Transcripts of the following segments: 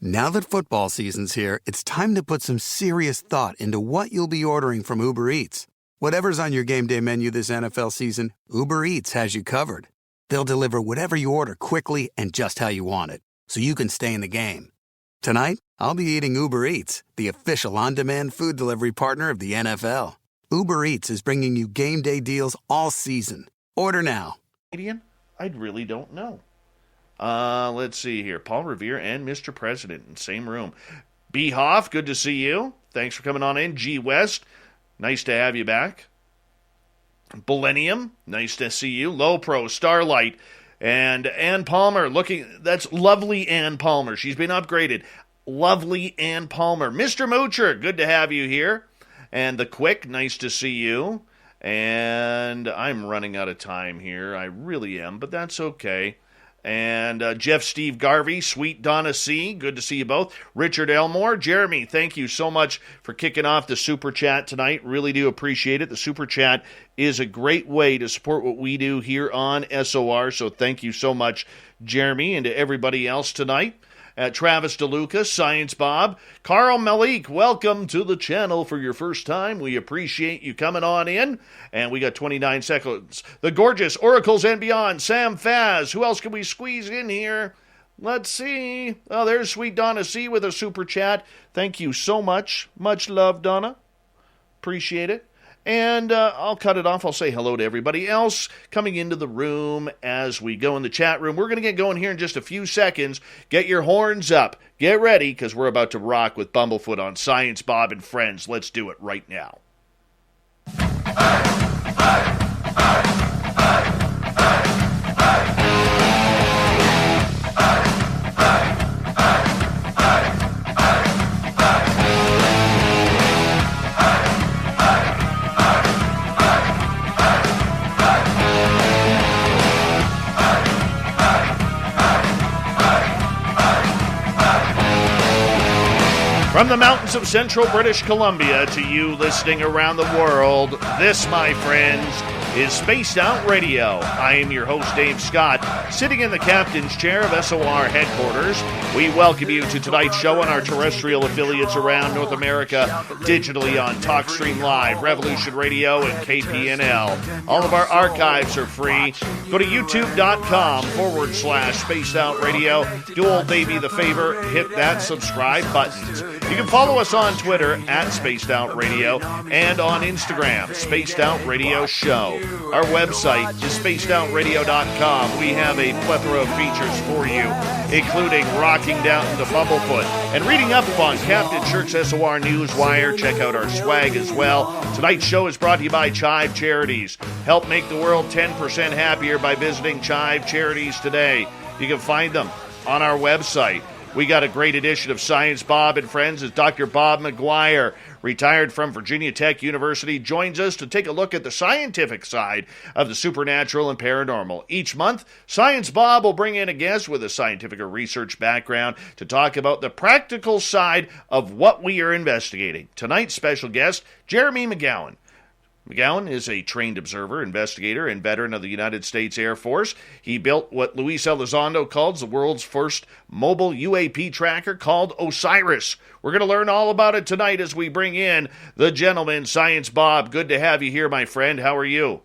Now that football season's here, it's time to put some serious thought into what you'll be ordering from Uber Eats. Whatever's on your game day menu this NFL season, Uber Eats has you covered. They'll deliver whatever you order quickly and just how you want it, so you can stay in the game. Tonight, I'll be eating Uber Eats, the official on-demand food delivery partner of the NFL. Uber Eats is bringing you game day deals all season. Order now. Canadian? I really don't know. Let's see here. Paul Revere and Mr. President in the same room. B. Hoff, good to see you. Thanks for coming on in. G. West, nice to have you back. Millennium, nice to see you. Low Pro, Starlight, and Ann Palmer. That's lovely Ann Palmer. She's been upgraded. Lovely Ann Palmer. Mr. Moocher, good to have you here. And The Quick, nice to see you. And I'm running out of time here. I really am, but that's okay. And Jeff Steve Garvey, Sweet Donna C., good to see you both. Richard Elmore, Jeremy, thank you so much for kicking off the Super Chat tonight. Really do appreciate it. The Super Chat is a great way to support what we do here on SOR, so thank you so much, Jeremy, and to everybody else tonight. Travis DeLuca, Science Bob, Carl Malik, welcome to the channel for your first time. We appreciate you coming on in. And we got 29 seconds. The gorgeous Oracles and Beyond, Sam Faz. Who else can we squeeze in here? Let's see. Oh, there's Sweet Donna C with a super chat. Thank you so much. Much love, Donna. Appreciate it. And I'll cut it off. I'll say hello to everybody else coming into the room as we go in the chat room. We're going to get going here in just a few seconds. Get your horns up. Get ready, because we're about to rock with Bumblefoot on Science Bob and Friends. Let's do it right now. From the mountains of central British Columbia to you listening around the world, this, my friends, is Spaced Out Radio. I am your host, Dave Scott, sitting in the captain's chair of SOR headquarters. We welcome you to tonight's show on our terrestrial affiliates around North America, digitally on TalkStream Live, Revolution Radio, and KPNL. All of our archives are free. Go to youtube.com/Spaced Out Radio. Do old Davey the favor, hit that subscribe button. You can follow us on Twitter at Spaced Out Radio and on Instagram, Spaced Out Radio Show. Our website is spacedoutradio.com. We have a plethora of features for you, including rocking down to Bumblefoot and reading up on Captain Shirk's SOR Newswire. Check out our swag as well. Tonight's show is brought to you by Chive Charities. Help make the world 10% happier by visiting Chive Charities today. You can find them on our website. We got a great edition of Science Bob and Friends as Dr. Bob Mcgwier, retired from Virginia Tech University, joins us to take a look at the scientific side of the supernatural and paranormal. Each month, Science Bob will bring in a guest with a scientific or research background to talk about the practical side of what we are investigating. Tonight's special guest, Jeremy Mcgowan. Mcgowan is a trained observer, investigator, and veteran of the United States Air Force. He built what Luis Elizondo calls the world's first mobile UAP tracker called Osiris. We're going to learn all about it tonight as we bring in the gentleman, Science Bob. Good to have you here, my friend. How are you?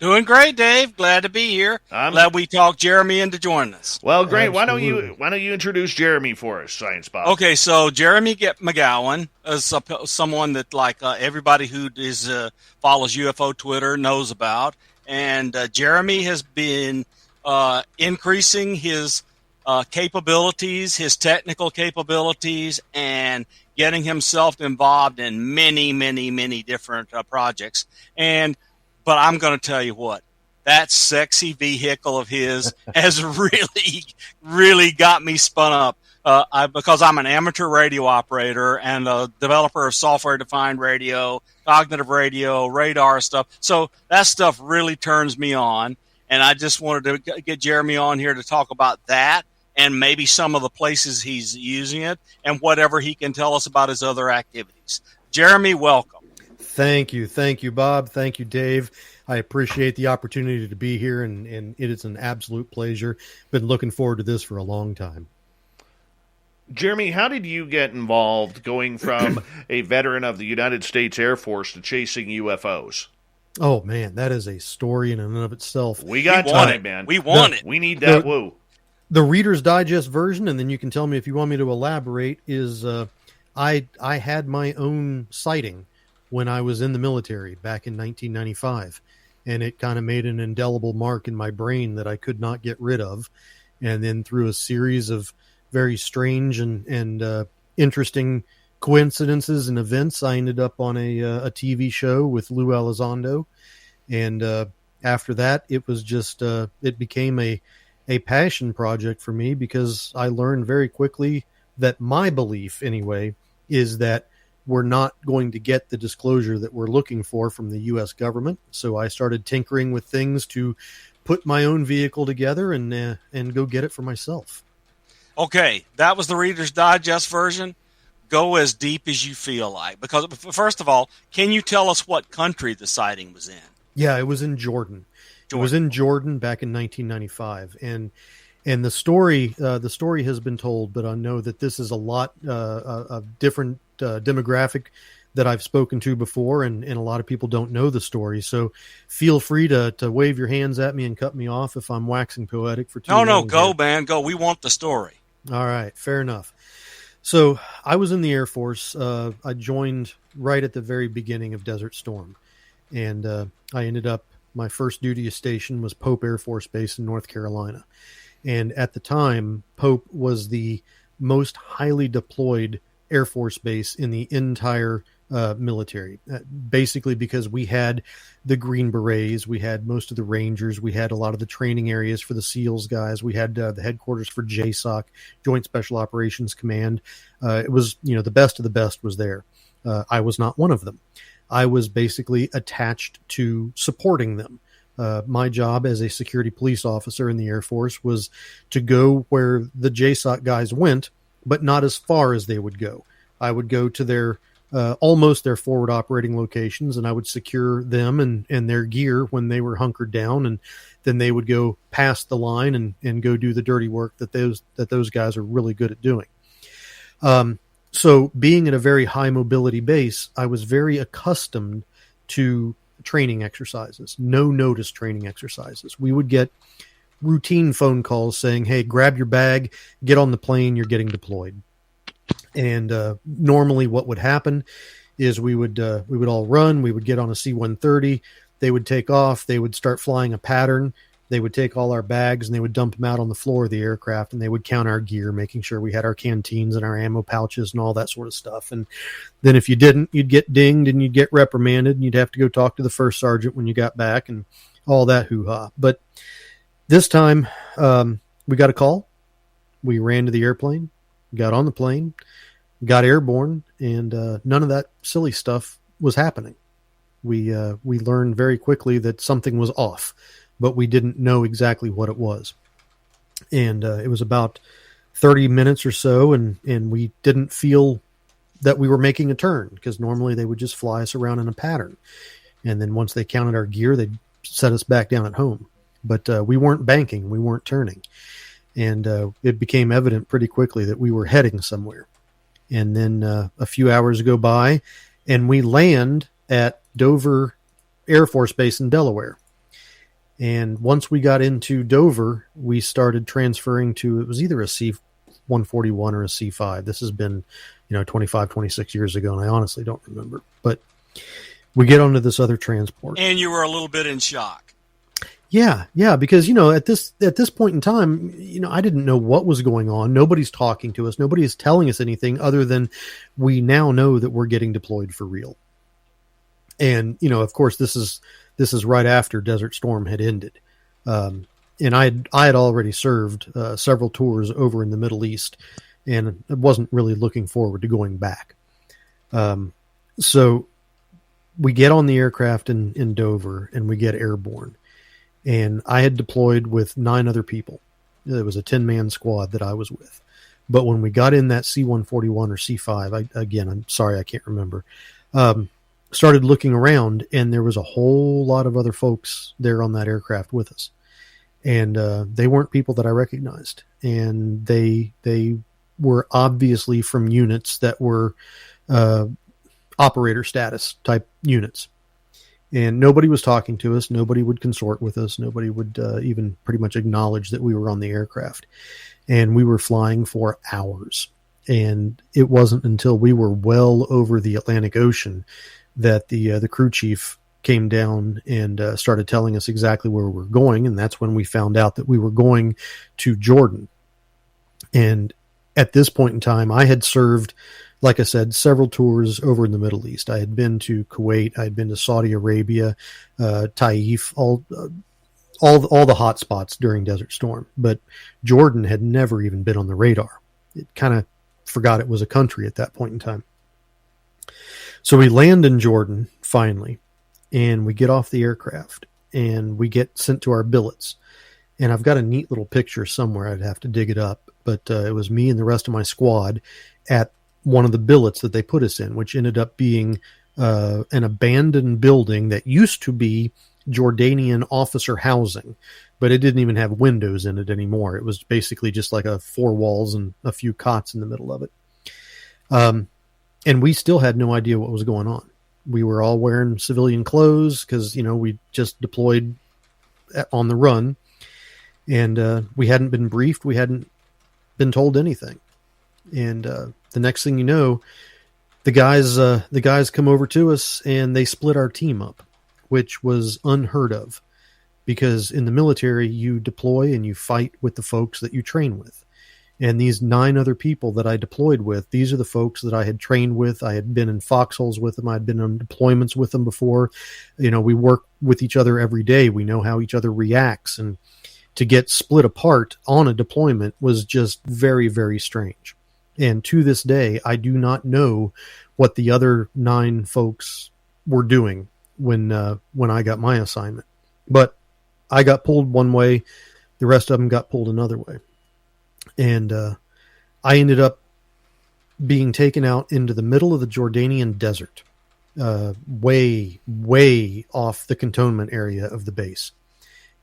Doing great, Dave. Glad to be here. Glad we talked Jeremy into joining us. Well, great. Why don't you introduce Jeremy for us, Science Bob? Okay, so Jeremy Mcgowan is someone that everybody who follows UFO Twitter knows about, and Jeremy has been increasing his capabilities, his technical capabilities, and getting himself involved in many, many, many different projects. But I'm going to tell you what, that sexy vehicle of his has really, really got me spun up. Because I'm an amateur radio operator and a developer of software-defined radio, cognitive radio, radar stuff. So that stuff really turns me on. And I just wanted to get Jeremy on here to talk about that and maybe some of the places he's using it and whatever he can tell us about his other activities. Jeremy, welcome. Thank you, Bob. Thank you, Dave. I appreciate the opportunity to be here, and it is an absolute pleasure. Been looking forward to this for a long time. Jeremy, how did you get involved going from a veteran of the United States Air Force to chasing UFOs? Oh man, that is a story in and of itself. We got time, man. We want it. We need that woo. The Reader's Digest version, and then you can tell me if you want me to elaborate, is I had my own sighting when I was in the military back in 1995, and it kind of made an indelible mark in my brain that I could not get rid of. And then through a series of very strange and interesting coincidences and events, I ended up on a TV show with Lou Elizondo. And after that, it was just it became a passion project for me, because I learned very quickly that my belief, anyway, is that we're not going to get the disclosure that we're looking for from the U.S. government. So I started tinkering with things to put my own vehicle together and go get it for myself. Okay, that was the Reader's Digest version. Go as deep as you feel like. Because, first of all, can you tell us what country the sighting was in? Yeah, it was in Jordan. It was in Jordan back in 1995. And the story has been told, but I know that this is a lot of different demographic that I've spoken to before, and a lot of people don't know the story. So feel free to wave your hands at me and cut me off if I'm waxing poetic for too long. No, go, man, go. We want the story. All right, fair enough. So I was in the Air Force. I joined right at the very beginning of Desert Storm, and I ended up, my first duty station was Pope Air Force Base in North Carolina. And at the time, Pope was the most highly deployed Air Force base in the entire military, basically because we had the Green Berets, we had most of the Rangers, we had a lot of the training areas for the SEALs guys, we had the headquarters for JSOC, Joint Special Operations Command. It was, the best of the best was there. I was not one of them. I was basically attached to supporting them. My job as a security police officer in the Air Force was to go where the JSOC guys went, but not as far as they would go. I would go to their almost their forward operating locations, and I would secure them and their gear when they were hunkered down, and then they would go past the line and go do the dirty work that those guys are really good at doing. So being at a very high mobility base, I was very accustomed to training exercises, no notice training exercises. We would get routine phone calls saying, hey, grab your bag, get on the plane, you're getting deployed. And normally what would happen is we would all run, we would get on a C-130, they would take off, they would start flying a pattern, they would take all our bags and they would dump them out on the floor of the aircraft, and they would count our gear, making sure we had our canteens and our ammo pouches and all that sort of stuff. And then if you didn't, you'd get dinged and you'd get reprimanded, and you'd have to go talk to the first sergeant when you got back and all that hoo-ha. But this time we got a call. We ran to the airplane, got on the plane, got airborne, and none of that silly stuff was happening. We learned very quickly that something was off, but we didn't know exactly what it was. And it was about 30 minutes or so, and we didn't feel that we were making a turn, because normally they would just fly us around in a pattern. And then once they counted our gear, they'd set us back down at home. But we weren't banking, we weren't turning. And it became evident pretty quickly that we were heading somewhere. And then a few hours go by, and we land at Dover Air Force Base in Delaware. And once we got into Dover, we started transferring to, it was either a C-141 or a C-5. This has been, 25, 26 years ago, and I honestly don't remember. But we get onto this other transport. And you were a little bit in shock. Yeah, because, at this point in time, I didn't know what was going on. Nobody's talking to us. Nobody is telling us anything other than we now know that we're getting deployed for real. And, of course, this is right after Desert Storm had ended. And I had already served several tours over in the Middle East, and I wasn't really looking forward to going back. So we get on the aircraft in Dover, and we get airborne. And I had deployed with 9 other people. It was a 10-man squad that I was with. But when we got in that C-141 or C-5, I'm sorry, I can't remember, started looking around, and there was a whole lot of other folks there on that aircraft with us. And they weren't people that I recognized. And they were obviously from units that were operator status type units. And nobody was talking to us. Nobody would consort with us. Nobody would even pretty much acknowledge that we were on the aircraft. And we were flying for hours. And it wasn't until we were well over the Atlantic Ocean that the crew chief came down and started telling us exactly where we were going. And that's when we found out that we were going to Jordan. And at this point in time, I had served, like I said, several tours over in the Middle East. I had been to Kuwait. I had been to Saudi Arabia, Taif, all the hot spots during Desert Storm. But Jordan had never even been on the radar. It kind of forgot it was a country at that point in time. So we land in Jordan, finally, and we get off the aircraft, and we get sent to our billets. And I've got a neat little picture somewhere. I'd have to dig it up. But it was me and the rest of my squad at one of the billets that they put us in, which ended up being an abandoned building that used to be Jordanian officer housing, but it didn't even have windows in it anymore. It was basically just like 4 walls and a few cots in the middle of it. And we still had no idea what was going on. We were all wearing civilian clothes because, we just deployed on the run, and we hadn't been briefed. We hadn't been told anything. And the next thing you know, the guys come over to us and they split our team up, which was unheard of, because in the military you deploy and you fight with the folks that you train with. And these 9 other people that I deployed with, these are the folks that I had trained with. I had been in foxholes with them. I'd been on deployments with them before. We work with each other every day. We know how each other reacts. And to get split apart on a deployment was just very, very strange. And to this day, I do not know what the other 9 folks were doing when I got my assignment. But I got pulled one way. The rest of them got pulled another way. And I ended up being taken out into the middle of the Jordanian desert, way, way off the cantonment area of the base.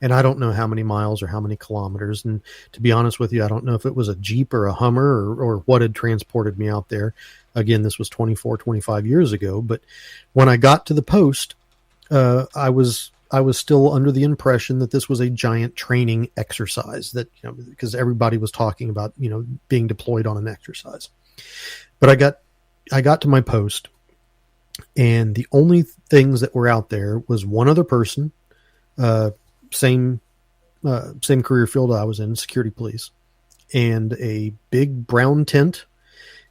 And I don't know how many miles or how many kilometers. And to be honest with you, I don't know if it was a Jeep or a Hummer or what had transported me out there. Again, this was 24, 25 years ago. But when I got to the post, I was still under the impression that this was a giant training exercise, that, because everybody was talking about, being deployed on an exercise. But I got to my post, and the only things that were out there was one other person, same career field I was in, security police, and a big brown tent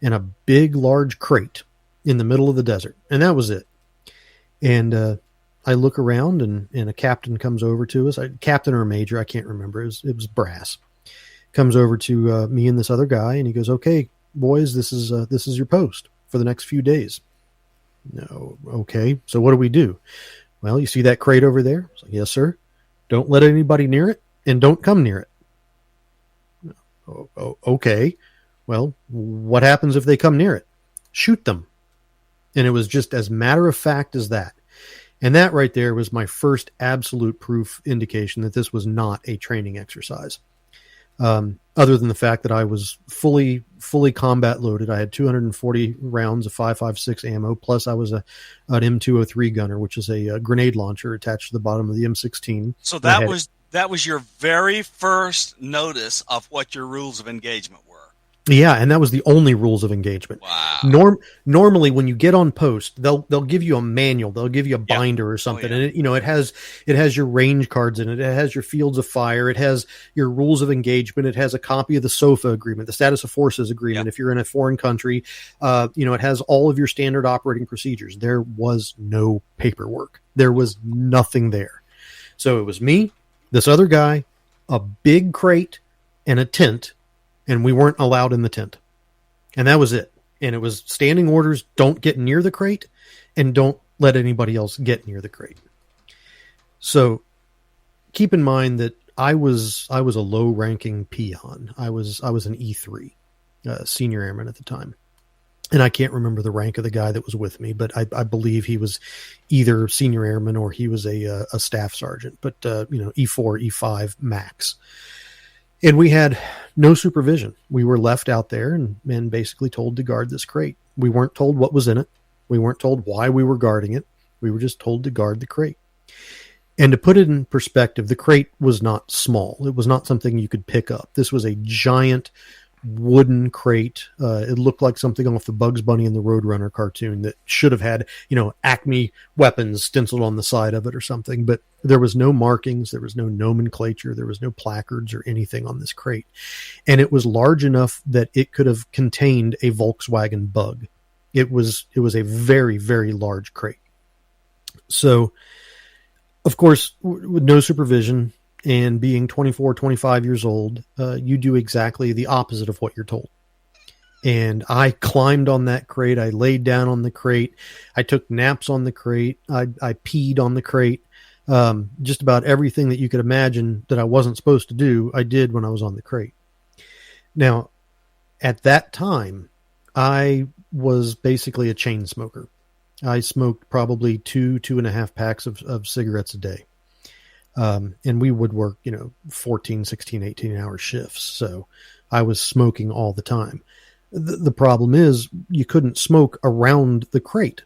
and a big large crate in the middle of the desert. And that was it. And I look around, and a captain comes over to us. Captain or a major, I can't remember. It was brass. Comes over to me and this other guy, and he goes, "Okay, boys, this is your post for the next few days." No, okay. So what do we do? Well, you see that crate over there? I was like, "Yes, sir." Don't let anybody near it, and don't come near it. Okay. Well, what happens if they come near it? Shoot them. And it was just as matter of fact as that. And that right there was my first absolute proof indication that this was not a training exercise. Other than the fact that I was fully combat loaded. I had 240 rounds of 5.56 ammo, plus I was an M203 gunner, which is a grenade launcher attached to the bottom of the M16. So that was your very first notice of what your rules of engagement were. Yeah, and that was the only rules of engagement. Wow. Normally, when you get on post, they'll give you a manual, they'll give you a binder or something, and it has your range cards in it, it has your fields of fire, it has your rules of engagement, it has a copy of the SOFA agreement, the status of forces agreement. If you're in a foreign country, it has all of your standard operating procedures. There was no paperwork. There was nothing there. So it was me, this other guy, a big crate, and a tent. And we weren't allowed in the tent. And that was it. And it was standing orders: don't get near the crate, and don't let anybody else get near the crate. So keep in mind that I was a low-ranking peon. I was an E3, senior airman at the time. And I can't remember the rank of the guy that was with me, but I believe he was either senior airman or he was a staff sergeant. But, E4, E5 max. And we had no supervision. We were left out there and basically told to guard this crate. We weren't told what was in it. We weren't told why we were guarding it. We were just told to guard the crate. And to put it in perspective, the crate was not small. It was not something you could pick up. This was a giant wooden crate. It looked like something off the Bugs Bunny and the Roadrunner cartoon that should have had, Acme weapons stenciled on the side of it or something. But there was no markings. There was no nomenclature. There was no placards or anything on this crate. And it was large enough that it could have contained a Volkswagen Bug. It was a very, very large crate. So, of course, with no supervision and being 24, 25 years old, you do exactly the opposite of what you're told. And I climbed on that crate. I laid down on the crate. I took naps on the crate. I peed on the crate. Just about everything that you could imagine that I wasn't supposed to do, I did when I was on the crate. Now, at that time, I was basically a chain smoker. I smoked probably 2.5 packs of cigarettes a day. And we would work, 14, 16, 18-hour shifts. So I was smoking all the time. The problem is you couldn't smoke around the crate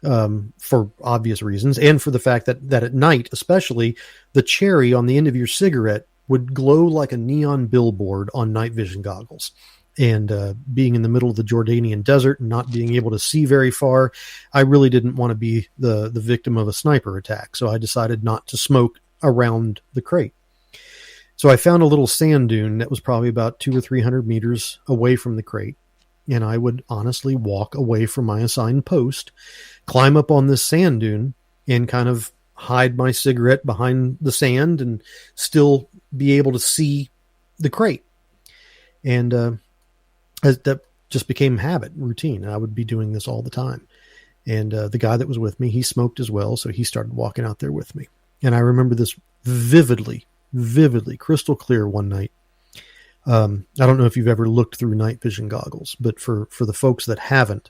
for obvious reasons, and for the fact that at night, especially, the cherry on the end of your cigarette would glow like a neon billboard on night vision goggles. And being in the middle of the Jordanian desert and not being able to see very far, I really didn't want to be the victim of a sniper attack. So I decided not to smoke around the crate. So I found a little sand dune that was probably about 200 or 300 meters away from the crate. And I would honestly walk away from my assigned post, climb up on this sand dune, and kind of hide my cigarette behind the sand and still be able to see the crate. And that just became habit, routine. I would be doing this all the time. And the guy that was with me, he smoked as well, so he started walking out there with me. And I remember this vividly, crystal clear one night. I don't know if you've ever looked through night vision goggles, but for the folks that haven't,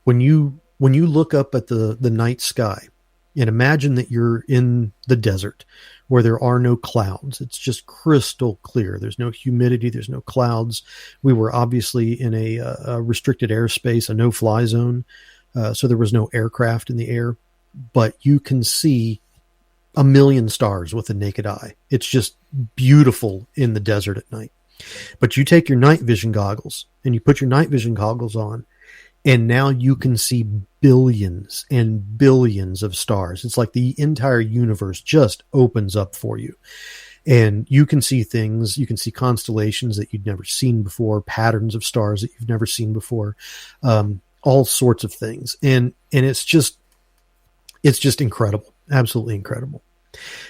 when you look up at the night sky and imagine that you're in the desert where there are no clouds, it's just crystal clear. There's no humidity. There's no clouds. We were obviously in a restricted airspace, a no-fly zone. So there was no aircraft in the air, but you can see a million stars with the naked eye. It's just beautiful in the desert at night. But you take your night vision goggles and you put your night vision goggles on, and now you can see billions and billions of stars. It's like the entire universe just opens up for you. And you can see things, you can see constellations that you'd never seen before, patterns of stars that you've never seen before, all sorts of things. And it's just incredible, absolutely incredible.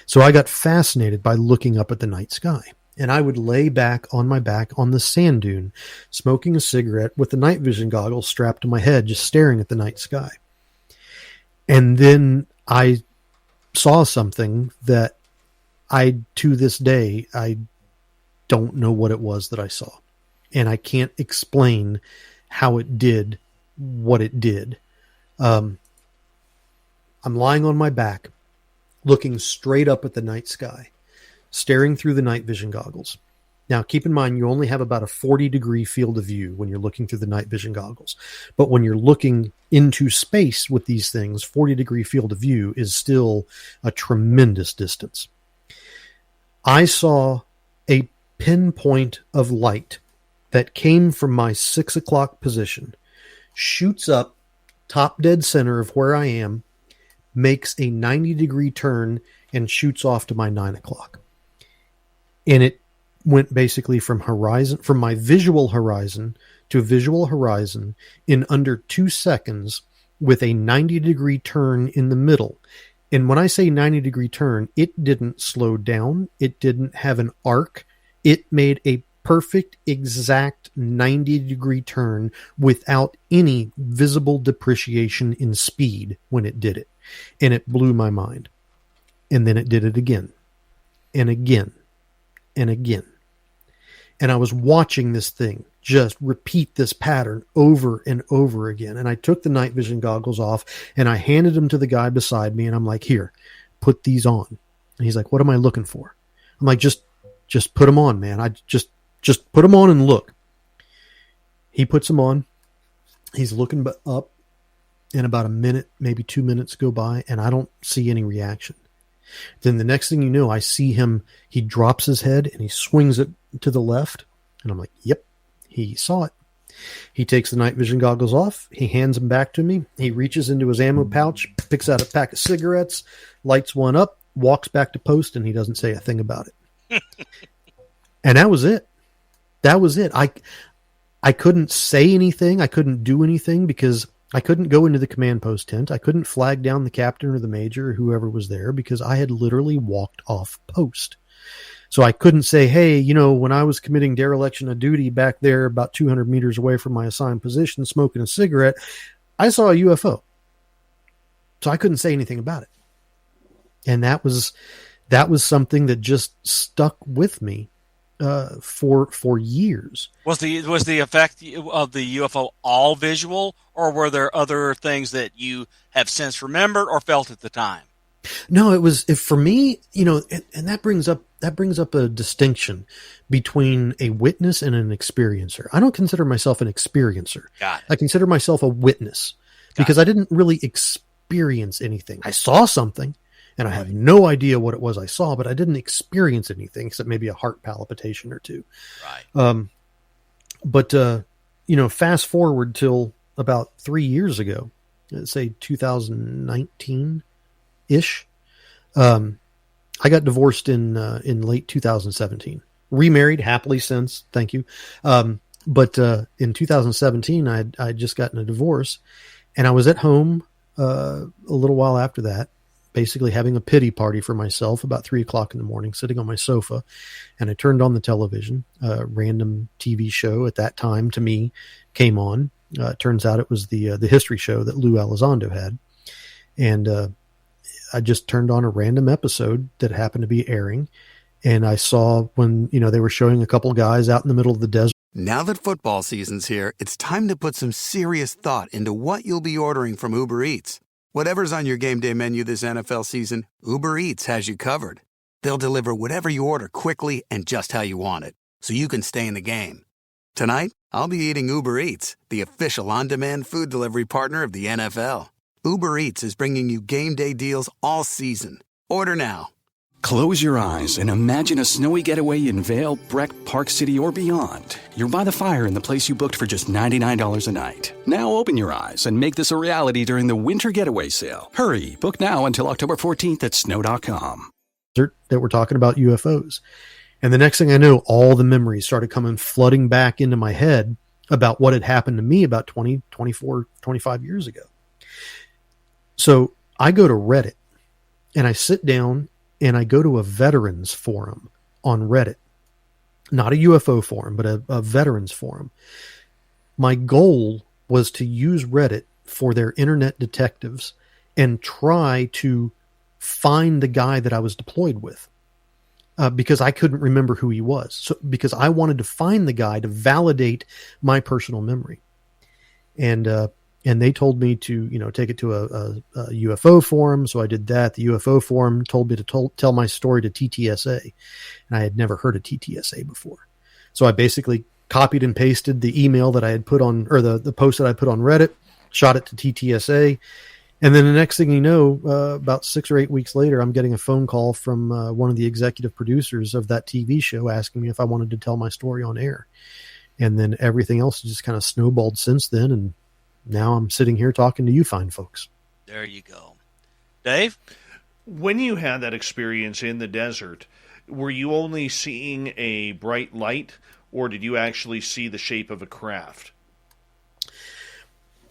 So I got fascinated by looking up at the night sky. And I would lay back on my back on the sand dune, smoking a cigarette with the night vision goggles strapped to my head, just staring at the night sky. And then I saw something that to this day, I don't know what it was that I saw. And I can't explain how it did what it did. I'm lying on my back, looking straight up at the night sky, staring through the night vision goggles. Now, keep in mind, you only have about a 40-degree field of view when you're looking through the night vision goggles. But when you're looking into space with these things, 40-degree field of view is still a tremendous distance. I saw a pinpoint of light that came from my 6 o'clock position, shoots up top dead center of where I am, makes a 90-degree turn, and shoots off to my 9 o'clock. And it went basically from my visual horizon to visual horizon in under 2 seconds with a 90-degree turn in the middle. And when I say 90-degree turn, it didn't slow down. It didn't have an arc. It made a perfect, exact 90-degree turn without any visible depreciation in speed when it did it. And it blew my mind. And then it did it again and again and again. And I was watching this thing just repeat this pattern over and over again. And I took the night vision goggles off and I handed them to the guy beside me. And I'm like, here, put these on. And he's like, what am I looking for? I'm like, just Just put them on, man. I just put them on and look. He puts them on. He's looking up, and about a minute, maybe 2 minutes go by, and I don't see any reaction. Then the next thing you know, I see him, he drops his head and he swings it to the left. And I'm like, yep, he saw it. He takes the night vision goggles off. He hands them back to me. He reaches into his ammo pouch, picks out a pack of cigarettes, lights one up, walks back to post, and he doesn't say a thing about it. And that was it. That was it. I couldn't say anything. I couldn't do anything because I couldn't go into the command post tent. I couldn't flag down the captain or the major or whoever was there because I had literally walked off post. So I couldn't say, hey, when I was committing dereliction of duty back there about 200 meters away from my assigned position, smoking a cigarette, I saw a UFO. So I couldn't say anything about it. And that was something that just stuck with me for years. Was the effect of the UFO all visual, or were there other things that you have since remembered or felt at the time? No, for me, and that brings up a distinction between a witness and an experiencer. I don't consider myself an experiencer. Got it. I consider myself a witness because I didn't really experience anything. I saw something, and I have no idea what it was I saw, but I didn't experience anything except maybe a heart palpitation or two. Right. But fast forward till about 3 years ago, let's say 2019 ish. I got divorced in late 2017, remarried happily since. Thank you. But in 2017, I'd just gotten a divorce, and I was at home a little while after that, basically having a pity party for myself about 3:00 in the morning, sitting on my sofa, and I turned on the television. A random TV show at that time to me came on. Turns out it was the history show that Lou Elizondo had, and I just turned on a random episode that happened to be airing, and I saw when they were showing a couple guys out in the middle of the desert. Now that football season's here, it's time to put some serious thought into what you'll be ordering from Uber Eats. Whatever's on your game day menu this NFL season, Uber Eats has you covered. They'll deliver whatever you order quickly and just how you want it, so you can stay in the game. Tonight, I'll be eating Uber Eats, the official on-demand food delivery partner of the NFL. Uber Eats is bringing you game day deals all season. Order now. Close your eyes and imagine a snowy getaway in Vail, Breck, Park City, or beyond. You're by the fire in the place you booked for just $99 a night. Now open your eyes and make this a reality during the Winter Getaway Sale. Hurry, book now until October 14th at snow.com. That we're talking about UFOs. And the next thing I know, all the memories started coming flooding back into my head about what had happened to me about 20, 24, 25 years ago. So I go to Reddit and I sit down and I go to a veterans forum on Reddit, not a UFO forum, but a veterans forum. My goal was to use Reddit for their internet detectives and try to find the guy that I was deployed with, because I couldn't remember who he was. So because I wanted to find the guy to validate my personal memory. And they told me to, take it to a UFO forum. So I did that. The UFO forum told me to tell my story to TTSA. And I had never heard of TTSA before. So I basically copied and pasted the email that I had put on, or the post that I put on Reddit, shot it to TTSA. And then the next thing you know, about 6 or 8 weeks later, I'm getting a phone call from one of the executive producers of that TV show asking me if I wanted to tell my story on air. And then everything else has just kind of snowballed since then. And now I'm sitting here talking to you fine folks. There you go. Dave? When you had that experience in the desert, were you only seeing a bright light, or did you actually see the shape of a craft?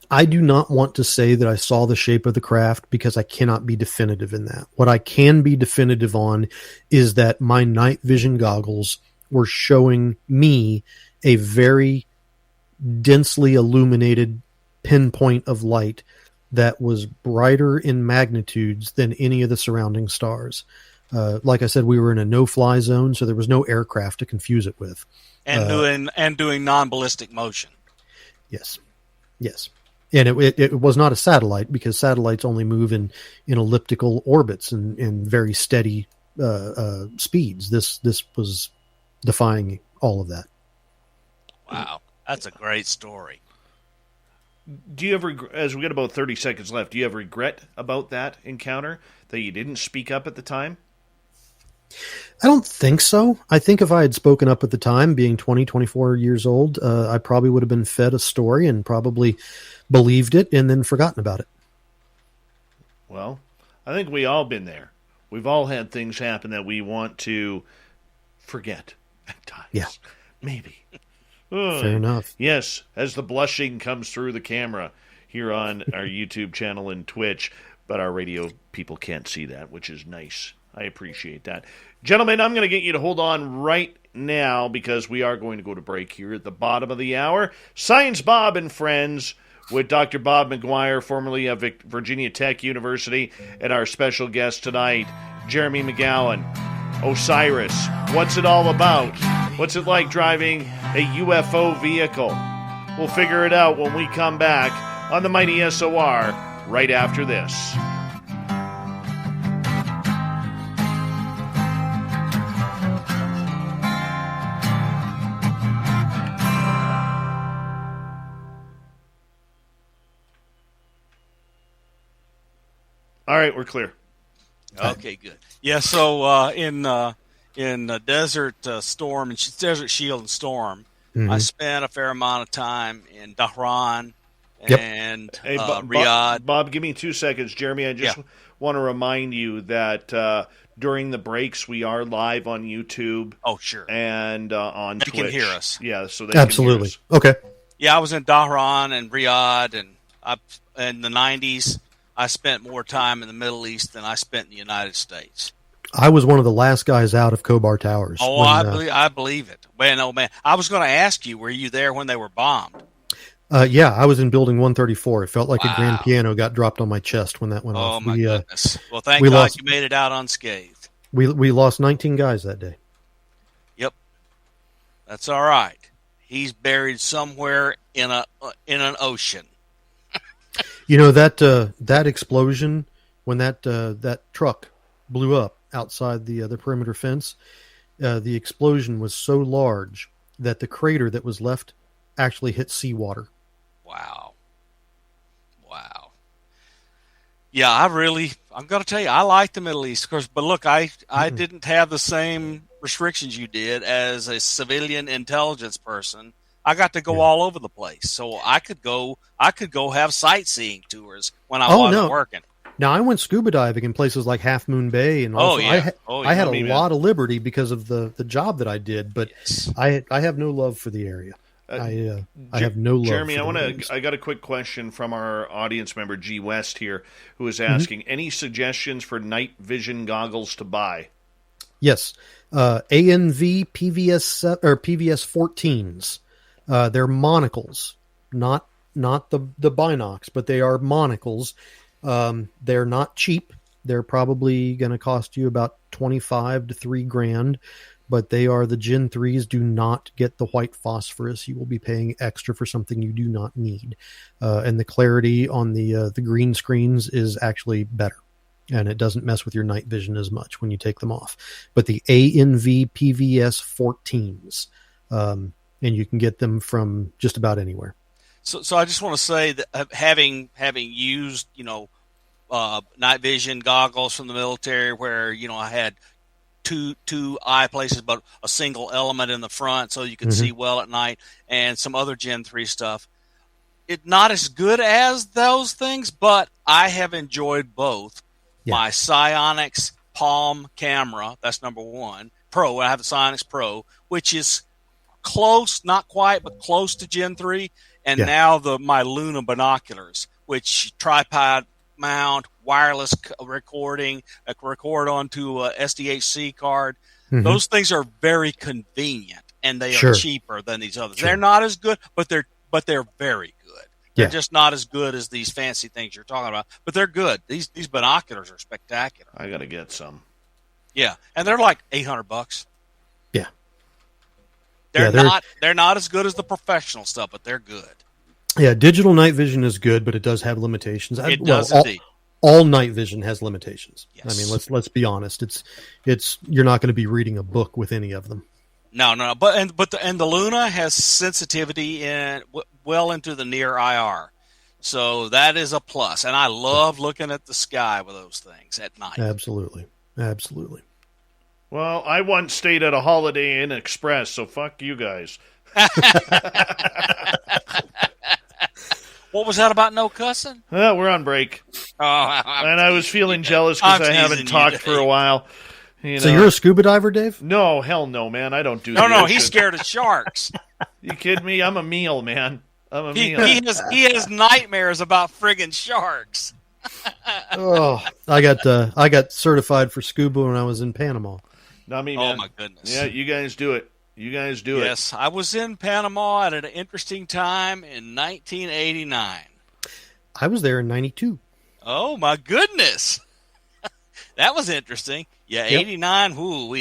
I do not want to say that I saw the shape of the craft because I cannot be definitive in that. What I can be definitive on is that my night vision goggles were showing me a very densely illuminated pinpoint of light that was brighter in magnitudes than any of the surrounding stars. Like I said, we were in a no-fly zone, so there was no aircraft to confuse it with. And doing non-ballistic motion. Yes. And it was not a satellite, because satellites only move in elliptical orbits and in very steady speeds. This was defying all of that. Wow, that's a great story. Do you ever, as we got about 30 seconds left, do you have regret about that encounter, that you didn't speak up at the time? I don't think so. I think if I had spoken up at the time, being 20, 24 years old, I probably would have been fed a story and probably believed it and then forgotten about it. Well, I think we all been there. We've all had things happen that we want to forget at times. Yeah. Maybe. Fair enough. Yes, as the blushing comes through the camera here on our YouTube channel and Twitch, but our radio people can't see that, which is nice. I appreciate that. Gentlemen, I'm going to get you to hold on right now because we are going to go to break here at the bottom of the hour. Science Bob and Friends with Dr. Bob Mcgwier, formerly of Virginia Tech University, and our special guest tonight, Jeremy Mcgowan. Osiris, what's it all about? What's it like driving a UFO vehicle? We'll figure it out when we come back on the Mighty SOR right after this. All right, we're clear. Okay, good. Yeah, so in Desert Storm and Desert Shield and Storm, I spent a fair amount of time in Dhahran and Riyadh. Bob, give me 2 seconds. Jeremy, I just want to remind you that during the breaks, we are live on YouTube. Oh, sure. And on Twitch. You can hear us. Yeah, so they Absolutely. can hear us. Okay. Yeah, I was in Dhahran and Riyadh, and in the 90s, I spent more time in the Middle East than I spent in the United States. I was one of the last guys out of Khobar Towers. Oh, I believe it. Man, oh, man. I was going to ask you, were you there when they were bombed? Yeah, I was in Building 134. It felt like a grand piano got dropped on my chest when that went off. Oh, my goodness. Well, thank God you made it out unscathed. We lost 19 guys that day. Yep. That's all right. He's buried somewhere in an ocean. You know, that explosion when that truck blew up outside the perimeter fence, the explosion was so large that the crater that was left actually hit seawater. Wow. Yeah, I'm going to tell you, I like the Middle East, of course, but look, I didn't have the same restrictions you did as a civilian intelligence person. I got to go all over the place, so I could go have sightseeing tours when I wasn't working. Now, I went scuba diving in places like Half Moon Bay, and also I had a lot of liberty because of the job that I did, but yes. I have no love for the area. I have no love. Jeremy, I got a quick question from our audience member G West here, who is asking any suggestions for night vision goggles to buy. Yes, ANV PVS or PVS 14s. They're monocles, not the binocs, but they are monocles. They're not cheap. They're probably going to cost you about $25 to $3,000, but they are the Gen 3s. Do not get the white phosphorus. You will be paying extra for something you do not need. And the clarity on the green screens is actually better, and it doesn't mess with your night vision as much when you take them off. But the ANV PVS 14s, and you can get them from just about anywhere. So I just want to say that having used, night vision goggles from the military where, I had two eye places, but a single element in the front so you could see well at night, and some other Gen 3 stuff. It's not as good as those things, but I have enjoyed both. Yeah. My Psionics Palm camera, that's number one. Pro, I have the Psionics Pro, which is close, not quite, but close to Gen 3. And now my Luna binoculars, which tripod mount, wireless recording, record onto a SDHC card. Those things are very convenient, and they are cheaper than these others. They're not as good, but they're very good. They're just not as good as these fancy things you're talking about, but they're good. These binoculars are spectacular. I got to get some. Yeah, and they're like $800. Yeah. They're not as good as the professional stuff, but they're good. Yeah, digital night vision is good, but it does have limitations. It does indeed. All night vision has limitations. Yes. I mean, let's be honest. It's you're not going to be reading a book with any of them. No. But the Luna has sensitivity well into the near IR, so that is a plus. And I love looking at the sky with those things at night. Absolutely. Well, I once stayed at a Holiday Inn Express, so fuck you guys. What was that about no cussing? Well, we're on break. Oh, And I was feeling jealous because I haven't talked for a while. So you're a scuba diver, Dave? No, hell no, man. I don't do No, the he's ocean. scared of sharks. You kidding me? I'm a meal, man. I'm a meal. He has nightmares about friggin' sharks. Oh, I got certified for scuba when I was in Panama. Not me, man. Oh, my goodness. Yeah, you guys do it. Yes, I was in Panama at an interesting time in 1989. I was there in 92. Oh, my goodness. That was interesting. Yeah, Yep. 89,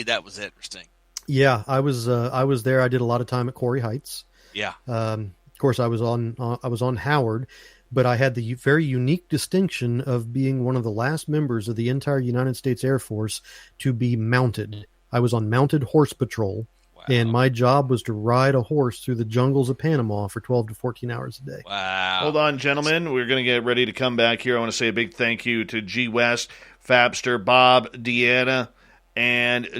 that was interesting. Yeah, I was there. I did a lot of time at Quarry Heights. Yeah. Of course, I was on Howard, but I had the very unique distinction of being one of the last members of the entire United States Air Force to be mounted. I was on mounted horse patrol, and my job was to ride a horse through the jungles of Panama for 12 to 14 hours a day. Wow. Hold on, gentlemen. We're going to get ready to come back here. I want to say a big thank you to G. West, Fabster, Bob, Deanna, and Donna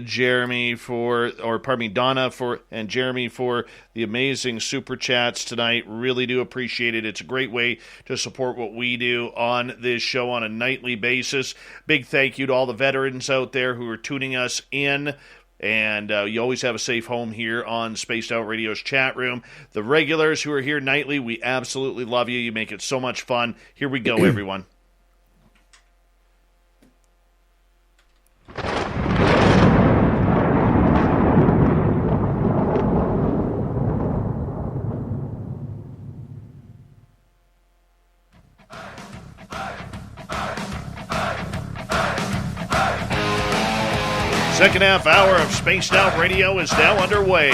and Jeremy for the amazing super chats tonight. Really do appreciate it. It's a great way to support what we do on this show on a nightly basis. Big thank you to all the veterans out there who are tuning us in. And you always have a safe home here on Spaced Out Radio's chat room. The regulars who are here nightly, we absolutely love you. You make it so much fun. Here we go, everyone. Second half hour of Spaced Out Radio is now underway.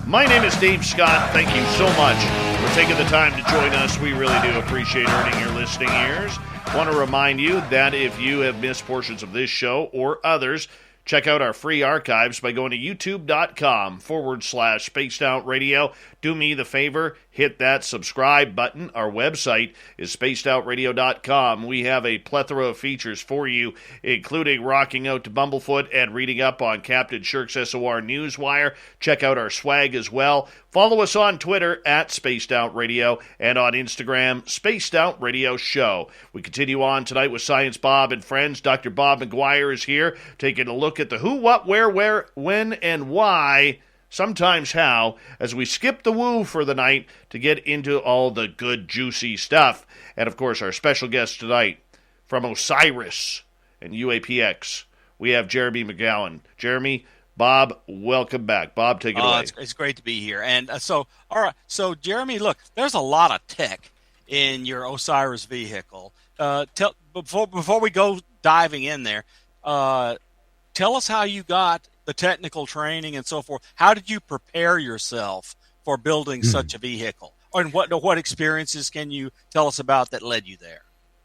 My name is Dave Scott. Thank you so much for taking the time to join us. We really do appreciate earning your listening ears. Want to remind you that if you have missed portions of this show or others, check out our free archives by going to youtube.com/Spaced Out Radio. Do me the favor, hit that subscribe button. Our website is spacedoutradio.com. We have a plethora of features for you, including rocking out to Bumblefoot and reading up on Captain Shirk's SOR Newswire. Check out our swag as well. Follow us on Twitter at Spaced Out Radio and on Instagram, Spaced Out Radio Show. We continue on tonight with Science Bob and friends. Dr. Bob Mcgwier is here, taking a look at the who, what, where, when, and why, sometimes how, as we skip the woo for the night to get into all the good, juicy stuff. And, of course, our special guest tonight from Osiris and UAPX, we have Jeremy Mcgowan. Jeremy, Bob, welcome back. Bob, take it away. It's great to be here. And all right. So, Jeremy, look, there's a lot of tech in your Osiris vehicle. Before we go diving in there, tell us how you got the technical training and so forth. How did you prepare yourself for building such a vehicle? And what experiences can you tell us about that led you there?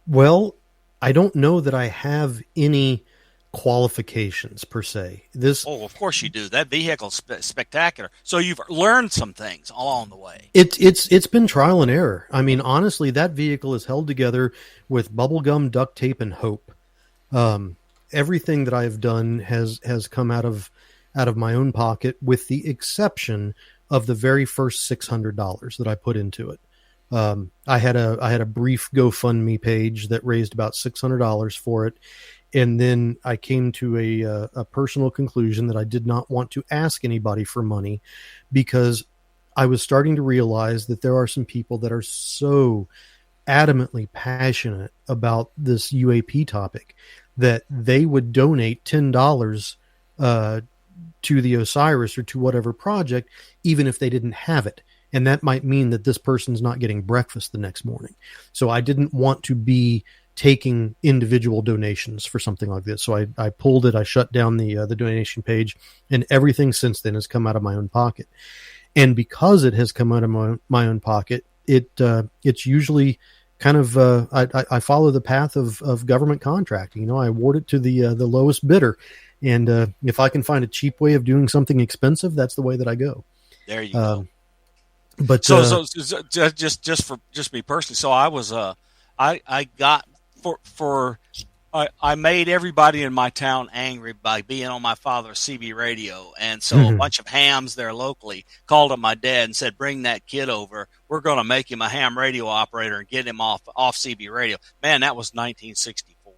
Well, I don't know that I have any qualifications per se. Of course you do. That vehicle's spectacular. So you've learned some things along the way. It's been trial and error. I mean, honestly, that vehicle is held together with bubblegum, duct tape, and hope. Everything that I've done has come out of my own pocket, with the exception of the very first $600 that I put into it. I had a brief GoFundMe page that raised about $600 for it, and then I came to a personal conclusion that I did not want to ask anybody for money, because I was starting to realize that there are some people that are so adamantly passionate about this UAP topic that they would donate $10 to the Osiris or to whatever project, even if they didn't have it. And that might mean that this person's not getting breakfast the next morning. So I didn't want to be taking individual donations for something like this. So I pulled it. I shut down the donation page, and everything since then has come out of my own pocket. And because it has come out of my own pocket, it's usually kind of I follow the path of government contracting. You know, I award it to the lowest bidder, And if I can find a cheap way of doing something expensive, that's the way that I go. There you go. But so just me personally. So I was I got for I made everybody in my town angry by being on my father's CB radio. And so a bunch of hams there locally called up my dad and said, bring that kid over. We're going to make him a ham radio operator and get him off CB radio. Man, that was 1964.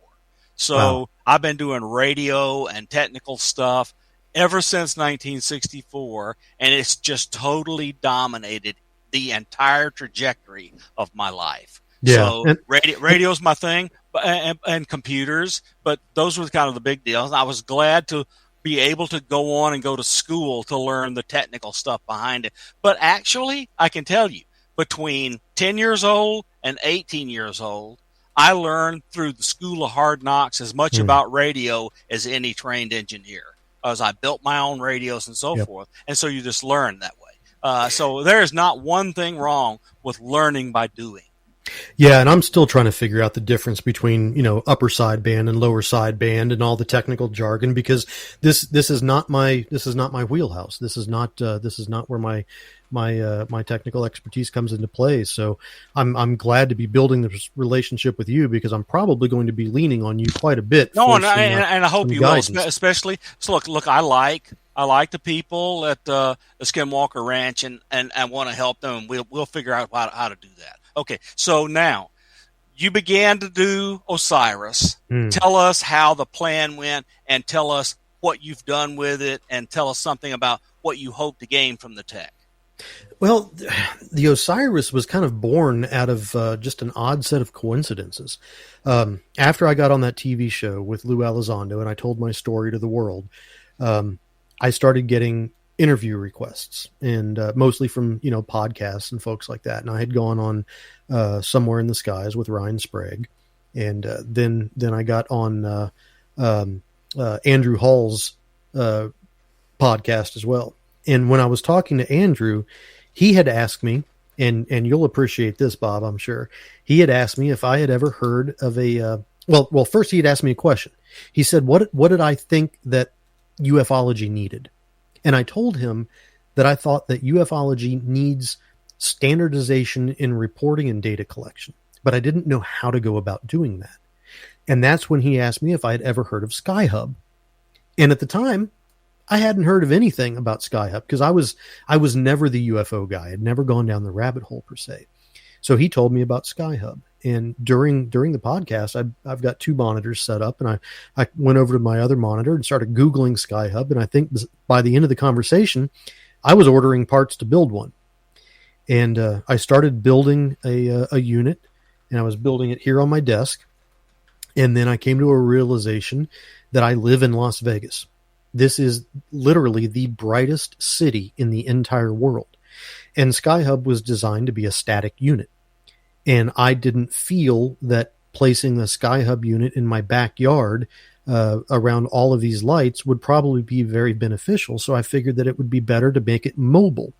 So wow. I've been doing radio and technical stuff ever since 1964, and it's just totally dominated the entire trajectory of my life. Yeah. So radio's my thing, and computers, but those were kind of the big deals. I was glad to be able to go on and go to school to learn the technical stuff behind it. But actually, I can tell you, between 10 years old and 18 years old, I learned through the School of Hard Knocks as much about radio as any trained engineer, as I built my own radios and so forth. And so you just learn that way. So there is not one thing wrong with learning by doing. Yeah, and I'm still trying to figure out the difference between, upper sideband and lower sideband and all the technical jargon, because this is not my wheelhouse. This is not where my technical expertise comes into play. So I'm glad to be building this relationship with you, because I'm probably going to be leaning on you quite a bit. No, and I hope you will, especially. So look, I like the people at the Skinwalker Ranch, and want to help them. And we'll figure out how to do that. Okay, so now you began to do Osiris. Tell us how the plan went, and tell us what you've done with it, and tell us something about what you hope to gain from the tech. Well, the Osiris was kind of born out of just an odd set of coincidences. After I got on that TV show with Lou Elizondo and I told my story to the world, I started getting interview requests, and mostly from podcasts and folks like that. And I had gone on Somewhere in the Skies with Ryan Sprague, and then I got on Andrew Hall's podcast as well. And when I was talking to Andrew, he had asked me, and you'll appreciate this, Bob, I'm sure. He had asked me if I had ever heard of a well, first he had asked me a question. He said, what did I think that ufology needed? And I told him that I thought that ufology needs standardization in reporting and data collection, but I didn't know how to go about doing that. And that's when he asked me if I had ever heard of Skyhub. And at the time, I hadn't heard of anything about Skyhub, because I was never the UFO guy. I had never gone down the rabbit hole per se. So he told me about Skyhub. And during the podcast, I've got two monitors set up, and I went over to my other monitor and started Googling Skyhub. And I think by the end of the conversation, I was ordering parts to build one. And I started building a unit, and I was building it here on my desk. And then I came to a realization that I live in Las Vegas. This is literally the brightest city in the entire world. And Skyhub was designed to be a static unit. And I didn't feel that placing the Skyhub unit in my backyard around all of these lights would probably be very beneficial. So I figured that it would be better to make it mobile.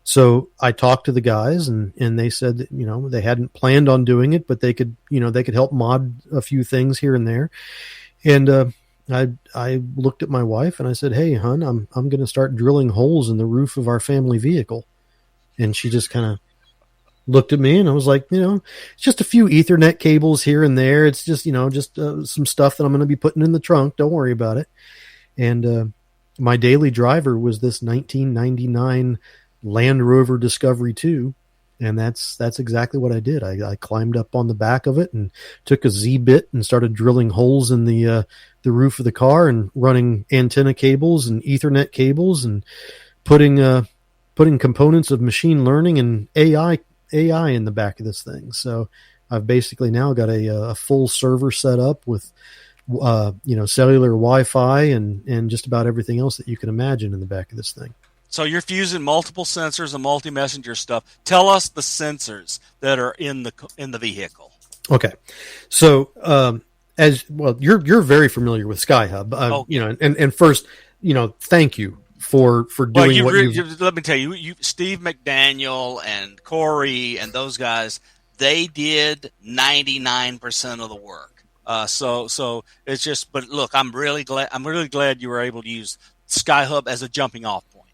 So I talked to the guys, and they said that, they hadn't planned on doing it, but they could help mod a few things here and there. And I looked at my wife and I said, "Hey, hon, I'm going to start drilling holes in the roof of our family vehicle." And she just kind of looked at me, and I was like, it's just a few Ethernet cables here and there. It's just, some stuff that I'm going to be putting in the trunk. Don't worry about it. And my daily driver was this 1999 Land Rover Discovery 2. And that's exactly what I did. I climbed up on the back of it and took a Z-bit and started drilling holes in the roof of the car and running antenna cables and Ethernet cables and putting components of machine learning and AI in the back of this thing. So I've basically now got a full server set up with cellular Wi-Fi and just about everything else that you can imagine in the back of this thing. So you're fusing multiple sensors and multi-messenger stuff. Tell us the sensors that are in the vehicle. Okay, so as well, you're very familiar with Skyhub, and first, thank you for doing what you've. Let me tell you, Steve McDaniel and Corey and those guys, they did 99% of the work. So it's just, but look, I'm really glad you were able to use Skyhub as a jumping off point.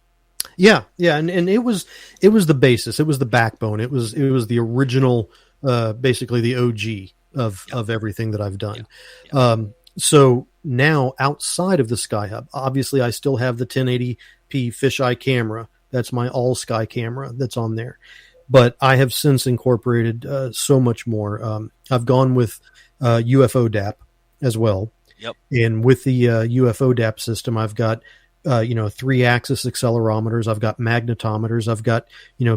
Yeah. And it was the basis. It was the backbone. It was the original, basically the OG of everything that I've done. Yep. So now outside of the Skyhub, obviously I still have the 1080p fisheye camera. That's my all sky camera that's on there. But I have since incorporated so much more. I've gone with UFO DAP as well. Yep. And with the UFO DAP system, I've got 3-axis accelerometers. I've got magnetometers. I've got,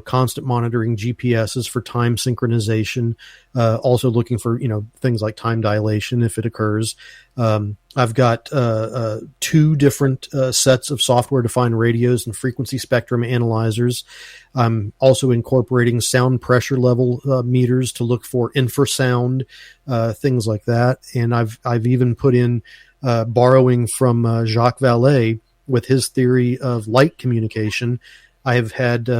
constant monitoring GPSs for time synchronization. Also looking for, things like time dilation if it occurs. I've got 2 different sets of software-defined radios and frequency spectrum analyzers. I'm also incorporating sound pressure level meters to look for infrasound, things like that. And I've even put in, borrowing from Jacques Vallée, with his theory of light communication. I have had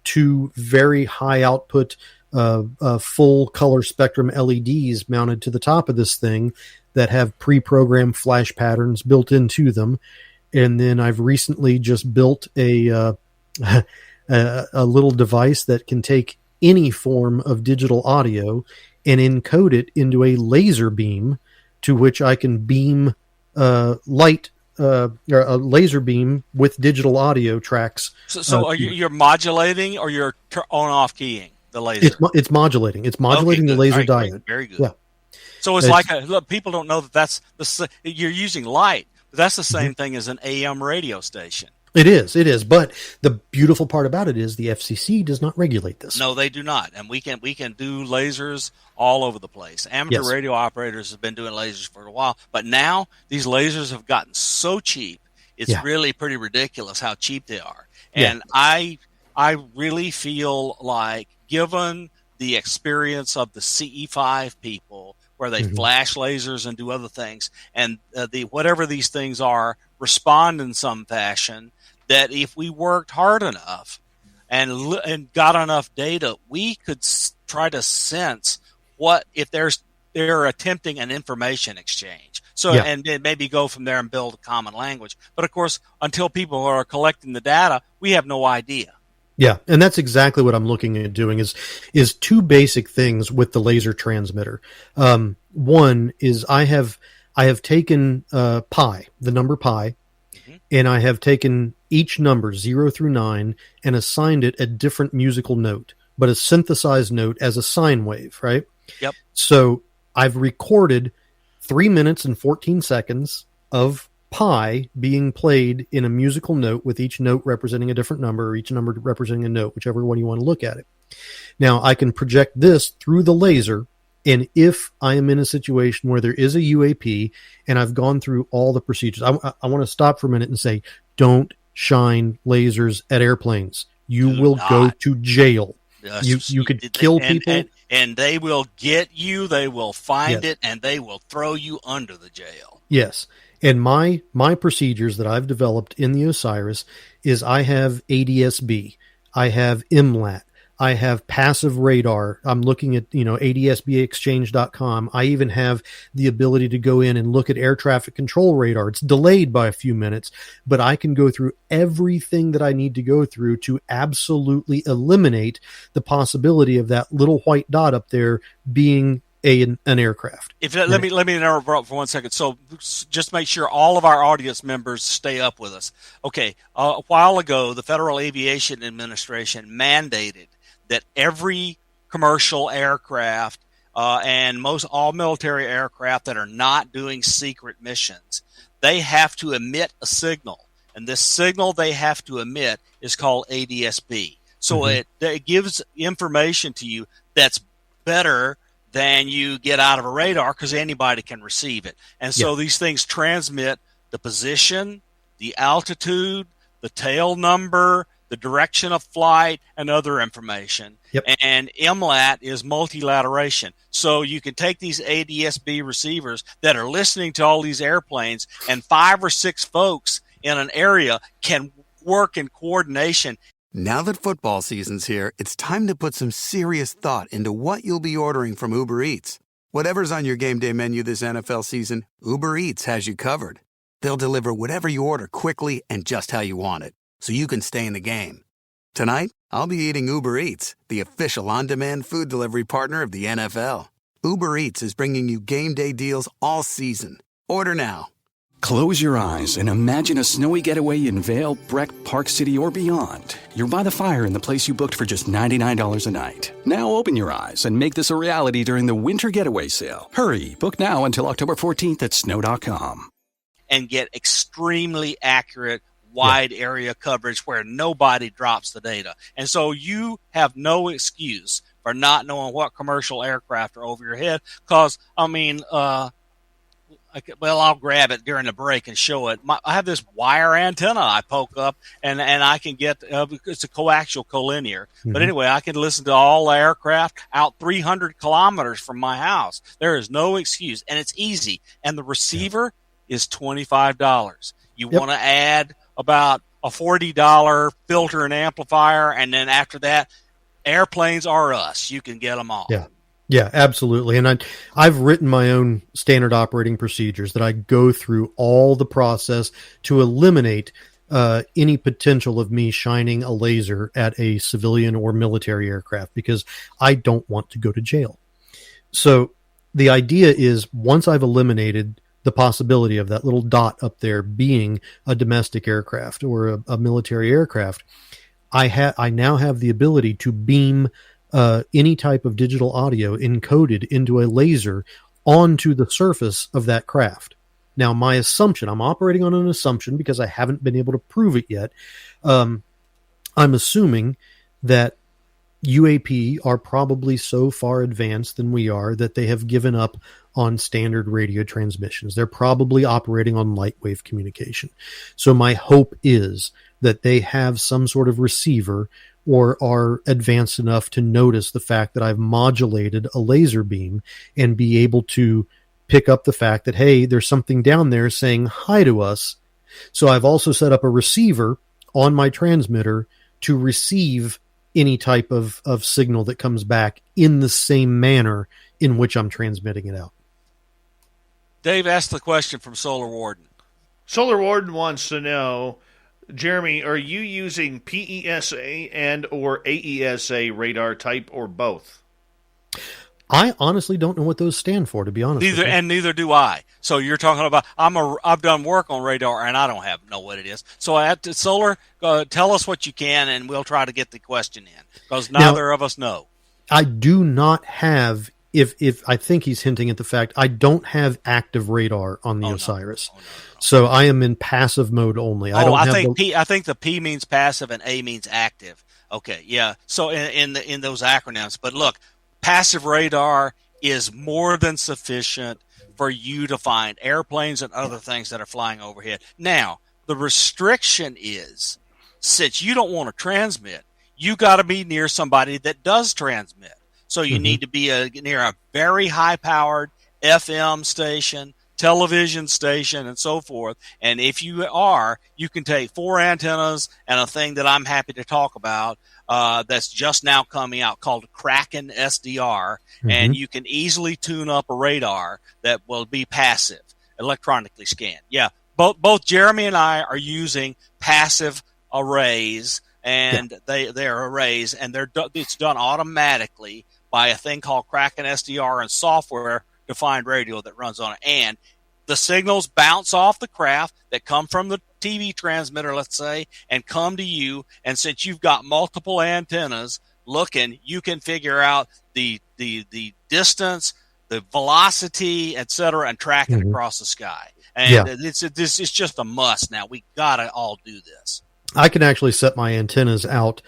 2 very high output full color spectrum LEDs mounted to the top of this thing that have pre-programmed flash patterns built into them. And then I've recently just built a little device that can take any form of digital audio and encode it into a laser beam, to which I can beam light, or a laser beam with digital audio tracks. So you're modulating, or you're on-off keying the laser? It's modulating. It's modulating the laser diode. Great. Very good. Yeah. So it's like look, people don't know that's you're using light, but that's the same thing as an AM radio station. It is. But the beautiful part about it is the FCC does not regulate this. No, they do not. And we can do lasers all over the place. Amateur radio operators have been doing lasers for a while, but now these lasers have gotten so cheap. It's really pretty ridiculous how cheap they are. And I really feel like, given the experience of the CE5 people, where they flash lasers and do other things, and whatever these things are respond in some fashion, that if we worked hard enough and got enough data, we could try to sense what if they're attempting an information exchange. So and then maybe go from there and build a common language. But of course, until people are collecting the data, we have no idea. Yeah, and that's exactly what I'm looking at doing is 2 basic things with the laser transmitter. One is I have taken pi, the number pi, and I have taken each number 0 through 9 and assigned it a different musical note, but a synthesized note as a sine wave, right? Yep. So I've recorded 3 minutes and 14 seconds of pi being played in a musical note, with each note representing a different number, or each number representing a note, whichever one you want to look at it. Now I can project this through the laser, and if I am in a situation where there is a UAP and I've gone through all the procedures, I want to stop for a minute and say, don't shine lasers at airplanes. You will go to jail. You could kill people. And they will get you, they will find it, and they will throw you under the jail. Yes. And my procedures that I've developed in the Osiris is I have ADSB, I have MLAT, I have passive radar. I'm looking at, ADSBexchange.com. I even have the ability to go in and look at air traffic control radar. It's delayed by a few minutes, but I can go through everything that I need to go through to absolutely eliminate the possibility of that little white dot up there being an aircraft. Let me interrupt for 1 second. So just make sure all of our audience members stay up with us. Okay, a while ago, the Federal Aviation Administration mandated that every commercial aircraft and most all military aircraft that are not doing secret missions, they have to emit a signal, and this signal they have to emit is called ADSB. So it gives information to you that's better than you get out of a radar, because anybody can receive it. And so these things transmit the position, the altitude, the tail number, the direction of flight, and other information. Yep. And MLAT is multilateration. So you can take these ADSB receivers that are listening to all these airplanes, and 5 or 6 folks in an area can work in coordination. Now that football season's here, it's time to put some serious thought into what you'll be ordering from Uber Eats. Whatever's on your game day menu this NFL season, Uber Eats has you covered. They'll deliver whatever you order quickly and just how you want it, so you can stay in the game. Tonight, I'll be eating Uber Eats, the official on-demand food delivery partner of the NFL. Uber Eats is bringing you game day deals all season. Order now. Close your eyes and imagine a snowy getaway in Vail, Breck, Park City, or beyond. You're by the fire in the place you booked for just $99 a night. Now open your eyes and make this a reality during the Winter Getaway Sale. Hurry, book now until October 14th at snow.com. And get extremely accurate, wide area coverage where nobody drops the data. And so you have no excuse for not knowing what commercial aircraft are over your head. Because, I'll grab it during the break and show it. I have this wire antenna I poke up, and I can get it's a coaxial collinear. Mm-hmm. But anyway, I can listen to all the aircraft out 300 kilometers from my house. There is no excuse, and it's easy. And the receiver is $25. You want to add about a $40 filter and amplifier, and then after that, airplanes are us. You can get them all. Yeah, absolutely. And I've written my own standard operating procedures that I go through all the process to eliminate any potential of me shining a laser at a civilian or military aircraft, because I don't want to go to jail. So the idea is, once I've eliminated the possibility of that little dot up there being a domestic aircraft or a military aircraft, I now have the ability to beam any type of digital audio encoded into a laser onto the surface of that craft. Now, my assumption, I'm operating on an assumption because I haven't been able to prove it yet. I'm assuming that UAP are probably so far advanced than we are that they have given up on standard radio transmissions. They're probably operating on light wave communication. So my hope is that they have some sort of receiver or are advanced enough to notice the fact that I've modulated a laser beam and be able to pick up the fact that, hey, there's something down there saying hi to us. So I've also set up a receiver on my transmitter to receive any type of signal that comes back in the same manner in which I'm transmitting it out. Dave asked the question from Solar Warden. Solar Warden wants to know, Jeremy, are you using PESA and or AESA radar type, or both? I honestly don't know what those stand for, to be honest. Neither do I. So you're talking about I've done work on radar and I don't know what it is. So at Solar, tell us what you can, and we'll try to get the question in, because neither of us know. I do not have. If I think he's hinting at the fact I don't have active radar on the Osiris. No. So I am in passive mode only. I think the P means passive and A means active. Okay, yeah. So in those acronyms, but look, passive radar is more than sufficient for you to find airplanes and other things that are flying overhead. Now, the restriction is, since you don't want to transmit, you got to be near somebody that does transmit. So you need to be near a very high-powered FM station, television station, and so forth. And if you are, you can take 4 antennas and a thing that I'm happy to talk about that's just now coming out called Kraken SDR, and you can easily tune up a radar that will be passive, electronically scanned. Yeah, both Jeremy and I are using passive arrays, and they are arrays, and it's done automatically by a thing called Kraken SDR and software-defined radio that runs on it. And the signals bounce off the craft that come from the TV transmitter, let's say, and come to you. And since you've got multiple antennas looking, you can figure out the distance, the velocity, etc., and track it across the sky. And it's just a must now. We got to all do this. I can actually set my antennas out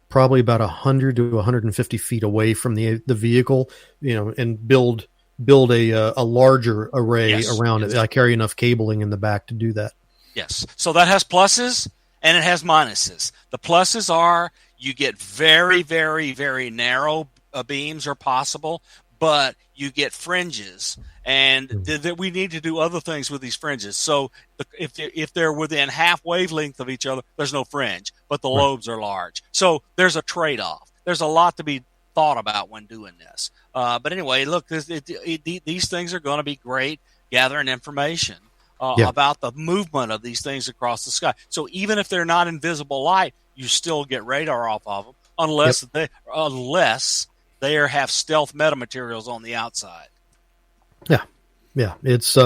probably about 100 to 150 feet away from the vehicle, and build a larger array around it. I carry enough cabling in the back to do that. Yes. So that has pluses and it has minuses. The pluses are you get very, very, very narrow beams are possible, but you get fringes, and that we need to do other things with these fringes. So if they're within half wavelength of each other, there's no fringe, but the lobes are large. So there's a trade-off. There's a lot to be thought about when doing this. But anyway, look, these things are going to be great gathering information about the movement of these things across the sky. So even if they're not in visible light, you still get radar off of them, unless they have stealth metamaterials on the outside. Yeah, it's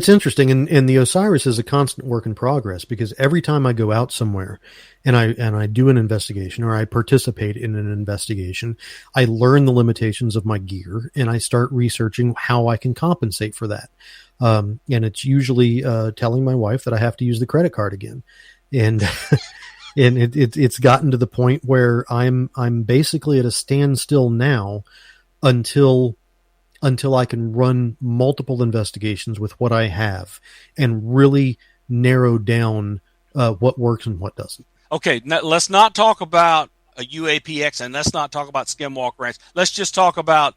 interesting, and the OSIRIS is a constant work in progress, because every time I go out somewhere and I do an investigation, or I participate in an investigation, I learn the limitations of my gear, and I start researching how I can compensate for that. And it's usually telling my wife that I have to use the credit card again, and and it's gotten to the point where I'm basically at a standstill now until I can run multiple investigations with what I have and really narrow down what works and what doesn't. Okay, now let's not talk about a UAPX, and let's not talk about Skinwalker Ranch. Let's just talk about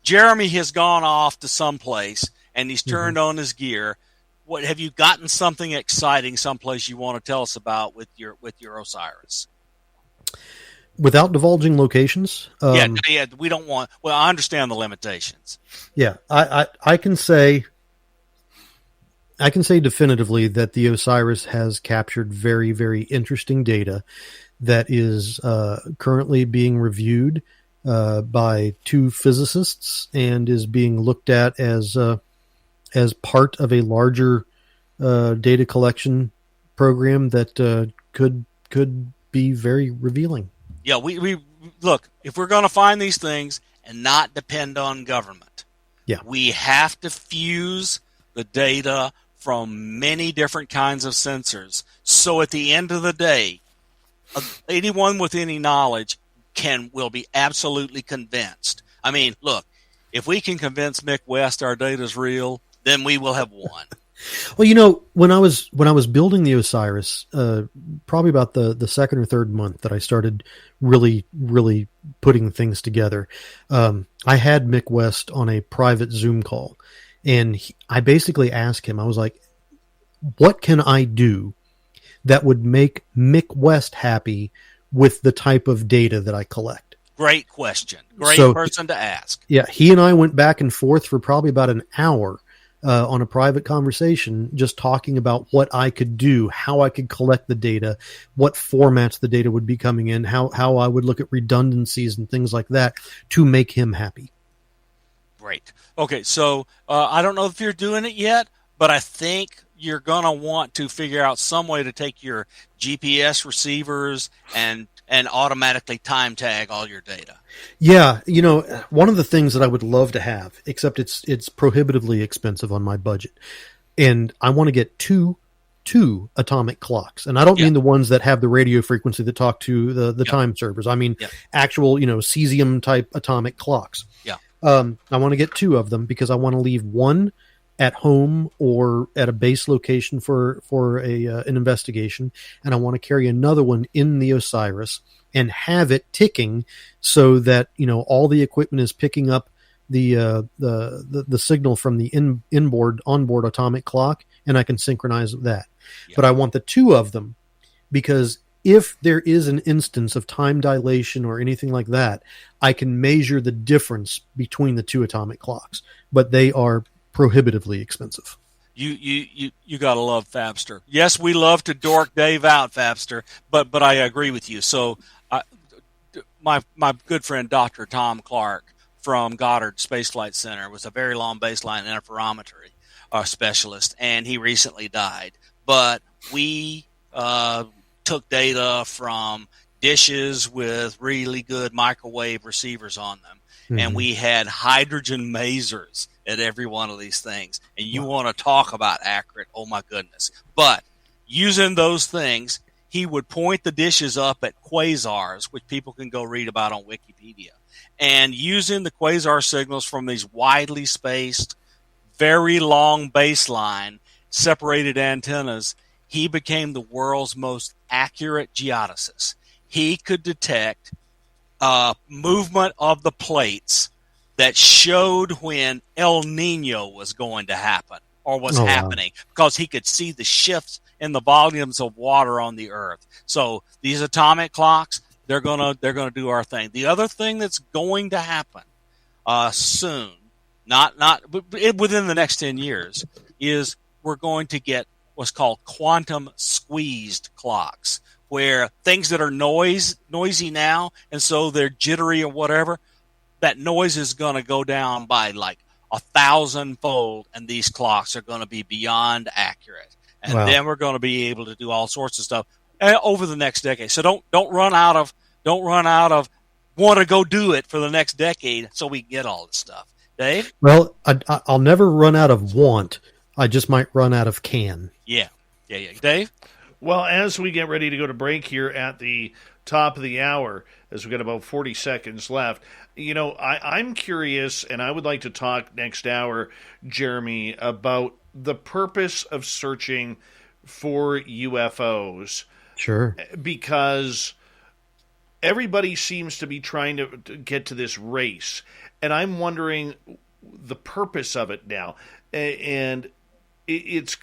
Jeremy has gone off to someplace and he's turned on his gear. What have you gotten something exciting someplace you want to tell us about with your OSIRIS? Without divulging locations? Yeah, we don't want. Well, I understand the limitations. Yeah, I can say definitively that the OSIRIS has captured very, very interesting data that is currently being reviewed by 2 physicists and is being looked at as part of a larger data collection program that could be very revealing. Yeah, we look, if we're going to find these things and not depend on government, we have to fuse the data from many different kinds of sensors. So at the end of the day, anyone with any knowledge will be absolutely convinced. I mean, look, if we can convince Mick West our data is real, then we will have won. Well, when I was building the OSIRIS, probably about the second or third month that I started really, really putting things together, I had Mick West on a private Zoom call, and I basically asked him, I was like, what can I do that would make Mick West happy with the type of data that I collect? Great question. Great person to ask. Yeah, he and I went back and forth for probably about an hour on a private conversation, just talking about what I could do, how I could collect the data, what formats the data would be coming in, how I would look at redundancies and things like that to make him happy. Great. Okay, so I don't know if you're doing it yet, but I think you're going to want to figure out some way to take your GPS receivers and automatically time tag all your data. Yeah, one of the things that I would love to have, except it's prohibitively expensive on my budget, and I want to get two atomic clocks, and I don't mean the ones that have the radio frequency that talk to the time servers. I mean actual cesium type atomic clocks. Yeah, I want to get 2 of them because I want to leave one at home or at a base location for an investigation, and I want to carry another one in the OSIRIS and have it ticking so that all the equipment is picking up the signal from the onboard atomic clock, and I can synchronize that. Yeah. But I want the 2 of them because if there is an instance of time dilation or anything like that, I can measure the difference between the 2 atomic clocks, but they are prohibitively expensive. You gotta love Fabster. Yes, we love to dork Dave out, Fabster, but I agree with you. So my good friend Dr. Tom Clark from Goddard Space Flight Center was a very long baseline interferometry specialist, and he recently died. But we took data from dishes with really good microwave receivers on them. And we had hydrogen masers at every one of these things. And you want to talk about accurate, oh my goodness. But using those things, he would point the dishes up at quasars, which people can go read about on Wikipedia. And using the quasar signals from these widely spaced, very long baseline, separated antennas, he became the world's most accurate geodesist. He could detect movement of the plates that showed when El Nino was going to happen or was happening, because he could see the shifts in the volumes of water on the Earth. So these atomic clocks, they're gonna do our thing. The other thing that's going to happen soon, within the next 10 years, is we're going to get what's called quantum squeezed clocks, where things that are noisy now, and so they're jittery or whatever, that noise is going to go down by like 1,000-fold, and these clocks are going to be beyond accurate. And then we're going to be able to do all sorts of stuff over the next decade. So don't run out of want to go do it for the next decade so we can get all this stuff. Dave? Well, I'll never run out of want. I just might run out of can. Yeah. Dave? Well, as we get ready to go to break here at the top of the hour, as we've got about 40 seconds left, I'm curious, and I would like to talk next hour, Jeremy, about the purpose of searching for UFOs. Sure. Because everybody seems to be trying to get to this race, and I'm wondering the purpose of it now. And it's...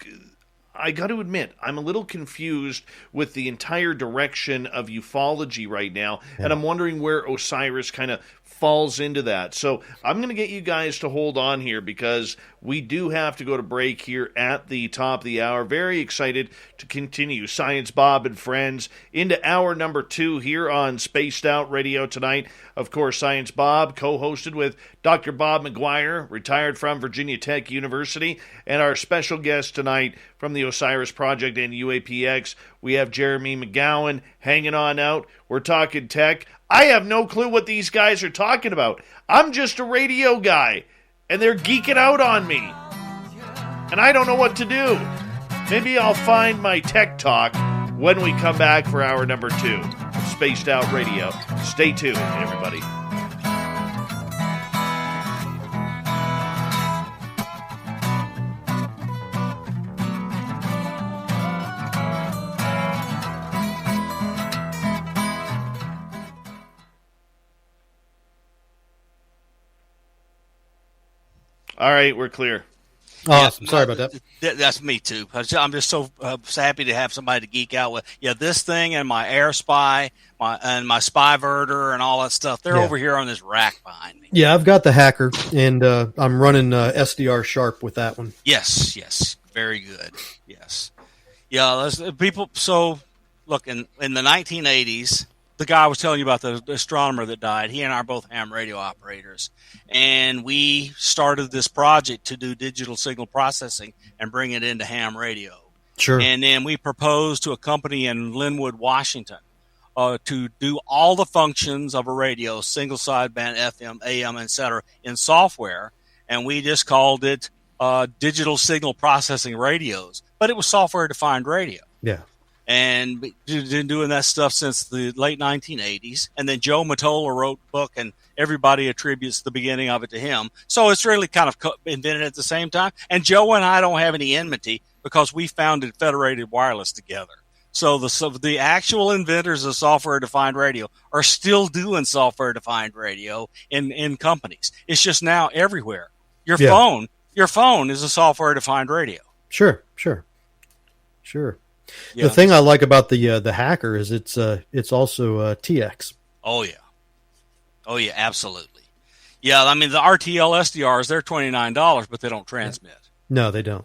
I got to admit, I'm a little confused with the entire direction of ufology right now, and I'm wondering where Osiris kind of falls into that. So I'm going to get you guys to hold on here, because we do have to go to break here at the top of the hour. Very excited to continue Science Bob and Friends into hour number 2 here on Spaced Out Radio tonight. Of course, Science Bob, co-hosted with Dr. Bob Mcgwier, retired from Virginia Tech University, and our special guest tonight from the Osiris Project and UAPX, we have Jeremy Mcgowan hanging on out. We're talking tech. I have no clue what these guys are talking about. I'm just a radio guy, and they're geeking out on me. And I don't know what to do. Maybe I'll find my tech talk when we come back for hour number 2 of Spaced Out Radio. Stay tuned, everybody. All right, we're clear. Oh, sorry about that. That's me too. I'm just so happy to have somebody to geek out with. Yeah, this thing and my Air Spy, my Spyverter and all that stuff. They're over here on this rack behind me. Yeah, I've got the Hacker, and I'm running SDR Sharp with that one. Yes, very good. Yes, yeah. People. So, look, in the 1980s, the guy I was telling you about, the astronomer that died, he and I are both ham radio operators. And we started this project to do digital signal processing and bring it into ham radio. Sure. And then we proposed to a company in Linwood, Washington, to do all the functions of a radio, single sideband, FM, AM, etc., in software. And we just called it digital signal processing radios. But it was software-defined radio. Yeah. And been doing that stuff since the late 1980s. And then Joe Mottola wrote a book, and everybody attributes the beginning of it to him. So it's really kind of invented at the same time. And Joe and I don't have any enmity because we founded Federated Wireless together. So the actual inventors of software-defined radio are still doing software-defined radio in companies. It's just now everywhere. Your phone is a software-defined radio. Sure. Yeah. The thing I like about the Hacker is it's also TX. Oh yeah, absolutely. Yeah, I mean the RTL SDRs, they're $29, but they don't transmit. No, they don't.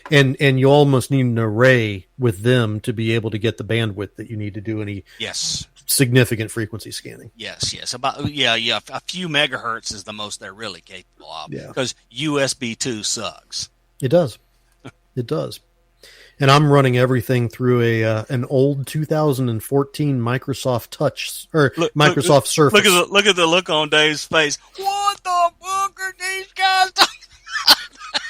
And you almost need an array with them to be able to get the bandwidth that you need to do any significant frequency scanning. Yes. A few megahertz is the most they're really capable of. Yeah. Because USB 2 sucks. It does. And I'm running everything through an old 2014 Microsoft Touch Microsoft Surface. Look at the look on Dave's face. What the fuck are these guys talking about?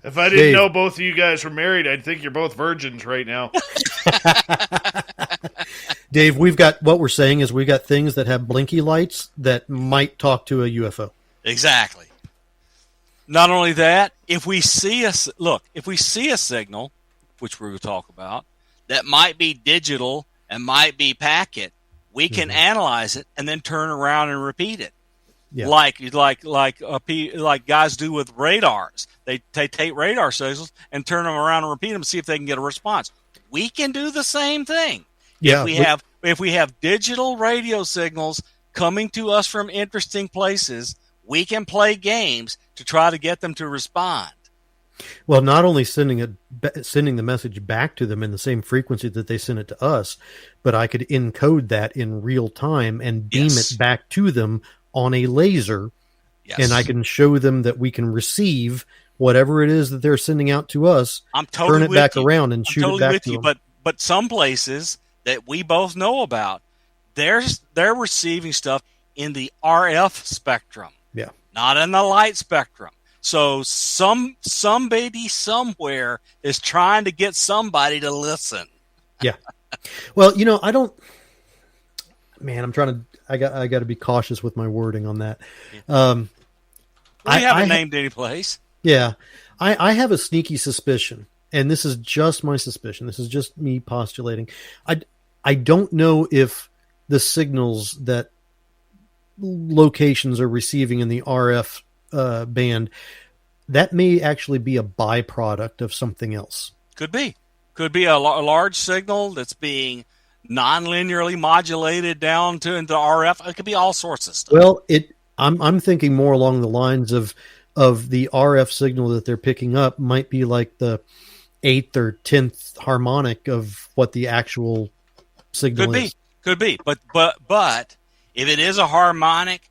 If I didn't know both of you guys were married, I'd think you're both virgins right now. Dave, we've got things that have blinky lights that might talk to a UFO. Exactly. Not only that, if we see a signal, which we will talk about, that might be digital and might be packet, we can analyze it and then turn around and repeat it. Yeah. Like guys do with radars. They take radar signals and turn them around and repeat them, see if they can get a response. We can do the same thing. Yeah, If we have digital radio signals coming to us from interesting places, we can play games to try to get them to respond. well, not only sending the message back to them in the same frequency that they send it to us, but I could encode that in real time and beam Yes. it back to them on a laser, Yes. and I can show them that we can receive whatever it is that they're sending out to us, I'm totally turn it with back you. around and I'm shoot totally it back with to you, them. but some places that we both know about, they're receiving stuff in the RF spectrum, Yeah. not in the light spectrum. So somebody somewhere is trying to get somebody to listen. Yeah. Well, I don't. Man, I got to be cautious with my wording on that. We haven't named any place. Yeah, I have a sneaky suspicion, and this is just my suspicion. This is just me postulating. I don't know if the signals that locations are receiving in the RF band, that may actually be a byproduct of something else. Could be a large signal that's being non-linearly modulated down to into RF. It could be all sorts of stuff. Well, I'm thinking more along the lines of the RF signal that they're picking up might be like the 8th or 10th harmonic of what the actual signal is. Could be. But if it is a harmonic,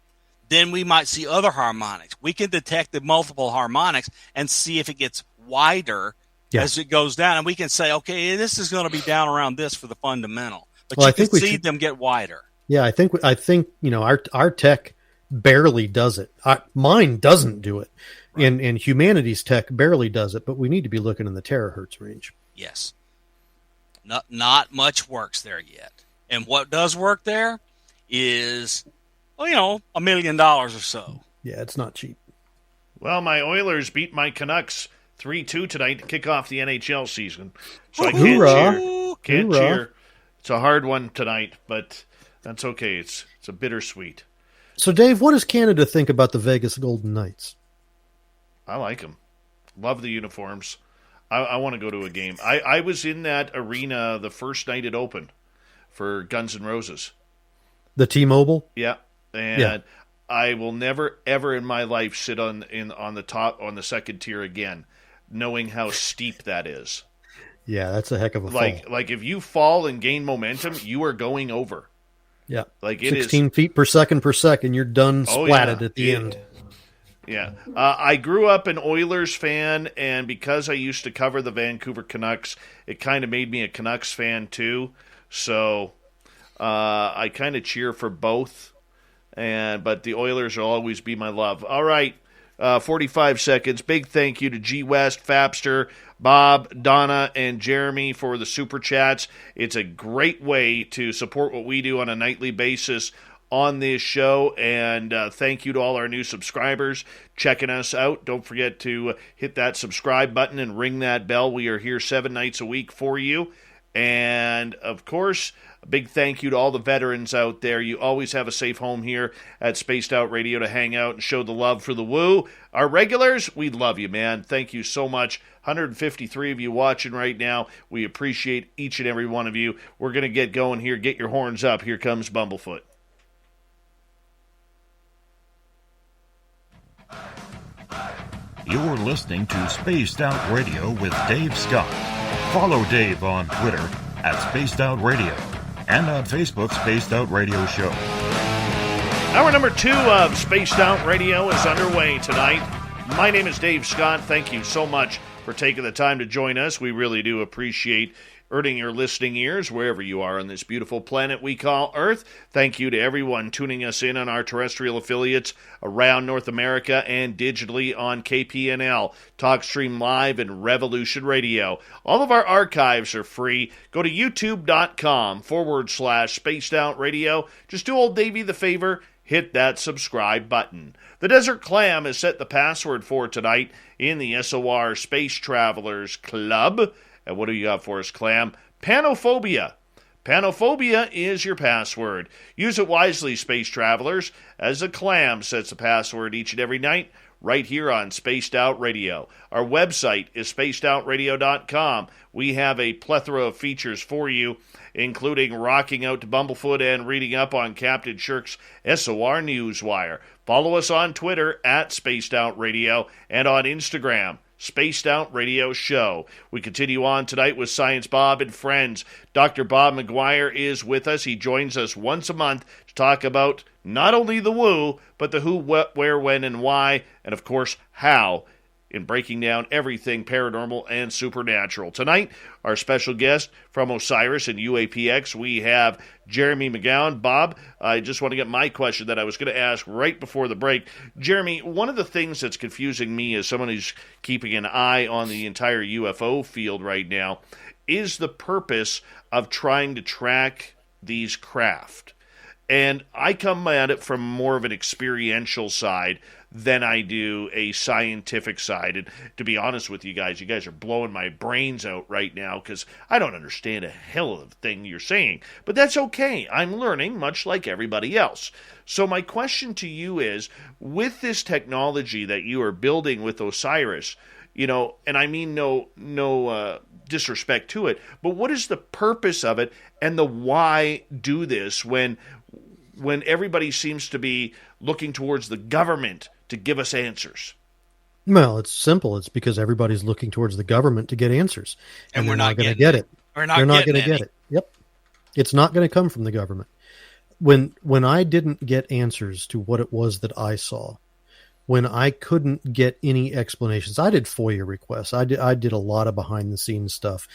then we might see other harmonics. We can detect the multiple harmonics and see if it gets wider as it goes down, and we can say, okay, this is going to be down around this for the fundamental. But you can see them get wider. Yeah, I think our tech barely does it. Mine doesn't do it, and humanity's tech barely does it. But we need to be looking in the terahertz range. Yes, not much works there yet. And what does work there is, $1 million or so. Yeah, it's not cheap. Well, my Oilers beat my Canucks 3-2 tonight to kick off the NHL season. So I can't cheer. It's a hard one tonight, but that's okay. It's a bittersweet. So, Dave, what does Canada think about the Vegas Golden Knights? I like them. Love the uniforms. I want to go to a game. I was in that arena the first night it opened for Guns N' Roses. The T-Mobile? Yeah. And I will never, ever in my life sit on the second tier again, knowing how steep that is. Yeah, that's a heck of a fall. Like if you fall and gain momentum, you are going over. Yeah, like it 16 feet per second, you're done splatted at the end. Yeah. I grew up an Oilers fan, and because I used to cover the Vancouver Canucks, it kind of made me a Canucks fan too. So I kind of cheer for both, but the Oilers will always be my love. All right. 45 seconds. Big thank you to G West, Fapster, Bob, Donna, and Jeremy for the super chats. It's a great way to support what we do on a nightly basis on this show, and thank you to all our new subscribers checking us out. Don't forget to hit that subscribe button and ring that bell. We are here 7 nights a week for you. And, of course, a big thank you to all the veterans out there. You always have a safe home here at Spaced Out Radio to hang out and show the love for the Woo. Our regulars, we love you, man. Thank you so much. 153 of you watching right now. We appreciate each and every one of you. We're going to get going here. Get your horns up. Here comes Bumblefoot. You're listening to Spaced Out Radio with Dave Scott. Follow Dave on Twitter at Spaced Out Radio and on Facebook, Spaced Out Radio Show. Hour number 2 of Spaced Out Radio is underway tonight. My name is Dave Scott. Thank you so much for taking the time to join us. We really do appreciate earning your listening ears wherever you are on this beautiful planet we call Earth. Thank you to everyone tuning us in on our terrestrial affiliates around North America and digitally on KPNL, TalkStream Live, and Revolution Radio. All of our archives are free. Go to youtube.com/Spaced Out Radio. Just do old Davey the favor. Hit that subscribe button. The Desert Clam has set the password for tonight in the SOR Space Travelers Club. And what do you got for us, Clam? Panophobia. Panophobia is your password. Use it wisely, space travelers, as a clam sets the password each and every night right here on Spaced Out Radio. Our website is spacedoutradio.com. We have a plethora of features for you, including rocking out to Bumblefoot and reading up on Captain Shirk's SOR Newswire. Follow us on Twitter at Spaced Out Radio and on Instagram, Spaced Out Radio Show. We continue on tonight with Science Bob and Friends. Dr. Bob Mcgwier is with us. He joins us once a month to talk about not only the woo, but the who, what, where, when, and why, and of course, how, in breaking down everything paranormal and supernatural. Tonight, our special guest from Osiris and UAPX, we have Jeremy Mcgowan. Bob, I just want to get my question that I was going to ask right before the break. Jeremy, one of the things that's confusing me as someone who's keeping an eye on the entire UFO field right now is the purpose of trying to track these craft. And I come at it from more of an experiential side than I do a scientific side. And to be honest with you guys are blowing my brains out right now because I don't understand a hell of a thing you're saying. But that's okay. I'm learning much like everybody else. So my question to you is, with this technology that you are building with Osiris, and I mean no disrespect to it, but what is the purpose of it and the why do this when everybody seems to be looking towards the government to give us answers? Well, it's simple. It's because everybody's looking towards the government to get answers, and we're they're not going to getting get it. it. We're not They're not getting going to get it. Yep, it's not going to come from the government. When I didn't get answers to what it was that I saw, when I couldn't get any explanations, I did FOIA requests. I did a lot of behind the scenes stuff.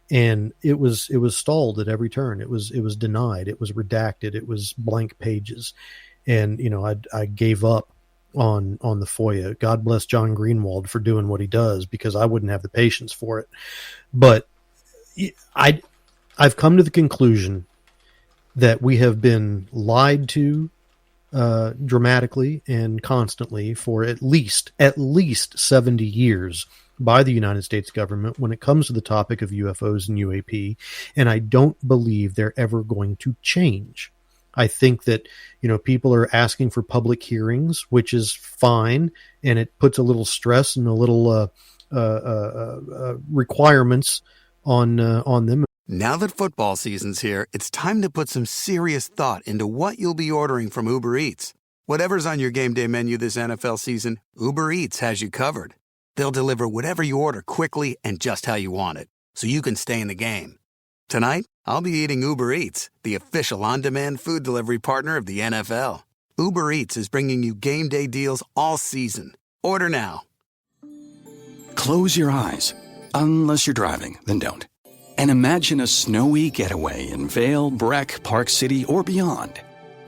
And it was stalled at every turn. It was denied. It was redacted. It was blank pages. And, I gave up on the FOIA. God bless John Greenwald for doing what he does, because I wouldn't have the patience for it. But I've come to the conclusion that we have been lied to dramatically and constantly for at least 70 years by the United States government when it comes to the topic of UFOs and UAP, and I don't believe they're ever going to change. I think that, people are asking for public hearings, which is fine, and it puts a little stress and a little requirements on them. Now that football season's here, it's time to put some serious thought into what you'll be ordering from Uber Eats. Whatever's on your game day menu this NFL season, Uber Eats has you covered. They'll deliver whatever you order quickly and just how you want it, so you can stay in the game. Tonight, I'll be eating Uber Eats, the official on-demand food delivery partner of the NFL. Uber Eats is bringing you game day deals all season. Order now. Close your eyes. Unless you're driving, then don't. And imagine a snowy getaway in Vail, Breck, Park City, or beyond.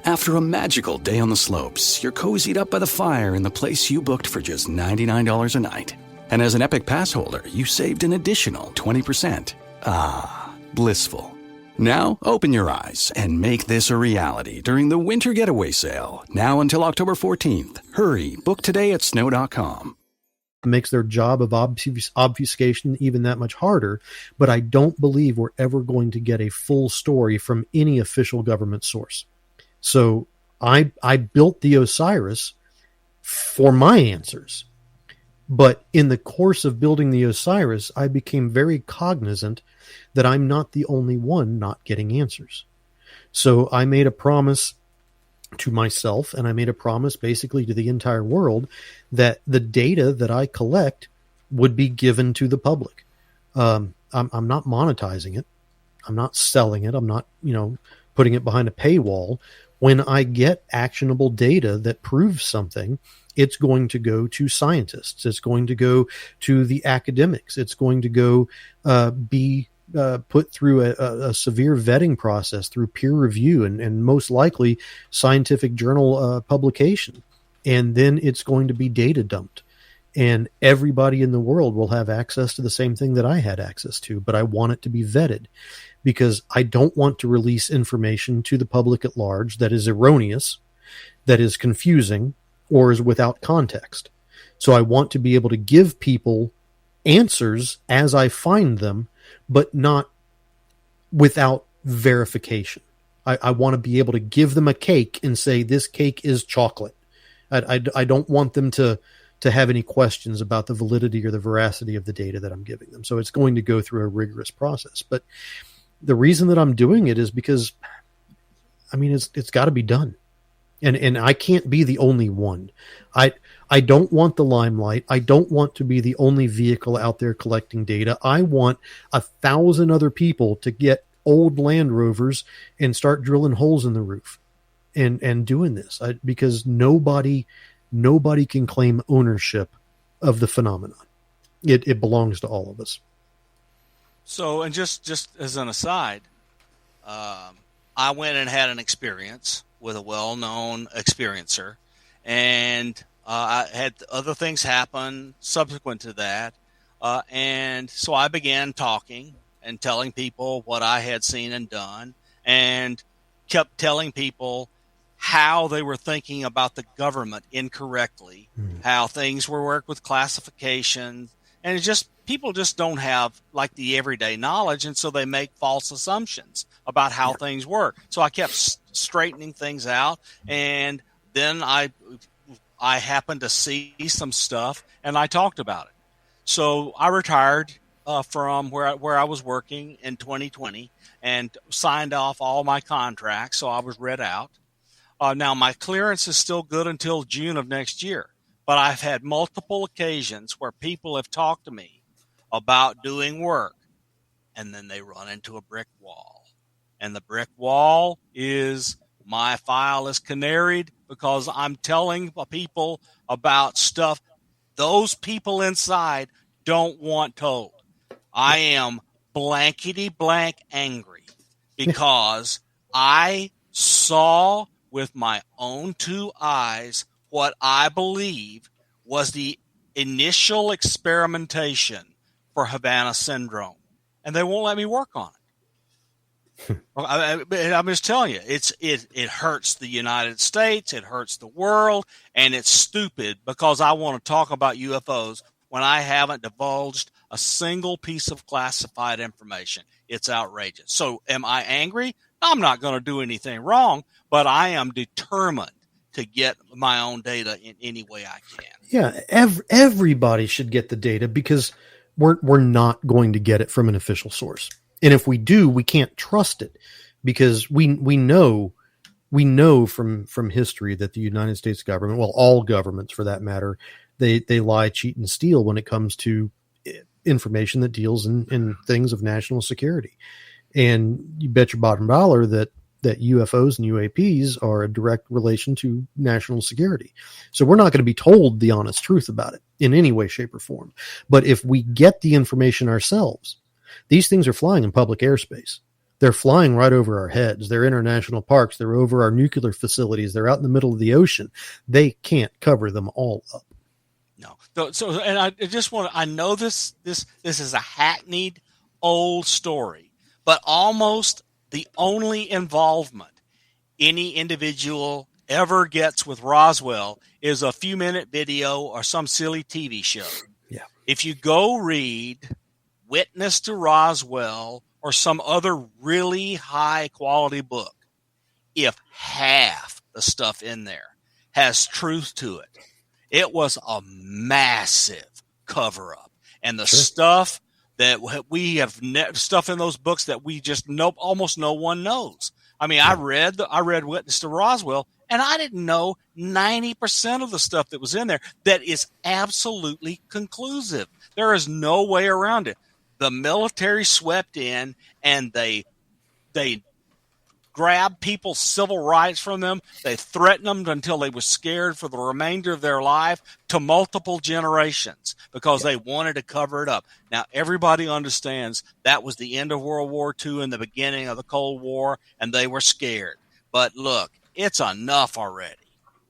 After a magical day on the slopes, you're cozied up by the fire in the place you booked for just $99 a night. And as an Epic Pass holder, you saved an additional 20%. Ah, blissful. Now open your eyes and make this a reality during the Winter Getaway Sale, now until October 14th. Hurry, book today at snow.com. It makes their job of obfuscation even that much harder, but I don't believe we're ever going to get a full story from any official government source. So I built the Osiris for my answers. But in the course of building the Osiris, I became very cognizant that I'm not the only one not getting answers. So I made a promise to myself, and I made a promise basically to the entire world, that the data that I collect would be given to the public. I'm not monetizing it. I'm not selling it. I'm not, putting it behind a paywall. When I get actionable data that proves something, it's going to go to scientists. It's going to go to the academics. It's going to go be put through a severe vetting process, through peer review, and most likely scientific journal publication. And then it's going to be data dumped. And everybody in the world will have access to the same thing that I had access to, but I want it to be vetted, because I don't want to release information to the public at large that is erroneous, that is confusing, or is without context. So I want to be able to give people answers as I find them, but not without verification. I want to be able to give them a cake and say, this cake is chocolate. I don't want them to have any questions about the validity or the veracity of the data that I'm giving them. So it's going to go through a rigorous process. But the reason that I'm doing it is because, I mean, it's got to be done. And I can't be the only one. I don't want the limelight. I don't want to be the only vehicle out there collecting data. I want 1,000 other people to get old Land Rovers and start drilling holes in the roof and doing this, because nobody can claim ownership of the phenomenon. It belongs to all of us. So, and just as an aside, I went and had an experience with a well-known experiencer, and I had other things happen subsequent to that, and so I began talking and telling people what I had seen and done, and kept telling people how they were thinking about the government incorrectly, how things were worked with classification, and it just, people just don't have like the everyday knowledge, and so they make false assumptions about how things work. So I kept straightening things out, and then I happened to see some stuff, and I talked about it. So I retired from where I was working in 2020 and signed off all my contracts, so I was read out. Now, my clearance is still good until June of next year, but I've had multiple occasions where people have talked to me about doing work, and then they run into a brick wall. And the brick wall is my file is canaried because I'm telling people about stuff those people inside don't want told. I am blankety blank angry because I saw with my own two eyes what I believe was the initial experimentation for Havana syndrome, and they won't let me work on it. I'm just telling you, it hurts the United States, it hurts the world, and it's stupid because I want to talk about UFOs when I haven't divulged a single piece of classified information. It's outrageous. So am I angry? I'm not going to do anything wrong, but I am determined to get my own data in any way I can. Yeah, everybody should get the data because we're not going to get it from an official source. And if we do, we can't trust it because we know from history that the United States government, well, all governments for that matter, they lie, cheat, and steal when it comes to information that deals in things of national security. And you bet your bottom dollar that UFOs and UAPs are a direct relation to national security. So we're not going to be told the honest truth about it in any way, shape, or form. But if we get the information ourselves, these things are flying in public airspace. They're flying right over our heads. They're in our national parks. They're over our nuclear facilities. They're out in the middle of the ocean. They can't cover them all up. No. So, and I just want to, I know this is a hackneyed old story, but almost the only involvement any individual ever gets with Roswell is a few-minute video or some silly TV show. Yeah. If you go read Witness to Roswell or some other really high-quality book, if half the stuff in there has truth to it, it was a massive cover-up. And the stuff that we have stuff in those books that we just know almost no one knows. I mean, I read Witness to Roswell, and I didn't know 90% of the stuff that was in there that is absolutely conclusive. There is no way around it. The military swept in and they grabbed people's civil rights from them. They threatened them until they were scared for the remainder of their life to multiple generations because they wanted to cover it up. Now, everybody understands that was the end of World War II and the beginning of the Cold War, and they were scared. But look, it's enough already.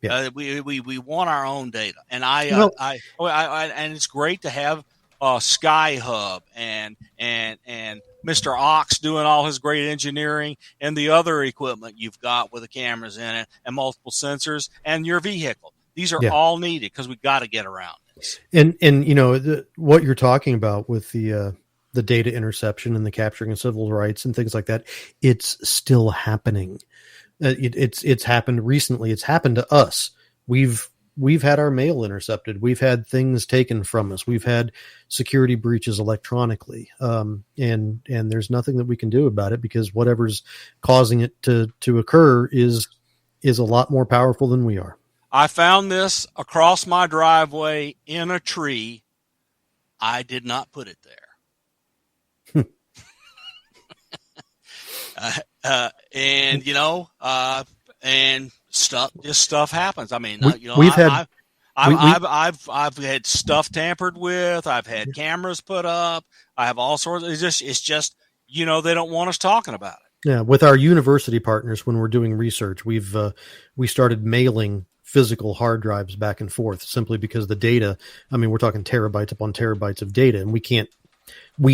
Yeah. We want our own data, and I and it's great to have Sky Hub and Mr. Ox doing all his great engineering and the other equipment you've got with the cameras in it and multiple sensors and your vehicle. These are all needed because we got to get around this. And you know what you're talking about with the the data interception and the capturing of civil rights and things like that. It's still happening. It's happened recently. It's happened to us. We've had our mail intercepted. We've had things taken from us. We've had security breaches electronically. And there's nothing that we can do about it, because whatever's causing it to occur is a lot more powerful than we are. I found this across my driveway in a tree. I did not put it there. And stuff happens. I mean, I've had stuff tampered with. I've had cameras put up. I have all sorts. It's just they don't want us talking about it. Yeah, with our university partners, when we're doing research, we started mailing physical hard drives back and forth, simply because the data. I mean, we're talking terabytes upon terabytes of data, and we can't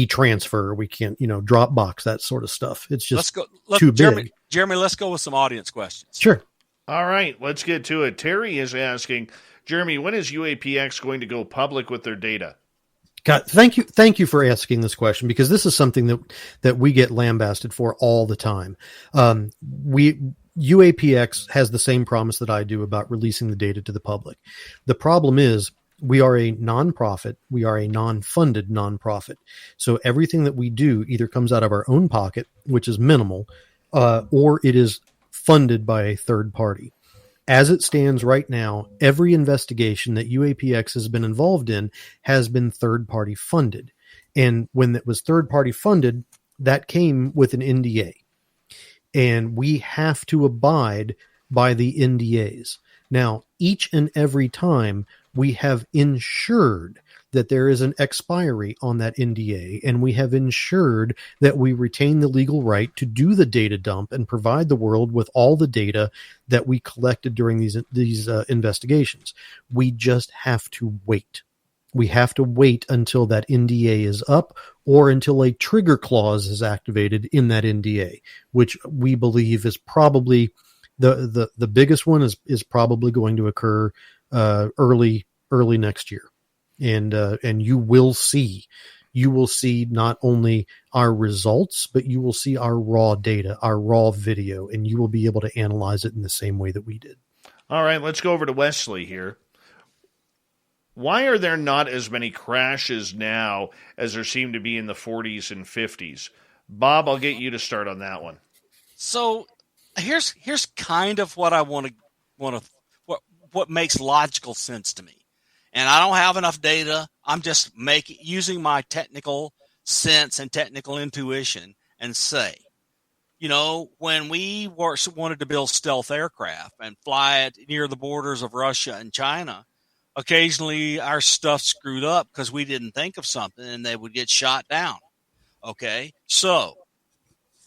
transfer. We can't Dropbox, that sort of stuff. It's just too big. Jeremy, let's go with some audience questions. Sure. All right, let's get to it. Terry is asking, Jeremy, when is UAPX going to go public with their data? God, thank you for asking this question, because this is something that we get lambasted for all the time. UAPX has the same promise that I do about releasing the data to the public. The problem is, we are a nonprofit. We are a non-funded nonprofit. So everything that we do either comes out of our own pocket, which is minimal, or it is funded by a third party. As it stands right now, every investigation that UAPX has been involved in has been third party funded. And when it was third party funded, that came with an NDA. And we have to abide by the NDAs. Now, each and every time we have ensured that there is an expiry on that NDA, and we have ensured that we retain the legal right to do the data dump and provide the world with all the data that we collected during these investigations. We just have to wait. We have to wait until that NDA is up, or until a trigger clause is activated in that NDA, which we believe is probably the biggest one is probably going to occur early next year. And you will see not only our results, but you will see our raw data, our raw video, and you will be able to analyze it in the same way that we did. All right, let's go over to Wesley here. Why are there not as many crashes now as there seem to be in the 40s and 50s? Bob, I'll get you to start on that one. So here's kind of what I want to what makes logical sense to me. And I don't have enough data. I'm just using my technical sense and technical intuition and say, when we wanted to build stealth aircraft and fly it near the borders of Russia and China, occasionally our stuff screwed up because we didn't think of something and they would get shot down. Okay. So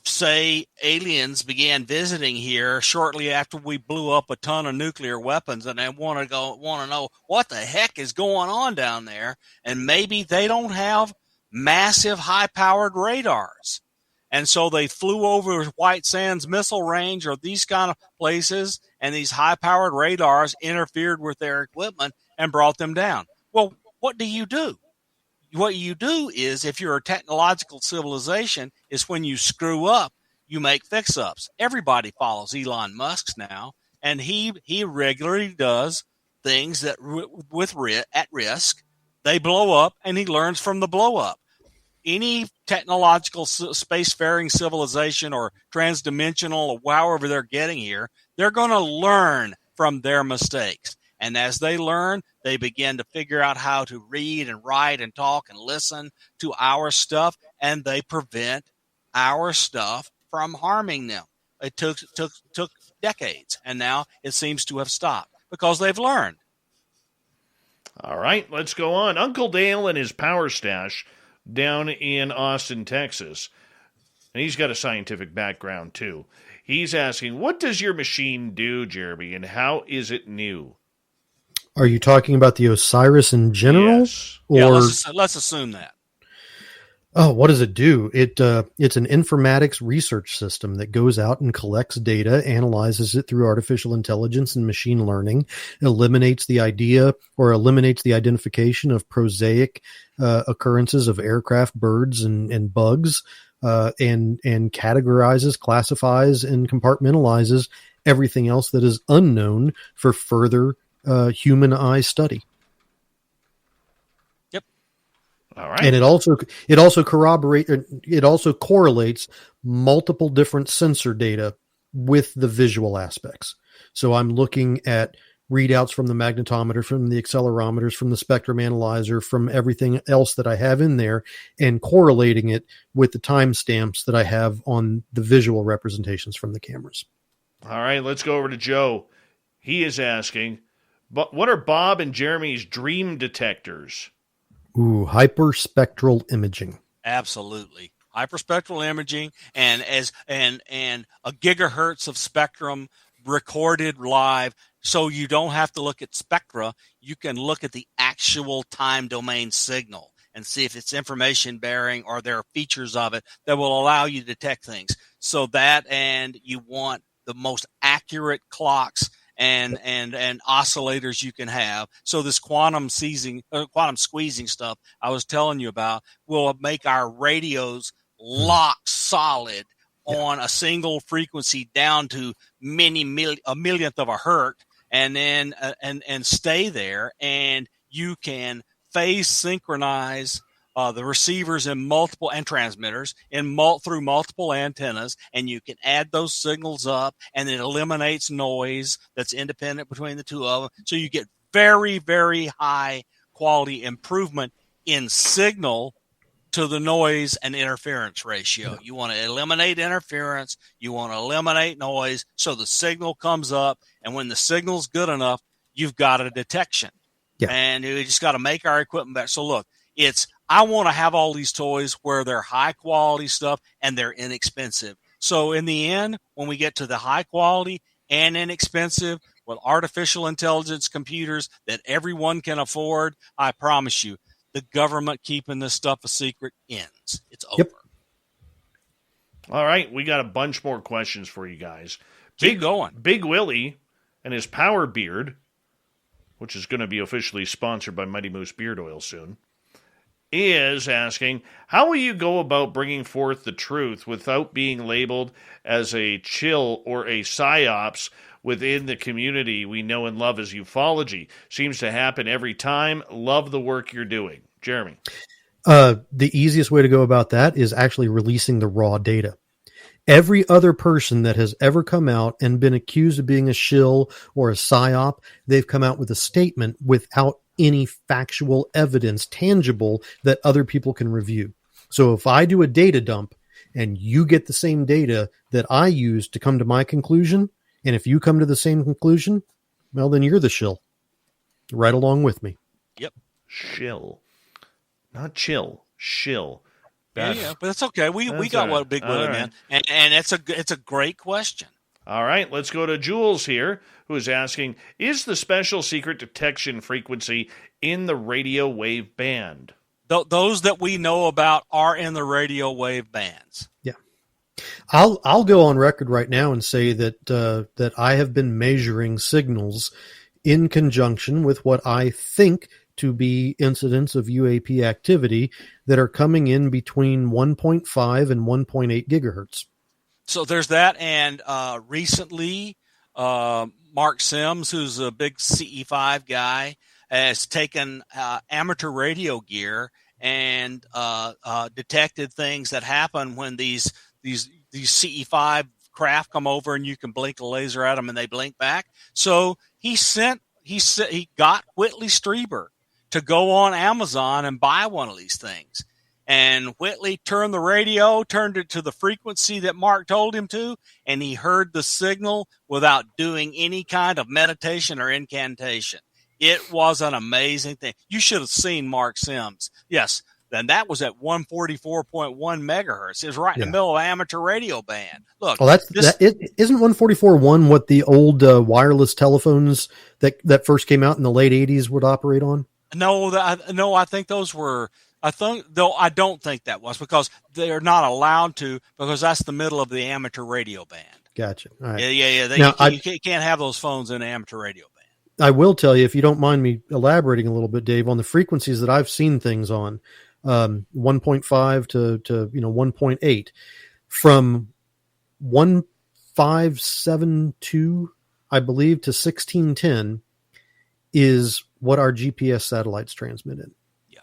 say aliens began visiting here shortly after we blew up a ton of nuclear weapons, and they want to know what the heck is going on down there. And maybe they don't have massive high-powered radars. And so they flew over White Sands Missile Range or these kind of places, and these high-powered radars interfered with their equipment and brought them down. Well, what do you do? What you do is, if you're a technological civilization, is when you screw up, you make fix-ups. Everybody follows Elon Musk's now, and he regularly does things that at risk. They blow up, and he learns from the blow-up. Any technological spacefaring civilization or transdimensional, or however they're getting here, they're going to learn from their mistakes. And as they learn, they begin to figure out how to read and write and talk and listen to our stuff, and they prevent our stuff from harming them. It took decades, and now it seems to have stopped because they've learned. All right, let's go on. Uncle Dale and his power stash down in Austin, Texas, and he's got a scientific background too. He's asking, what does your machine do, Jeremy, and how is it new? Are you talking about the Osiris in general? Yes. Or... Yeah, let's assume that. Oh, what does it do? It's an informatics research system that goes out and collects data, analyzes it through artificial intelligence and machine learning, eliminates the identification of prosaic occurrences of aircraft, birds, and bugs, and categorizes, classifies, and compartmentalizes everything else that is unknown for further human eye study. All right. And it also correlates multiple different sensor data with the visual aspects. So I'm looking at readouts from the magnetometer, from the accelerometers, from the spectrum analyzer, from everything else that I have in there, and correlating it with the timestamps that I have on the visual representations from the cameras. All right, let's go over to Joe. He is asking, but what are Bob and Jeremy's dream detectors? Ooh, hyperspectral imaging. Absolutely. Hyperspectral imaging and a gigahertz of spectrum recorded live, so you don't have to look at spectra. You can look at the actual time domain signal and see if it's information bearing or there are features of it that will allow you to detect things. So that, and you want the most accurate clocks and oscillators you can have. So this quantum squeezing stuff I was telling you about will make our radios lock solid on a single frequency down to a millionth of a hertz, and then and stay there. And you can phase synchronize the receivers and transmitters through multiple antennas, and you can add those signals up, and it eliminates noise that's independent between the two of them. So you get very, very high quality improvement in signal to the noise and interference ratio. You want to eliminate interference. You want to eliminate noise. So the signal comes up, and when the signal's good enough, you've got a detection. Yeah. And we just got to make our equipment better. So look, I want to have all these toys where they're high quality stuff and they're inexpensive. So in the end, when we get to the high quality and inexpensive with artificial intelligence computers that everyone can afford, I promise you, the government keeping this stuff a secret ends. It's over. Yep. All right, we got a bunch more questions for you guys. Keep going. Big Willie and his Power Beard, which is going to be officially sponsored by Mighty Moose Beard Oil soon, is asking, how will you go about bringing forth the truth without being labeled as a chill or a psyops within the community we know and love as ufology? Seems to happen every time. Love the work you're doing. Jeremy. The easiest way to go about that is actually releasing the raw data. Every other person that has ever come out and been accused of being a shill or a psyop, they've come out with a statement without any factual evidence, tangible, that other people can review. So if I do a data dump and you get the same data that I use to come to my conclusion, and if you come to the same conclusion, well, then you're the shill. Right along with me. Yep. Shill. Not chill. Shill. Yeah, but that's okay. We got what Big Willie meant. And it's a great question. All right, let's go to Jules here, who is asking, is the special secret detection frequency in the radio wave band? Those that we know about are in the radio wave bands. Yeah. I'll go on record right now and say that I have been measuring signals in conjunction with what I think to be incidents of UAP activity that are coming in between 1.5 and 1.8 gigahertz. So there's that, and recently, Mark Sims, who's a big CE5 guy, has taken amateur radio gear and detected things that happen when these CE5 craft come over, and you can blink a laser at them, and they blink back. So he got Whitley Strieber to go on Amazon and buy one of these things. And Whitley turned it to the frequency that Mark told him to, and he heard the signal without doing any kind of meditation or incantation. It was an amazing thing. You should have seen Mark Sims. Yes, then that was at 144.1 megahertz. It was right in the middle of amateur radio band. Look, isn't 144.1 what the old wireless telephones that first came out in the late 80s would operate on? No, I think those were Though I don't think that was because they're not allowed to, because that's the middle of the amateur radio band. Gotcha. All right. Yeah. Now, You can't have those phones in an amateur radio band. I will tell you, if you don't mind me elaborating a little bit, Dave, on the frequencies that I've seen things on, 1.5 to 1.8, from 1572, I believe, to 1610 is what our GPS satellites transmit in. Yeah,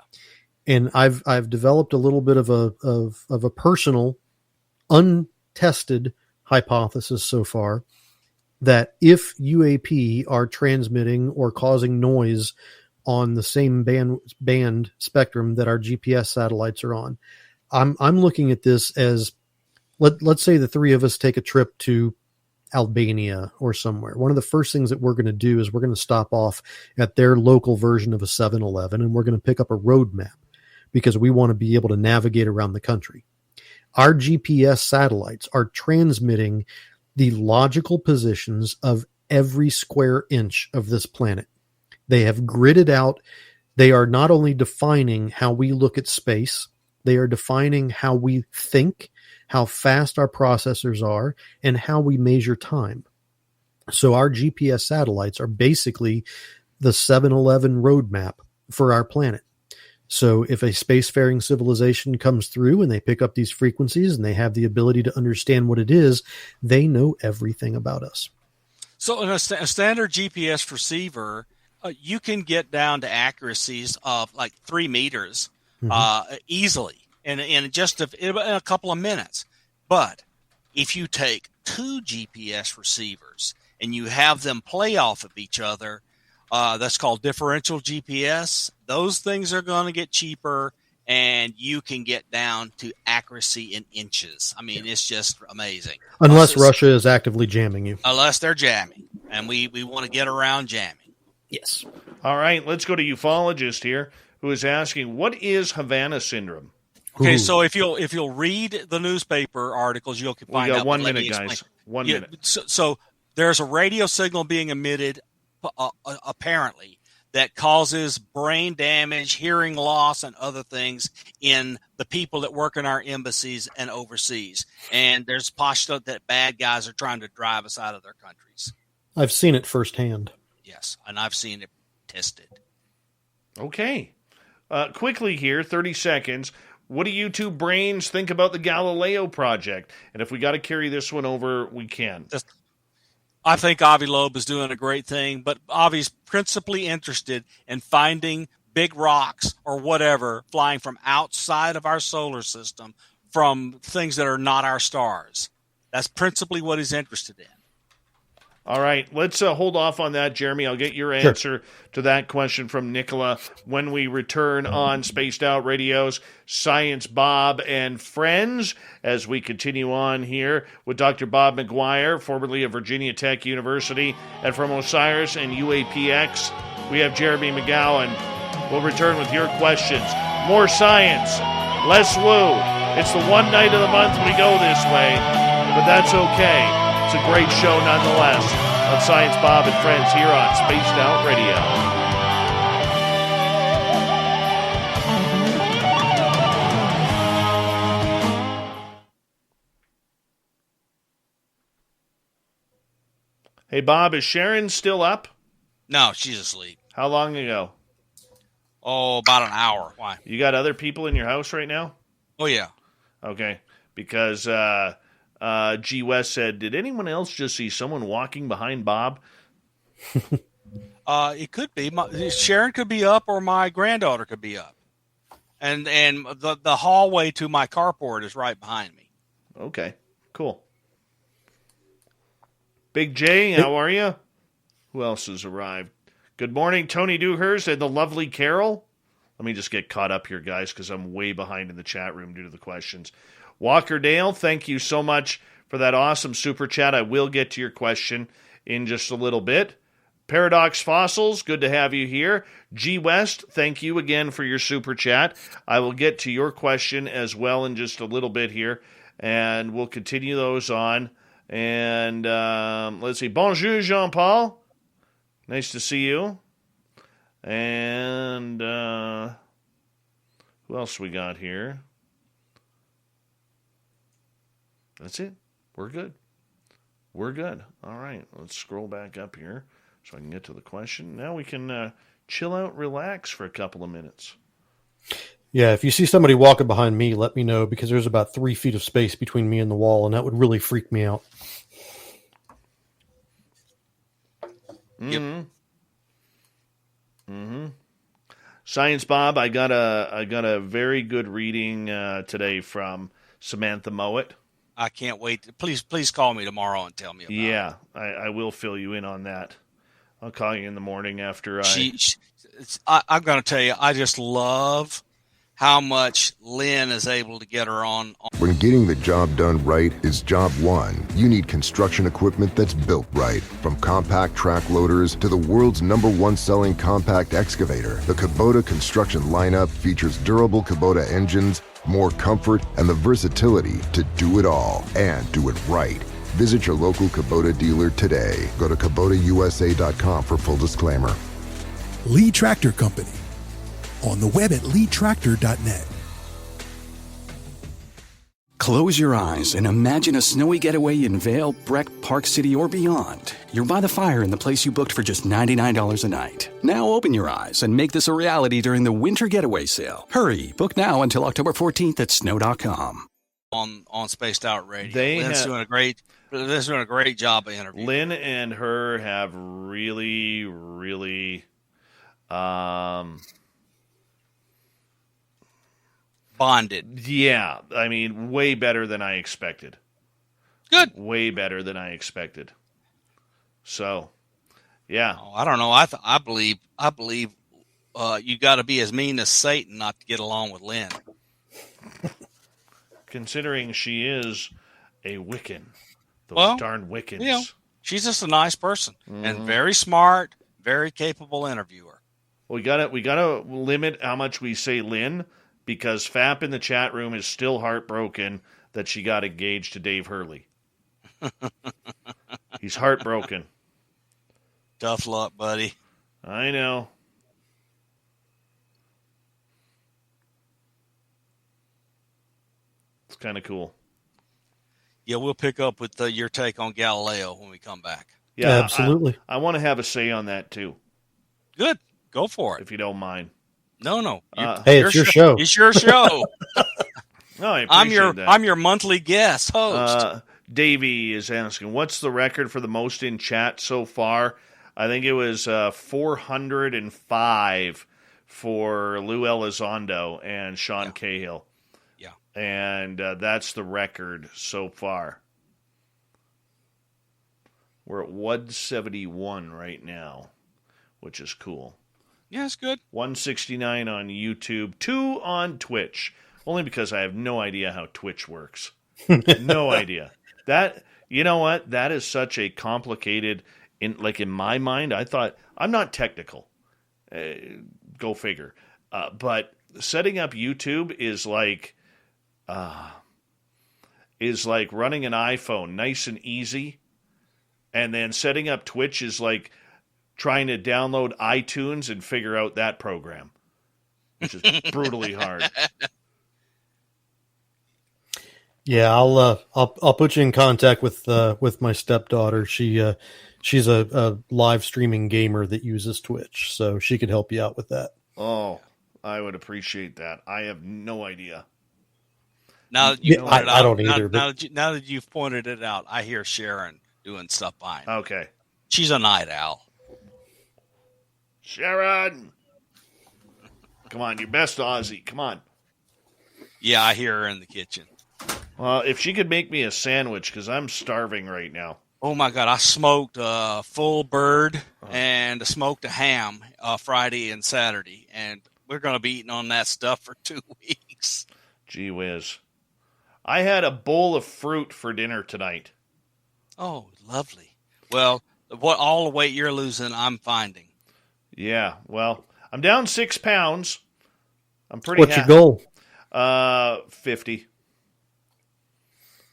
and I've developed a little bit of a personal, untested hypothesis so far, that if UAP are transmitting or causing noise on the same band spectrum that our GPS satellites are on, I'm looking at this as, let's say the three of us take a trip to Albania or somewhere. One of the first things that we're going to do is we're going to stop off at their local version of a 7-Eleven, and we're going to pick up a road map because we want to be able to navigate around the country. Our GPS satellites are transmitting the logical positions of every square inch of this planet. They have gridded out. They are not only defining how we look at space, they are defining how we think, how fast our processors are, and how we measure time. So our GPS satellites are basically the 7-Eleven roadmap for our planet. So if a spacefaring civilization comes through and they pick up these frequencies and they have the ability to understand what it is, they know everything about us. So in a standard GPS receiver, you can get down to accuracies of like 3 meters easily in just in a couple of minutes. But if you take 2 GPS receivers and you have them play off of each other, that's called differential GPS. Those things are going to get cheaper, and you can get down to accuracy in inches. I mean, It's just amazing. Unless Russia is actively jamming you. Unless they're jamming, and we want to get around jamming. Yes. All right, let's go to ufologist here, who is asking, what is Havana syndrome? Okay, Ooh. so if you'll read the newspaper articles, you'll find out. We got 1 minute, guys. 1 minute. So there's a radio signal being emitted, apparently, that causes brain damage, hearing loss, and other things in the people that work in our embassies and overseas. And there's postulate that bad guys are trying to drive us out of their countries. I've seen it firsthand. Yes, and I've seen it tested. Okay. Quickly here, 30 seconds. What do you two brains think about the Galileo project? And if we got to carry this one over, we can. I think Avi Loeb is doing a great thing, but Avi's principally interested in finding big rocks or whatever flying from outside of our solar system, from things that are not our stars. That's principally what he's interested in. All right, let's hold off on that, Jeremy. I'll get your answer to that question from Nicola when we return on Spaced Out Radio's Science Bob and Friends, as we continue on here with Dr. Bob Mcgwier, formerly of Virginia Tech University, and from Osiris and UAPX, we have Jeremy Mcgowan. We'll return with your questions. More science, less woo. It's the one night of the month we go this way, but that's okay. It's a great show nonetheless on Science Bob and Friends here on Spaced Out Radio. Hey, Bob, is Sharon still up? No, she's asleep. How long ago? Oh, about an hour. Why? You got other people in your house right now? Oh, yeah. Okay, because G. West said, did anyone else just see someone walking behind Bob? It could be. Sharon could be up, or my granddaughter could be up. And the hallway to my carport is right behind me. Okay, cool. Big J, how are you? Who else has arrived? Good morning, Tony Dewhurst and the lovely Carol. Let me just get caught up here, guys, because I'm way behind in the chat room due to the questions. Walker Dale, thank you so much for that awesome super chat. I will get to your question in just a little bit. Paradox Fossils, good to have you here. G. West, thank you again for your super chat. I will get to your question as well in just a little bit here, and we'll continue those on. And let's see. Bonjour, Jean-Paul. Nice to see you. And Who else we got here? That's it. We're good. We're good. All right. Let's scroll back up here so I can get to the question. Now we can chill out, relax for a couple of minutes. Yeah, if you see somebody walking behind me, let me know, because there's about 3 feet of space between me and the wall, and that would really freak me out. Mm-hmm. Mm-hmm. Science Bob, I got a very good reading today from Samantha Mowat. I can't wait. Please call me tomorrow and tell me about it. Yeah, I will fill you in on that. I'll call you in the morning after I'm going to tell you, I just love how much Lynn is able to get her on. When getting the job done right is job one, you need construction equipment that's built right. From compact track loaders to the world's #1 selling compact excavator, the Kubota construction lineup features durable Kubota engines, more comfort, and the versatility to do it all and do it right. Visit your local Kubota dealer today. Go to KubotaUSA.com for full disclaimer. Lee Tractor Company. On the web at leetractor.net. Close your eyes and imagine a snowy getaway in Vail, Breck, Park City, or beyond. You're by the fire in the place you booked for just $99 a night. Now open your eyes and make this a reality during the Winter Getaway Sale. Hurry, book now until October 14th at snow.com. On Spaced Out Radio. Lynn's doing a great job of interviewing. Lynn and her have really, really bonded. Yeah, I mean, way better than I expected. Good. Way better than I expected. So, yeah. Oh, I don't know. I believe you got to be as mean as Satan not to get along with Lynn. Considering she is a Wiccan. Those darn Wiccans. You know, she's just a nice person and very smart, very capable interviewer. We gotta limit how much we say Lynn, because Fap in the chat room is still heartbroken that she got engaged to Dave Hurley. He's heartbroken. Tough luck, buddy. I know. It's kind of cool. Yeah, we'll pick up with your take on Galileo when we come back. Yeah, absolutely. I want to have a say on that too. Good. Go for it. If you don't mind. No. Hey, it's your show. It's your show. No, I appreciate that. I'm your monthly guest host. Davey is asking, what's the record for the most in chat so far? I think it was 405 for Lou Elizondo and Sean Cahill. Yeah. And that's the record so far. We're at 171 right now, which is cool. Yeah, it's good. 169 on YouTube, 2 on Twitch. Only because I have no idea how Twitch works. No idea. That, you know what? That is such a complicated, in my mind, I thought, I'm not technical. Go figure. But setting up YouTube is like running an iPhone, nice and easy. And then setting up Twitch is like trying to download iTunes and figure out that program, which is brutally hard. Yeah, I'll put you in contact with my stepdaughter. She's a live streaming gamer that uses Twitch, so she could help you out with that. Oh, I would appreciate that. I have no idea. Now that you I don't either. Now that you've pointed it out, I hear Sharon doing stuff behind. Okay. She's a night owl. Sharon! Come on, your best Aussie. Come on. Yeah, I hear her in the kitchen. Well, if she could make me a sandwich, because I'm starving right now. Oh, my God. I smoked a full bird and smoked a ham Friday and Saturday, and we're going to be eating on that stuff for 2 weeks. Gee whiz. I had a bowl of fruit for dinner tonight. Oh, lovely. Well, all the weight you're losing, I'm finding. Yeah, well, I'm down 6 pounds. I'm pretty What's your goal? 50.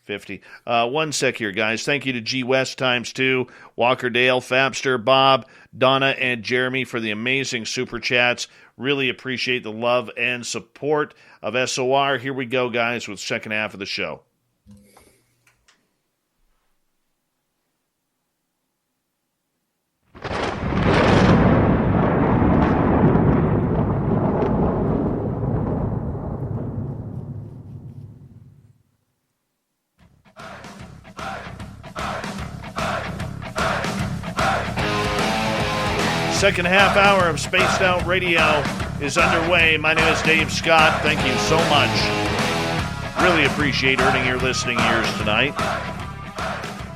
50. 1 sec here, guys. Thank you to G West ×2, Walker Dale, Fabster, Bob, Donna, and Jeremy for the amazing super chats. Really appreciate the love and support of SOR. Here we go, guys, with second half of the show. Second half hour of Spaced Out Radio is underway. My name is Dave Scott. Thank you so much. Really appreciate earning your listening ears tonight.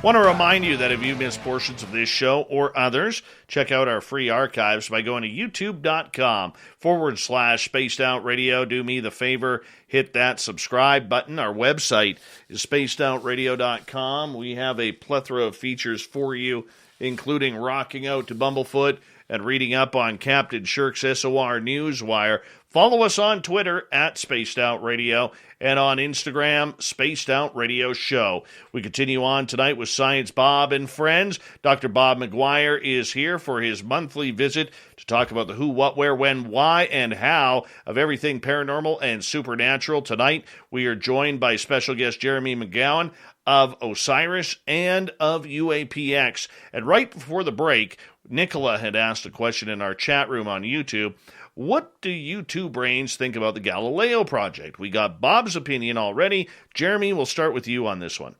Want to remind you that if you missed portions of this show or others, check out our free archives by going to youtube.com/Spaced Out Radio. Do me the favor, hit that subscribe button. Our website is spacedoutradio.com. We have a plethora of features for you, including rocking out to Bumblefoot and reading up on Captain Shirk's SOR Newswire. Follow us on Twitter @Spaced Out Radio and on Instagram, Spaced Out Radio Show. We continue on tonight with Science Bob and Friends. Dr. Bob Mcgwier is here for his monthly visit to talk about the who, what, where, when, why, and how of everything paranormal and supernatural. Tonight, we are joined by special guest Jeremy Mcgowan of Osiris and of UAPX. And right before the break, Nicola had asked a question in our chat room on YouTube. What do you two brains think about the Galileo Project? We got Bob's opinion already. Jeremy, we'll start with you on this one.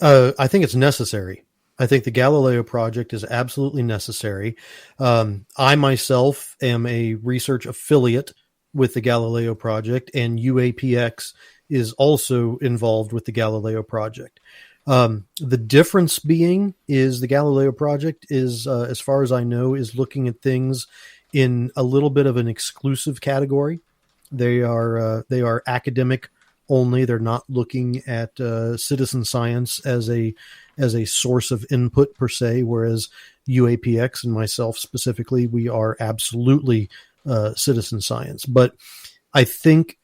I think it's necessary. I think the Galileo Project is absolutely necessary. I myself am a research affiliate with the Galileo Project, and UAPX is also involved with the Galileo Project. The difference being is the Galileo Project is, as far as I know, is looking at things in a little bit of an exclusive category. They are academic only. They're not looking at citizen science as a source of input per se, whereas UAPX and myself specifically, we are absolutely citizen science. But I think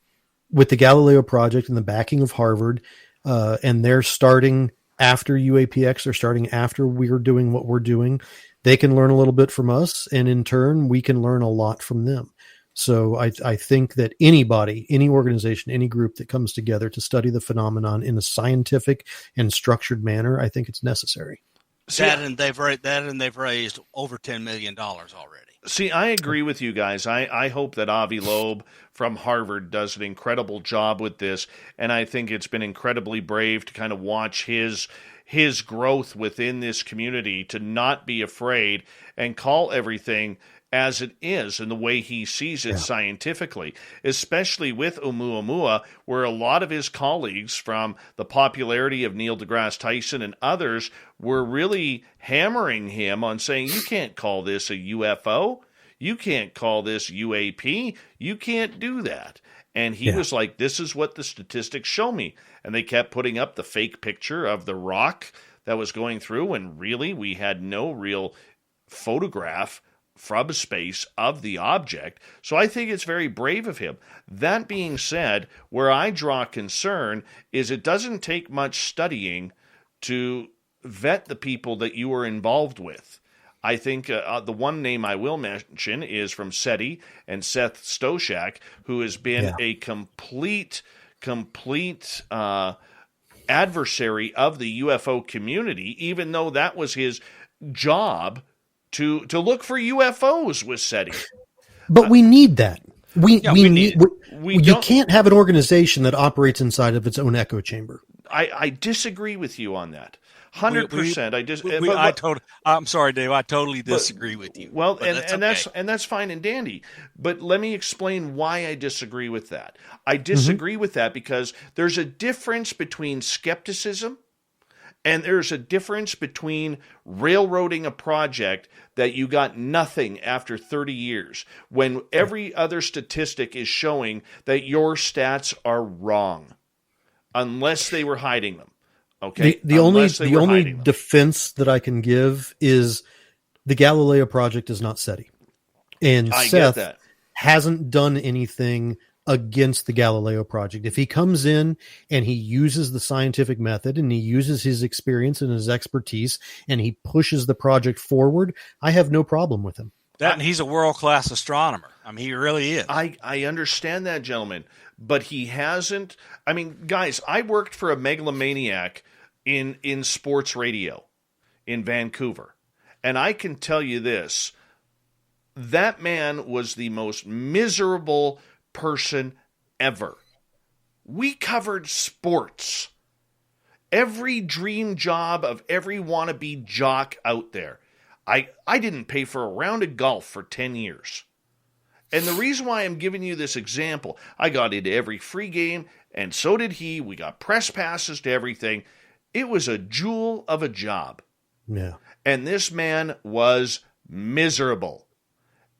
with the Galileo Project and the backing of Harvard, and they're starting after UAPX, they're starting after we're doing what we're doing, they can learn a little bit from us, and in turn, we can learn a lot from them. So I think that anybody, any organization, any group that comes together to study the phenomenon in a scientific and structured manner, I think it's necessary. And they've raised over $10 million already. See, I agree with you guys. I hope that Avi Loeb from Harvard does an incredible job with this, and I think it's been incredibly brave to kind of watch his growth within this community, to not be afraid and call everything as it is and the way he sees it scientifically, especially with Oumuamua, where a lot of his colleagues from the popularity of Neil deGrasse Tyson and others were really hammering him on saying, you can't call this a UFO, you can't call this UAP, you can't do that. And he was like, this is what the statistics show me. And they kept putting up the fake picture of the rock that was going through, and really we had no real photograph from space of the object. So I think it's very brave of him. That being said, where I draw concern is it doesn't take much studying to vet the people that you are involved with. I think the one name I will mention is from SETI and Seth Stoshak, who has been a complete adversary of the UFO community, even though that was his job to look for UFOs with SETI. But we need that. We need it. You can't have an organization that operates inside of its own echo chamber. I disagree with you on that. 100%. I'm sorry, Dave. I totally disagree with you. Well, and that's fine and dandy. But let me explain why I disagree with that. I disagree with that because there's a difference between skepticism and there's a difference between railroading a project that you got nothing after 30 years when every other statistic is showing that your stats are wrong, unless they were hiding them. Okay. The only defense that I can give is the Galileo Project is not SETI. And Seth hasn't done anything against the Galileo project. If he comes in and he uses the scientific method and he uses his experience and his expertise and he pushes the project forward, I have no problem with him. And he's a world-class astronomer. I mean, he really is. I understand that, gentlemen, but he hasn't. I mean, guys, I worked for a megalomaniac in sports radio in Vancouver, and I can tell you this: that man was the most miserable person ever. We covered sports. Every dream job of every wannabe jock out there. I didn't pay for a round of golf for 10 years. And the reason why I'm giving you this example, I got into every free game, and so did he. We got press passes to everything. It was a jewel of a job. Yeah. And this man was miserable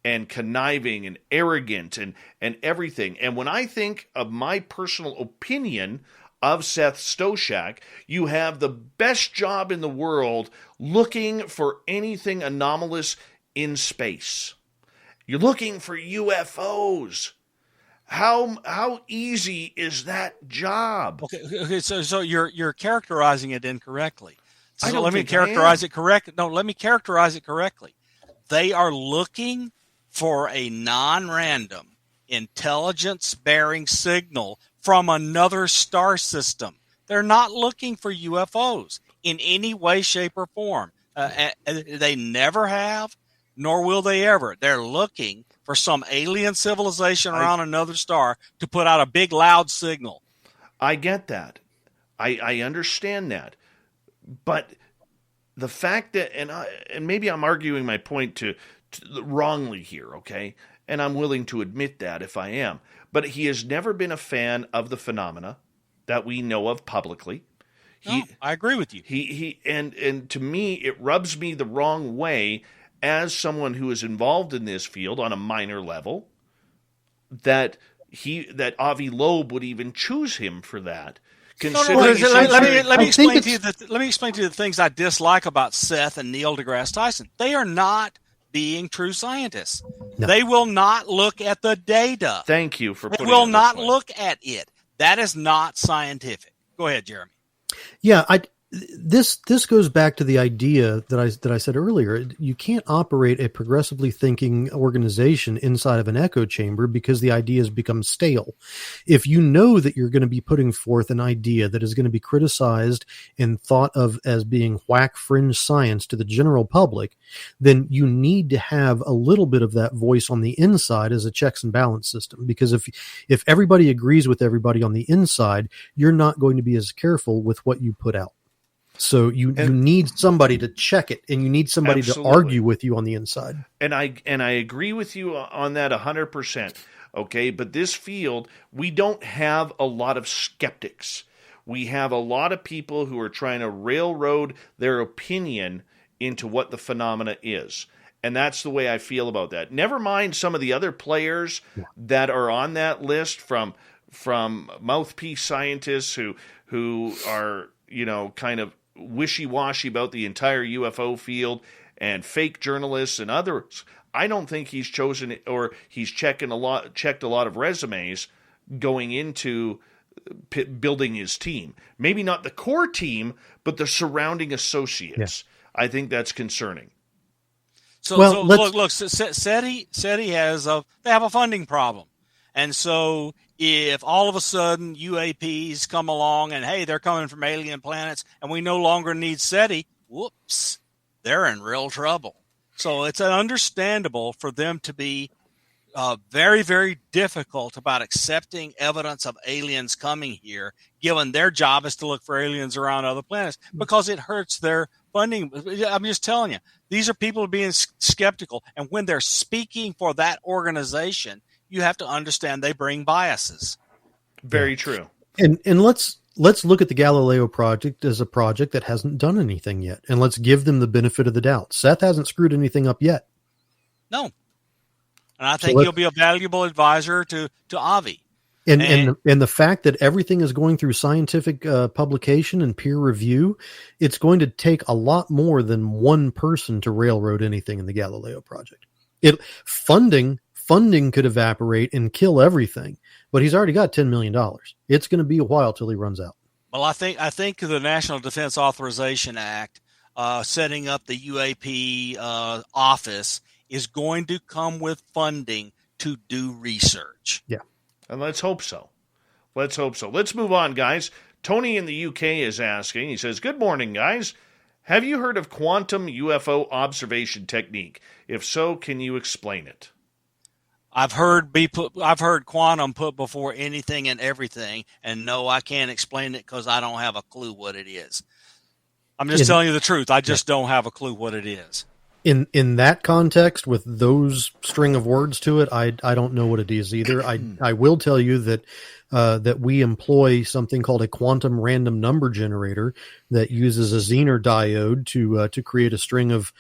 and conniving and arrogant and everything. And when I think of my personal opinion of Seth Stoshak, you have the best job in the world looking for anything anomalous in space. You're looking for UFOs. How easy is that job? Okay. So you're characterizing it incorrectly. So I don't let me think characterize it correctly. No, let me characterize it correctly. They are looking for a non-random intelligence-bearing signal from another star system. They're not looking for UFOs in any way, shape, or form. They never have, nor will they ever. They're looking for some alien civilization around another star to put out a big, loud signal. I get that. I understand that. But the fact that, and maybe I'm arguing my point to wrongly here, okay? And I'm willing to admit that if I am. But he has never been a fan of the phenomena that we know of publicly. I agree with you. And to me, it rubs me the wrong way as someone who is involved in this field on a minor level that Avi Loeb would even choose him for that. Let me explain to you the things I dislike about Seth and Neil deGrasse Tyson. They are not being true scientists. No. They will not look at the data. Thank you for putting it They will not this way. look at it. That is not scientific. Go ahead, Jeremy. Yeah, this goes back to the idea that I said earlier. You can't operate a progressively thinking organization inside of an echo chamber because the ideas become stale. If you know that you're going to be putting forth an idea that is going to be criticized and thought of as being whack fringe science to the general public, then you need to have a little bit of that voice on the inside as a checks and balance system. Because if everybody agrees with everybody on the inside, you're not going to be as careful with what you put out. So you need somebody to check it, and you need somebody Absolutely. to argue with you on the inside. And I agree with you on that 100%. Okay, but this field, we don't have a lot of skeptics. We have a lot of people who are trying to railroad their opinion into what the phenomena is. And that's the way I feel about that. Never mind some of the other players that are on that list from mouthpiece scientists who are, kind of wishy-washy about the entire UFO field, and fake journalists and others. I don't think he's chosen, or he's checked a lot of resumes going into building his team. Maybe not the core team, but the surrounding associates. Yeah. I think that's concerning. So look, SETI has they have a funding problem. And so if all of a sudden UAPs come along and, hey, they're coming from alien planets and we no longer need SETI, whoops, they're in real trouble. So it's understandable for them to be very, very difficult about accepting evidence of aliens coming here, given their job is to look for aliens around other planets, because it hurts their funding. I'm just telling you, these are people being skeptical. And when they're speaking for that organization, you have to understand they bring biases. Very true. And let's look at the Galileo project as a project that hasn't done anything yet, and let's give them the benefit of the doubt. Seth hasn't screwed anything up yet. No. And I think he'll be a valuable advisor to Avi. And the fact that everything is going through scientific publication and peer review, it's going to take a lot more than one person to railroad anything in the Galileo project. Funding could evaporate and kill everything, but he's already got $10 million. It's going to be a while till he runs out. Well, I think the National Defense Authorization Act, setting up the UAP office, is going to come with funding to do research. Yeah. And let's hope so. Let's hope so. Let's move on, guys. Tony in the UK is asking, he says, good morning, guys. Have you heard of quantum UFO observation technique? If so, can you explain it? I've heard quantum put before anything and everything, and no, I can't explain it because I don't have a clue what it is. I'm just telling you the truth. I just don't have a clue what it is. In that context, with those string of words to it, I don't know what it is either. I will tell you that that we employ something called a quantum random number generator that uses a Zener diode to create a string of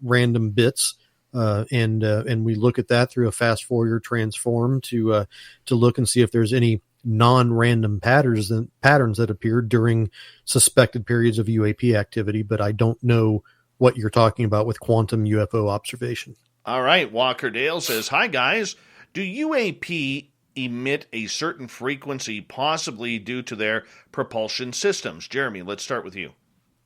random bits. And we look at that through a fast Fourier transform to look and see if there's any non-random patterns that appear during suspected periods of UAP activity. But I don't know what you're talking about with quantum UFO observation. All right. Walker Dale says, hi, guys. Do UAP emit a certain frequency, possibly due to their propulsion systems? Jeremy, let's start with you.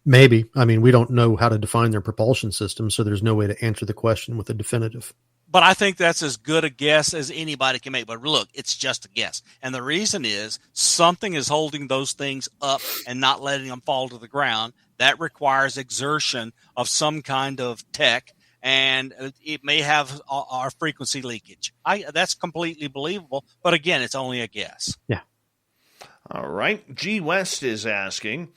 Maybe. I mean, we don't know how to define their propulsion system, so there's no way to answer the question with a definitive. But I think that's as good a guess as anybody can make. But look, it's just a guess. And the reason is something is holding those things up and not letting them fall to the ground. That requires exertion of some kind of tech, and it may have our frequency leakage. That's completely believable. But again, it's only a guess. Yeah. All right. G. West is asking,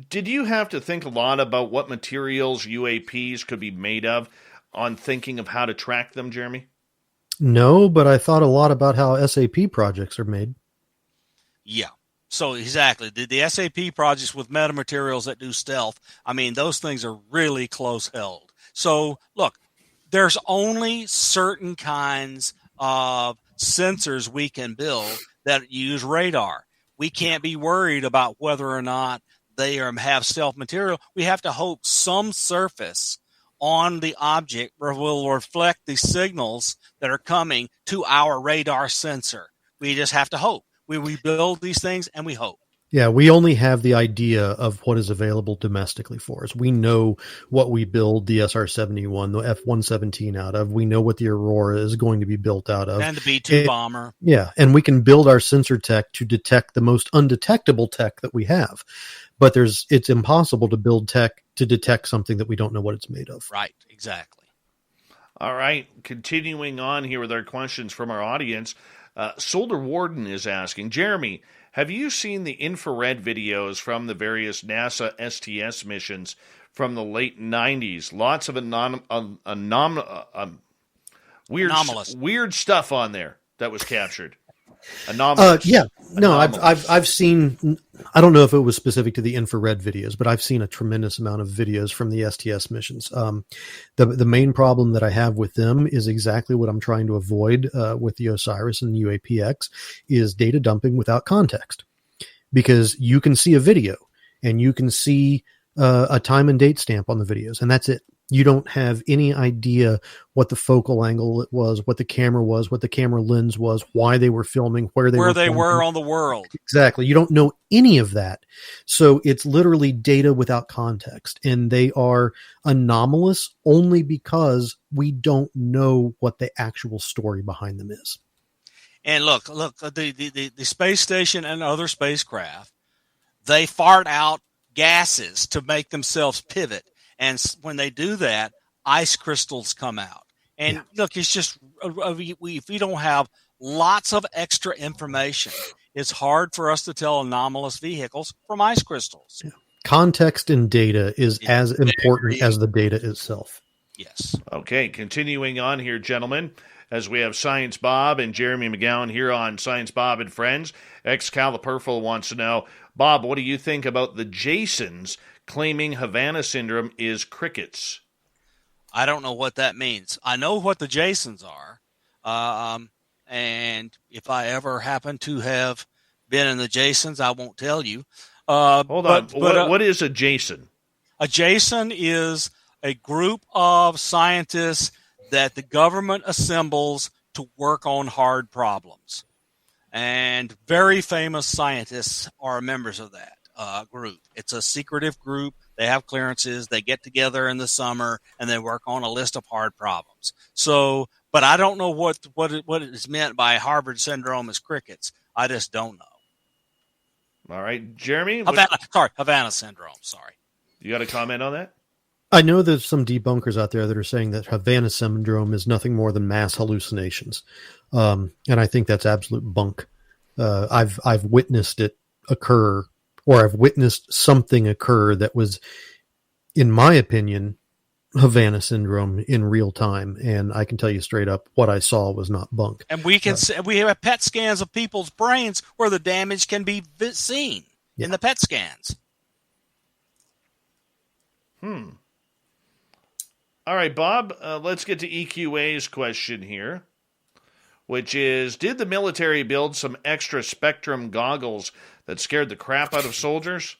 did you have to think a lot about what materials UAPs could be made of on thinking of how to track them, Jeremy? No, but I thought a lot about how SAP projects are made. Yeah. So exactly. The SAP projects with metamaterials that do stealth, I mean, those things are really close held. So look, there's only certain kinds of sensors we can build that use radar. We can't be worried about whether or not they have stealth material. We have to hope some surface on the object will reflect the signals that are coming to our radar sensor. We just have to hope. We build these things and we hope. Yeah, we only have the idea of what is available domestically for us. We know what we build the SR-71, the F-117 out of. We know what the Aurora is going to be built out of. And the B-2 bomber. Yeah, and we can build our sensor tech to detect the most undetectable tech that we have. But it's impossible to build tech to detect something that we don't know what it's made of. Right, exactly. All right, continuing on here with our questions from our audience. Solder Warden is asking, Jeremy, have you seen the infrared videos from the various NASA STS missions from the late 90s? Lots of weird stuff on there that was captured. Anomalous. Yeah, no, Anomalous. I've seen. I don't know if it was specific to the infrared videos, but I've seen a tremendous amount of videos from the STS missions. The main problem that I have with them is exactly what I'm trying to avoid with the OSIRIS and the UAPX is data dumping without context, because you can see a video and you can see a time and date stamp on the videos, and that's it. You don't have any idea what the focal angle was, what the camera was, what the camera lens was, why they were filming, where they were on the world. Exactly. You don't know any of that. So it's literally data without context. And they are anomalous only because we don't know what the actual story behind them is. And look, the space station and other spacecraft, they fart out gases to make themselves pivot. And when they do that, ice crystals come out. And look, it's just, if we don't have lots of extra information, it's hard for us to tell anomalous vehicles from ice crystals. Yeah. Context and data is as important as the data itself. Yes. Okay, continuing on here, gentlemen, as we have Science Bob and Jeremy Mcgowan here on Science Bob and Friends. Excalibur wants to know, Bob, what do you think about the Jasons claiming Havana syndrome is crickets? I don't know what that means. I know what the Jasons are. And if I ever happen to have been in the Jasons, I won't tell you. Hold on. What is a Jason? A Jason is a group of scientists that the government assembles to work on hard problems. and very famous scientists are members of that group. It's a secretive group. They have clearances. They get together in the summer and they work on a list of hard problems. So, but I don't know what is meant by Harvard syndrome as crickets. I just don't know. All right, Jeremy. Havana syndrome. Sorry. You got a comment on that? I know there's some debunkers out there that are saying that Havana syndrome is nothing more than mass hallucinations, and I think that's absolute bunk. I've witnessed it occur, or I've witnessed something occur that was, in my opinion, Havana syndrome in real time, and I can tell you straight up, what I saw was not bunk. And we have PET scans of people's brains where the damage can be seen in the PET scans. All right, Bob, let's get to EQA's question here, which is, did the military build some extra spectrum goggles that scared the crap out of soldiers?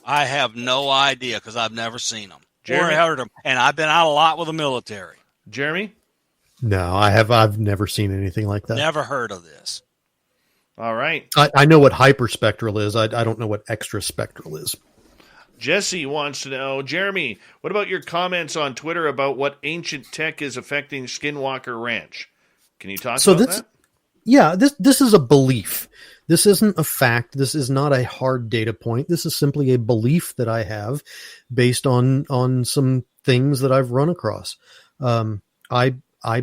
I have no idea because I've never seen them. Jeremy? Or heard them, and I've been out a lot with the military. Jeremy? No, I've never seen anything like that. Never heard of this. All right. I know what hyperspectral is. I don't know what extra spectral is. Jesse wants to know, Jeremy, what about your comments on Twitter about what ancient tech is affecting Skinwalker Ranch? Can you talk about that? Yeah, this is a belief. This isn't a fact. This is not a hard data point. This is simply a belief that I have based on some things that I've run across. I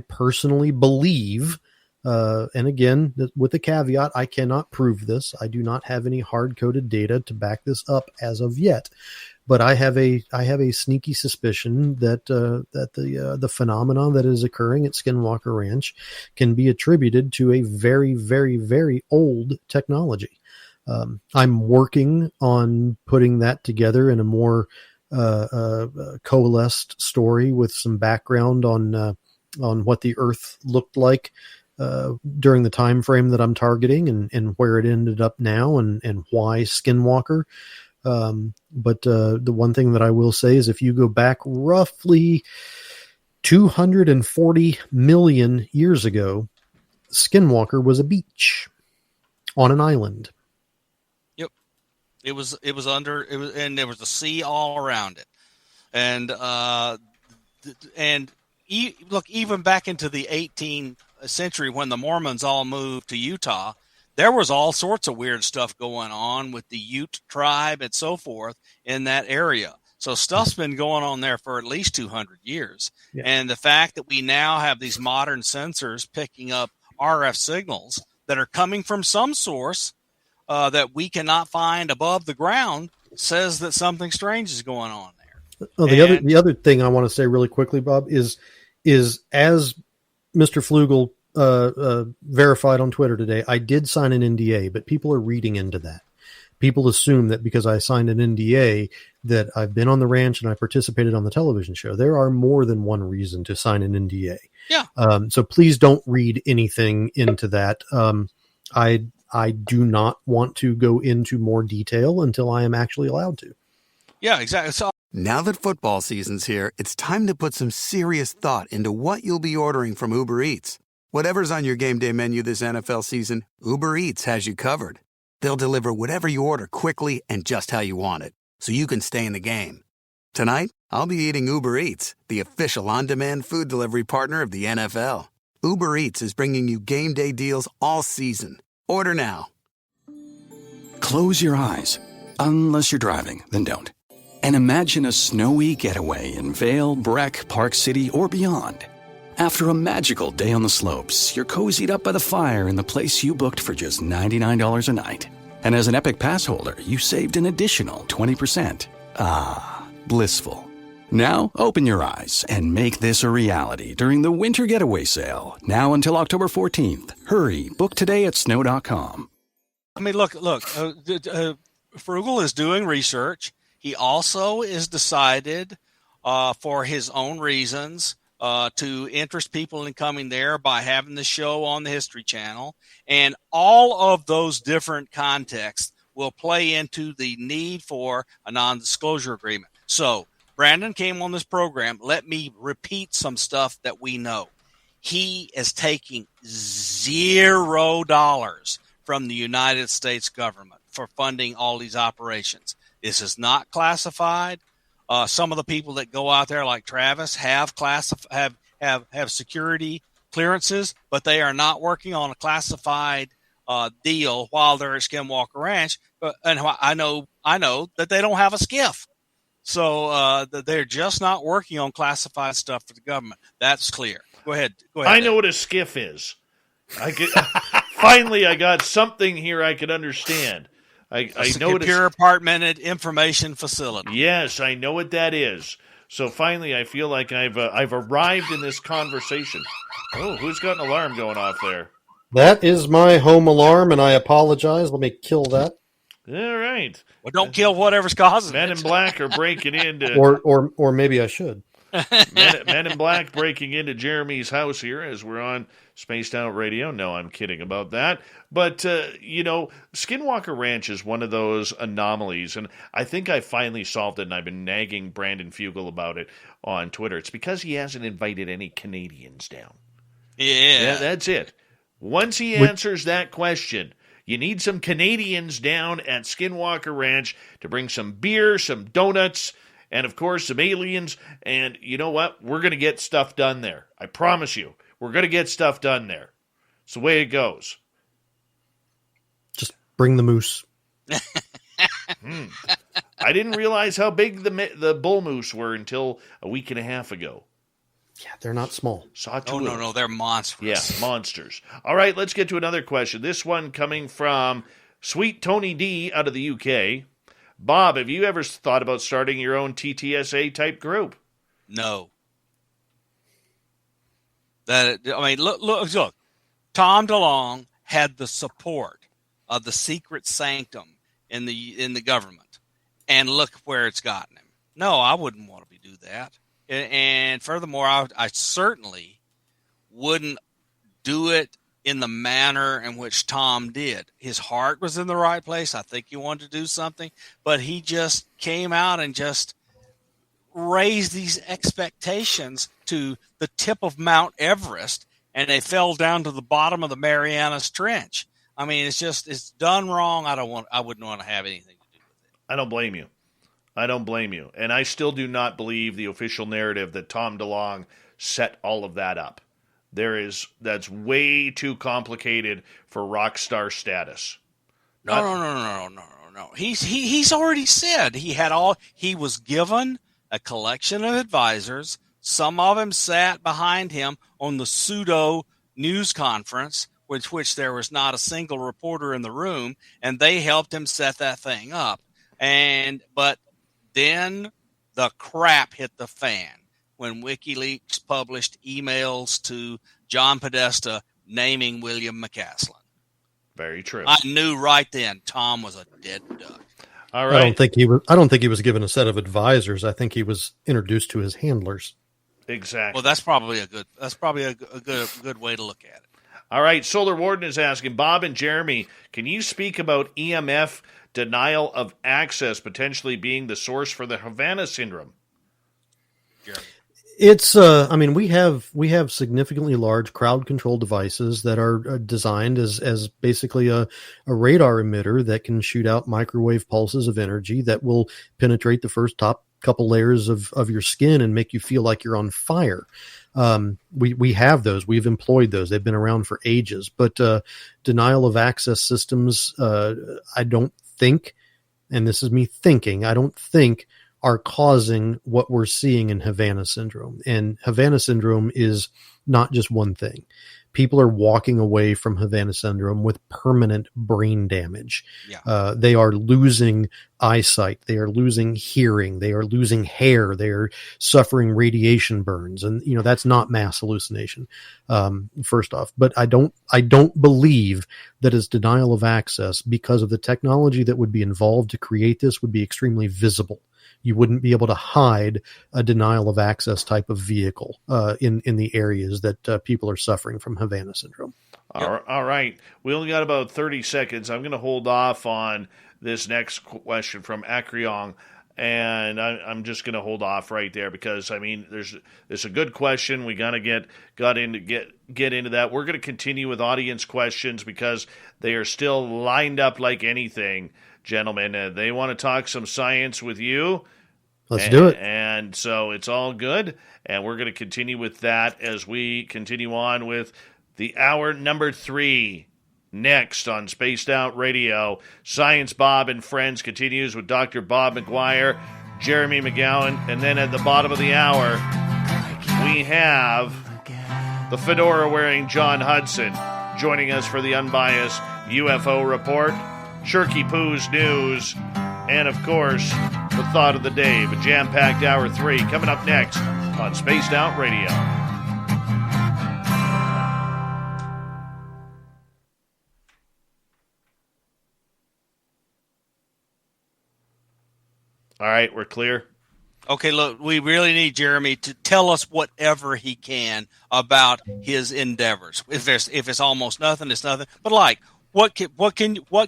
personally believe, and again, with the caveat, I cannot prove this. I do not have any hard-coded data to back this up as of yet. But I have a sneaky suspicion that the phenomenon that is occurring at Skinwalker Ranch can be attributed to a very, very, very old technology. I'm working on putting that together in a more coalesced story with some background on what the Earth looked like during the time frame that I'm targeting, and where it ended up now, and why Skinwalker. But the one thing that I will say is, if you go back roughly 240 million years ago, Skinwalker was a beach on an island. Yep. It was and there was a sea all around it. And look, even back into the 18th century, when the Mormons all moved to Utah, there was all sorts of weird stuff going on with the Ute tribe and so forth in that area. So stuff's been going on there for at least 200 years. Yeah. And the fact that we now have these modern sensors picking up RF signals that are coming from some source that we cannot find above the ground says that something strange is going on there. Oh, the other thing I want to say really quickly, Bob, is as Mr. Flugel verified on Twitter today, I did sign an NDA, but people are reading into that. People assume that because I signed an NDA that I've been on the ranch and I participated on the television show. There are more than one reason to sign an NDA. Yeah. So please don't read anything into that. I do not want to go into more detail until I am actually allowed to. Yeah, exactly. So now that football season's here, it's time to put some serious thought into what you'll be ordering from Uber Eats. Whatever's on your game day menu this NFL season, Uber Eats has you covered. They'll deliver whatever you order quickly and just how you want it, so you can stay in the game. Tonight, I'll be eating Uber Eats, the official on-demand food delivery partner of the NFL. Uber Eats is bringing you game day deals all season. Order now. Close your eyes. Unless you're driving, then don't. And imagine a snowy getaway in Vail, Breck, Park City, or beyond. After a magical day on the slopes, you're cozied up by the fire in the place you booked for just $99 a night. And as an Epic Pass holder, you saved an additional 20%. Ah, blissful. Now, open your eyes and make this a reality during the Winter Getaway Sale, now until October 14th. Hurry, book today at snow.com. I mean, look, Frugal is doing research. He also is decided, for his own reasons, to interest people in coming there by having the show on the History Channel. And all of those different contexts will play into the need for a non-disclosure agreement. So Brandon came on this program. Let me repeat some stuff that we know. He is taking $0 from the United States government for funding all these operations. This is not classified. Some of the people that go out there, like Travis, have security clearances, but they are not working on a classified deal while they're at Skinwalker Ranch. And I know that they don't have a SCIF. So they're just not working on classified stuff for the government. That's clear. Go ahead. I know what a SCIF is. Finally, I got something here I could understand. I know computer compartmented information facility. Yes, I know what that is. So finally, I feel like I've arrived in this conversation. Oh, who's got an alarm going off there? That is my home alarm, and I apologize. Let me kill that. All right. Well, don't kill whatever's causing Men it. in Black are breaking into... or maybe I should. Men in Black breaking into Jeremy's house here as we're on Spaced Out Radio. No, I'm kidding about that. But, Skinwalker Ranch is one of those anomalies, and I think I finally solved it, and I've been nagging Brandon Fugel about it on Twitter. It's because he hasn't invited any Canadians down. Yeah, that's it. Once he answers that question, you need some Canadians down at Skinwalker Ranch to bring some beer, some donuts, and, of course, some aliens. And you know what? We're going to get stuff done there. I promise you. We're going to get stuff done there. It's the way it goes. Just bring the moose. I didn't realize how big the bull moose were until a week and a half ago. Yeah, they're not small. No, they're monstrous. Yeah, monsters. All right, let's get to another question. This one coming from Sweet Tony D out of the UK. Bob, have you ever thought about starting your own TTSA-type group? No. Look. Tom DeLonge had the support of the secret sanctum in the government, and look where it's gotten him. No, I wouldn't want to do that. And furthermore, I certainly wouldn't do it in the manner in which Tom did. His heart was in the right place. I think he wanted to do something, but he just came out and just raised these expectations to the tip of Mount Everest, and they fell down to the bottom of the Marianas Trench. I mean, it's done wrong. I wouldn't want to have anything to do with it. I don't blame you. And I still do not believe the official narrative that Tom DeLonge set all of that up. That's way too complicated for rock star status. No. He's already said he was given a collection of advisors. Some of them sat behind him on the pseudo news conference, which there was not a single reporter in the room, and they helped him set that thing up. But then the crap hit the fan when WikiLeaks published emails to John Podesta naming William McCaslin. Very true. I knew right then Tom was a dead duck. All right. I don't think he was given a set of advisors. I think he was introduced to his handlers. Exactly. Well, that's probably a good way to look at it. All right. Solar Warden is asking, Bob and Jeremy, can you speak about EMF denial of access potentially being the source for the Havana syndrome? Jeremy. It's we have significantly large crowd control devices that are designed as basically a radar emitter that can shoot out microwave pulses of energy that will penetrate the first top couple layers of your skin and make you feel like you're on fire. We have those. We've employed those. They've been around for ages. But denial of access systems, I don't think, and this is me thinking, I don't think are causing what we're seeing in Havana syndrome. And Havana syndrome is not just one thing. People are walking away from Havana syndrome with permanent brain damage. Yeah. They are losing eyesight. They are losing hearing. They are losing hair. They are suffering radiation burns. And, that's not mass hallucination, first off. But I don't believe that it's denial of access, because of the technology that would be involved to create this would be extremely visible. You wouldn't be able to hide a denial of access type of vehicle in the areas that people are suffering from Havana syndrome. All right. We only got about 30 seconds. I'm going to hold off on this next question from Akryong. And I'm just going to hold off right there because it's a good question. We gotta get into that. We're going to continue with audience questions because they are still lined up like anything, gentlemen. They want to talk some science with you. Let's do it. And so it's all good, and we're going to continue with that as we continue on with the hour number 3. Next on Spaced Out Radio, Science Bob and Friends continues with Dr. Bob Mcgwier, Jeremy Mcgowan, and then at the bottom of the hour, we have the fedora-wearing John Hudson joining us for the unbiased UFO report, Shirky Poo's news, and of course, the thought of the day. A jam-packed hour 3 coming up next on Spaced Out Radio. All right, we're clear. Okay, look, we really need Jeremy to tell us whatever he can about his endeavors. If it's almost nothing, it's nothing. But like, what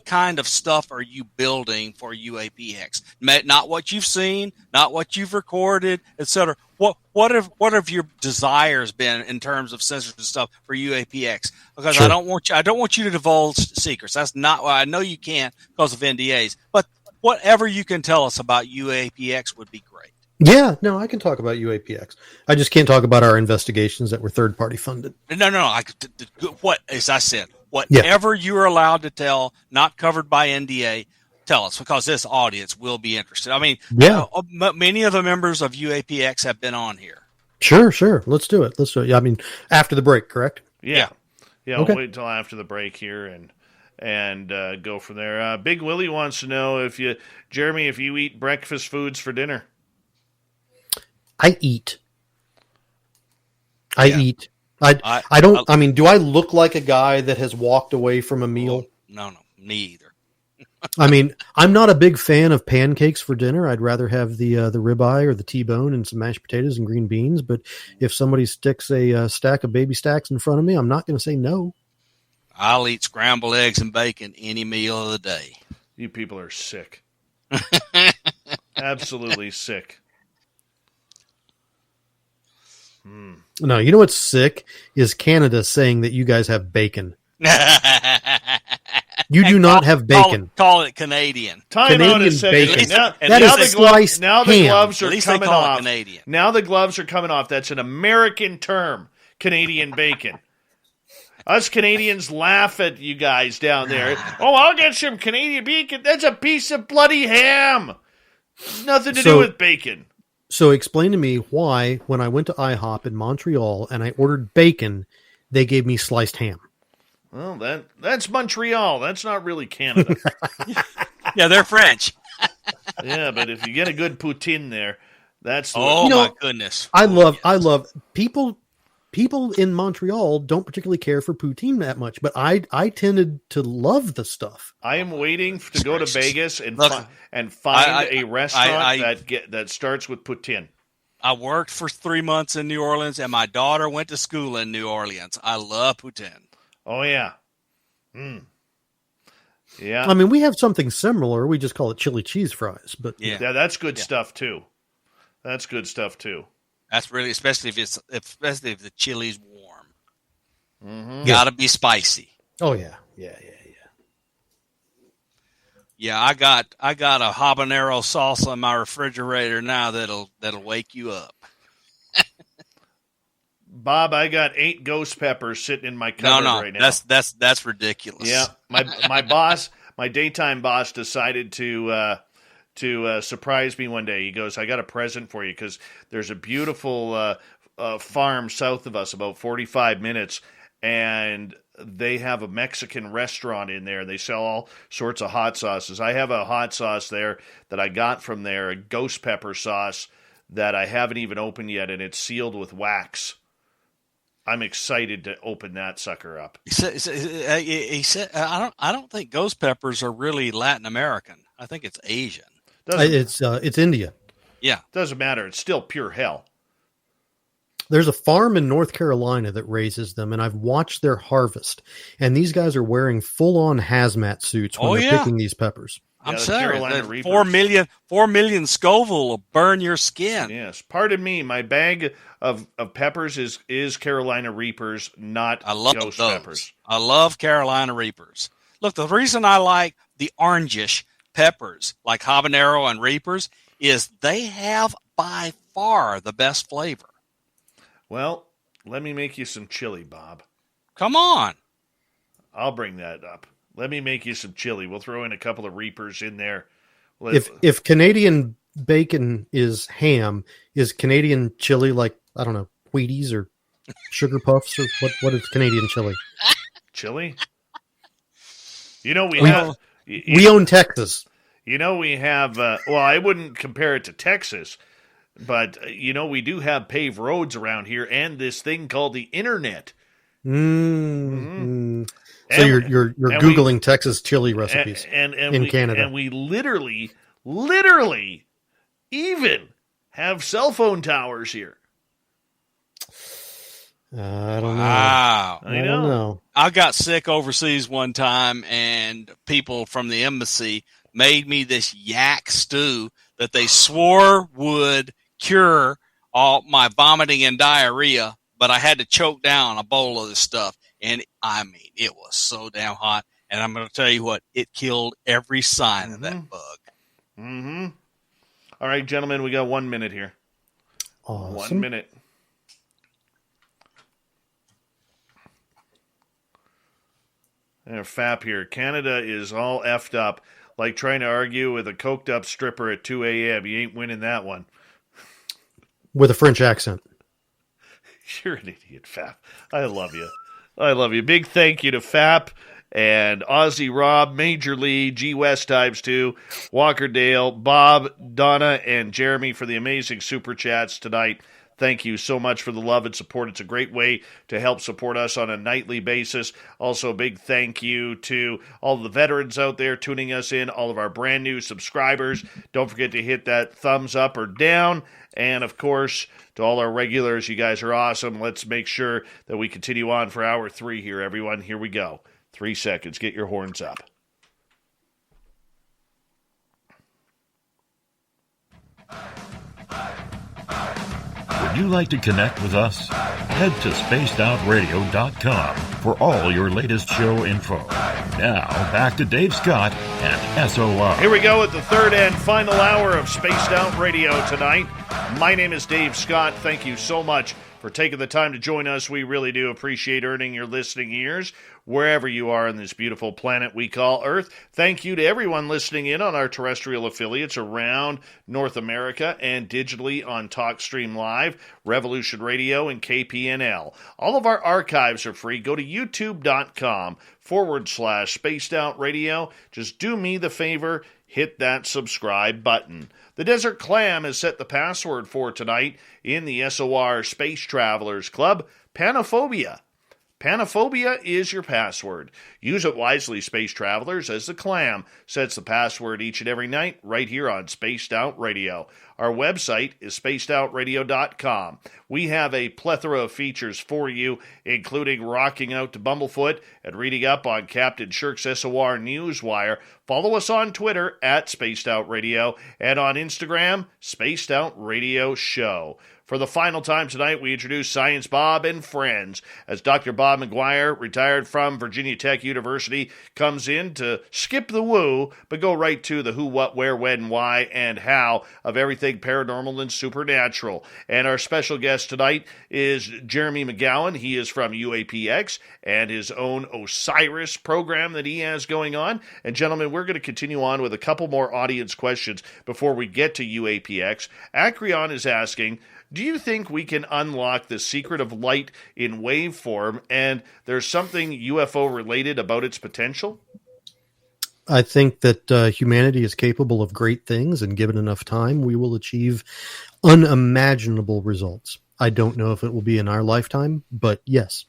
kind of stuff are you building for UAPX? Not what you've seen, not what you've recorded, etc. What have your desires been in terms of sensors and stuff for UAPX? Because sure. I don't want you to divulge secrets. That's not why I know you can't because of NDAs. But whatever you can tell us about UAPX would be great. Yeah, no, I can talk about UAPX. I just can't talk about our investigations that were third-party funded. No. As I said, whatever you're allowed to tell, not covered by NDA, tell us, because this audience will be interested. I mean, many of the members of UAPX have been on here. Sure. Let's do it. I mean, after the break, correct? Yeah. Okay. We'll wait until after the break here and go from there. Big Willie wants to know Jeremy, if you eat breakfast foods for dinner. I eat. I don't. I mean, do I look like a guy that has walked away from a meal? No, me either. I mean, I'm not a big fan of pancakes for dinner. I'd rather have the ribeye or the T-bone and some mashed potatoes and green beans. But if somebody sticks a stack of baby stacks in front of me, I'm not going to say no. I'll eat scrambled eggs and bacon any meal of the day. You people are sick. Absolutely sick. No, you know what's sick is Canada saying that you guys have bacon. You do not have bacon. Call it Canadian. Time-out a second. Bacon. That is sliced now the ham. gloves are At least coming they call off. it Canadian. Now the gloves are coming off. That's an American term, Canadian bacon. Us Canadians laugh at you guys down there. Oh, I'll get some Canadian bacon. That's a piece of bloody ham. Nothing to do with bacon. So explain to me why, when I went to IHOP in Montreal and I ordered bacon, they gave me sliced ham. Well, that's Montreal. That's not really Canada. Yeah, they're French. Yeah, but if you get a good poutine there, that's the my goodness. I love people in Montreal don't particularly care for poutine that much, but I tended to love the stuff. I am waiting to go to Vegas and find a restaurant that starts with poutine. I worked for 3 months in New Orleans, and my daughter went to school in New Orleans. I love poutine. Oh, yeah. Yeah. I mean, we have something similar. We just call it chili cheese fries. But yeah, that's good stuff, too. That's good stuff, too. That's really, especially if the chili's warm. Mm-hmm. Gotta be spicy. Oh, yeah. Yeah, I got a habanero salsa in my refrigerator now that'll wake you up. Bob, I got 8 ghost peppers sitting in my cupboard right now. That's ridiculous. Yeah, my boss, my daytime boss, decided to surprise me one day. He goes, "I got a present for you because there's a beautiful farm south of us, about 45 minutes, and they have a Mexican restaurant in there. They sell all sorts of hot sauces. I have a hot sauce there that I got from there, a ghost pepper sauce that I haven't even opened yet, and it's sealed with wax. I'm excited to open that sucker up." He said, "I don't think ghost peppers are really Latin American. I think it's Asian. It's India. Yeah, doesn't matter. It's still pure hell." There's a farm in North Carolina that raises them, and I've watched their harvest. And these guys are wearing full-on hazmat suits when they're picking these peppers. I'm the sorry. Carolina That Reapers. 4 million Scoville will burn your skin. Yes. Pardon me. My bag of peppers is Carolina Reapers, not I love Ghost those. peppers. I love Carolina Reapers. Look, the reason I like the orangish peppers like habanero and Reapers is they have by far the best flavor. Well, let me make you some chili, Bob. Come on. I'll bring that up. Let me make you some chili. We'll throw in a couple of Reapers in there. If Canadian bacon is ham, is Canadian chili like, I don't know, Wheaties or Sugar Puffs, or what is Canadian chili? Chili? We have... We own Texas. We have... well, I wouldn't compare it to Texas, but, we do have paved roads around here and this thing called the internet. Mm-hmm. So you're Googling Texas chili recipes in Canada. And we literally even have cell phone towers here. I don't know. Wow. I don't know. I got sick overseas one time, and people from the embassy made me this yak stew that they swore would cure all my vomiting and diarrhea, but I had to choke down a bowl of this stuff. And I mean, it was so damn hot. And I'm going to tell you what, it killed every sign of that bug. Mm-hmm. All right, gentlemen, we got 1 minute here. Awesome. 1 minute. Fap here. Canada is all effed up, like trying to argue with a coked up stripper at 2 a.m. You ain't winning that one. With a French accent. You're an idiot, Fap. I love you. I love you. Big thank you to Fap and Aussie Rob, Major Lee, G West Times 2, Walker Dale, Bob, Donna, and Jeremy for the amazing super chats tonight. Thank you so much for the love and support. It's a great way to help support us on a nightly basis. Also, a big thank you to all the veterans out there tuning us in, all of our brand new subscribers. Don't forget to hit that thumbs up or down. And, of course, to all our regulars, you guys are awesome. Let's make sure that we continue on for hour 3 here, everyone. Here we go. 3 seconds. Get your horns up. Would you like to connect with us? Head to spacedoutradio.com for all your latest show info. Now, back to Dave Scott and SOR. Here we go at the third and final hour of Spaced Out Radio tonight. My name is Dave Scott. Thank you so much for taking the time to join us. We really do appreciate earning your listening ears wherever you are on this beautiful planet we call Earth. Thank you to everyone listening in on our terrestrial affiliates around North America and digitally on TalkStream Live, Revolution Radio, and KPNL. All of our archives are free. Go to youtube.com/Spaced Out Radio. Just do me the favor, hit that subscribe button. The Desert Clam has set the password for tonight in the SOR Space Travelers Club, Panophobia. Panophobia is your password. Use it wisely, space travelers, as the Clam sets the password each and every night right here on Spaced Out Radio. Our website is spacedoutradio.com. We have a plethora of features for you, including rocking out to Bumblefoot and reading up on Captain Shirk's SOR Newswire. Follow us on Twitter at Spaced Out Radio and on Instagram, Spaced Out Radio Show. For the final time tonight, we introduce Science Bob and Friends as Dr. Bob Mcgwier, retired from Virginia Tech University, comes in to skip the woo, but go right to the who, what, where, when, why, and how of everything paranormal and supernatural. And our special guest tonight is Jeremy Mcgowan. He is from UAPX and his own Osiris program that he has going on. And gentlemen, we're going to continue on with a couple more audience questions before we get to UAPX. Acreon is asking, do you think we can unlock the secret of light in wave form, and there's something UFO related about its potential? I think that humanity is capable of great things, and given enough time, we will achieve unimaginable results. I don't know if it will be in our lifetime, but yes.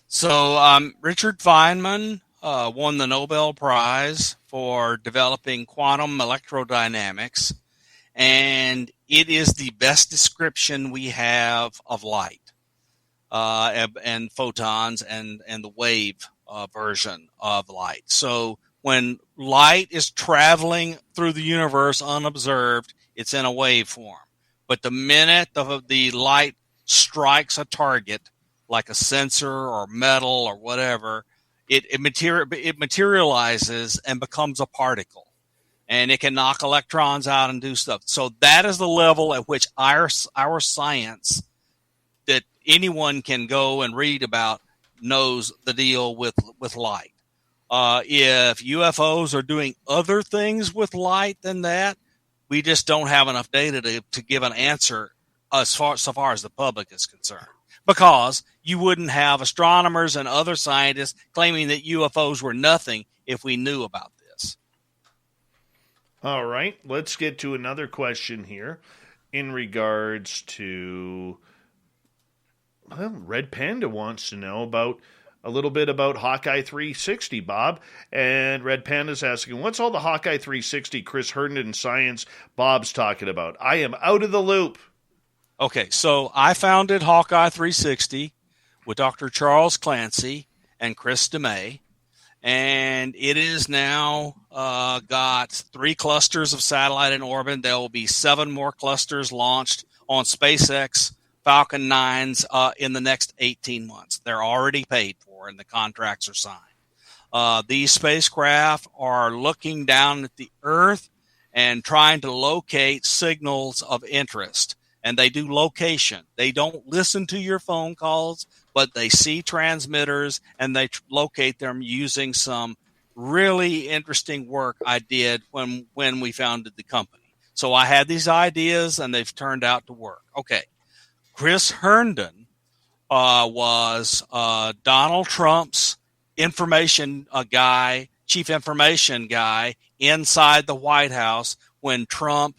So Richard Feynman won the Nobel Prize for developing quantum electrodynamics, and it is the best description we have of light and photons and the wave version of light. So When light is traveling through the universe unobserved, it's in a waveform. But the minute the light strikes a target, like a sensor or metal or whatever, it materializes and becomes a particle. And it can knock electrons out and do stuff. So that is the level at which our science that anyone can go and read about knows the deal with light. If UFOs are doing other things with light than that, we just don't have enough data to give an answer so far as the public is concerned. Because you wouldn't have astronomers and other scientists claiming that UFOs were nothing if we knew about this. All right, let's get to another question here in regards to, well, Red Panda wants to know about a little bit about Hawkeye 360, Bob. And Red Panda's asking, what's all the Hawkeye 360 Chris Herndon science Bob's talking about? I am out of the loop. Okay, so I founded Hawkeye 360 with Dr. Charles Clancy and Chris DeMay. And it is now got 3 clusters of satellite in orbit. There will be 7 more clusters launched on SpaceX Falcon 9s in the next 18 months. They're already paid for and the contracts are signed. These spacecraft are looking down at the Earth and trying to locate signals of interest. And they do location. They don't listen to your phone calls, but they see transmitters and they locate them using some really interesting work I did when we founded the company. So I had these ideas and they've turned out to work. Okay. Chris Herndon was Donald Trump's information guy, chief information guy inside the White House when Trump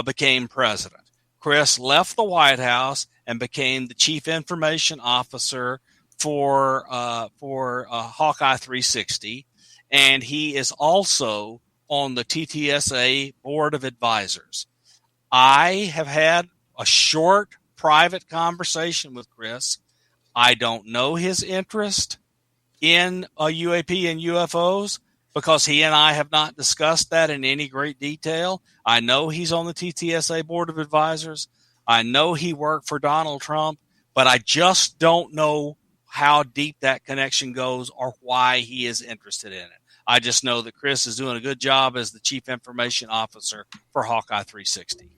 became president. Chris left the White House and became the chief information officer for Hawkeye 360, and he is also on the TTSA board of advisors. I have had a short private conversation with Chris. I don't know his interest in UAP and UFOs because he and I have not discussed that in any great detail. I know he's on the TTSA board of advisors. I know he worked for Donald Trump, but I just don't know how deep that connection goes or why he is interested in it. I just know that Chris is doing a good job as the chief information officer for Hawkeye 360.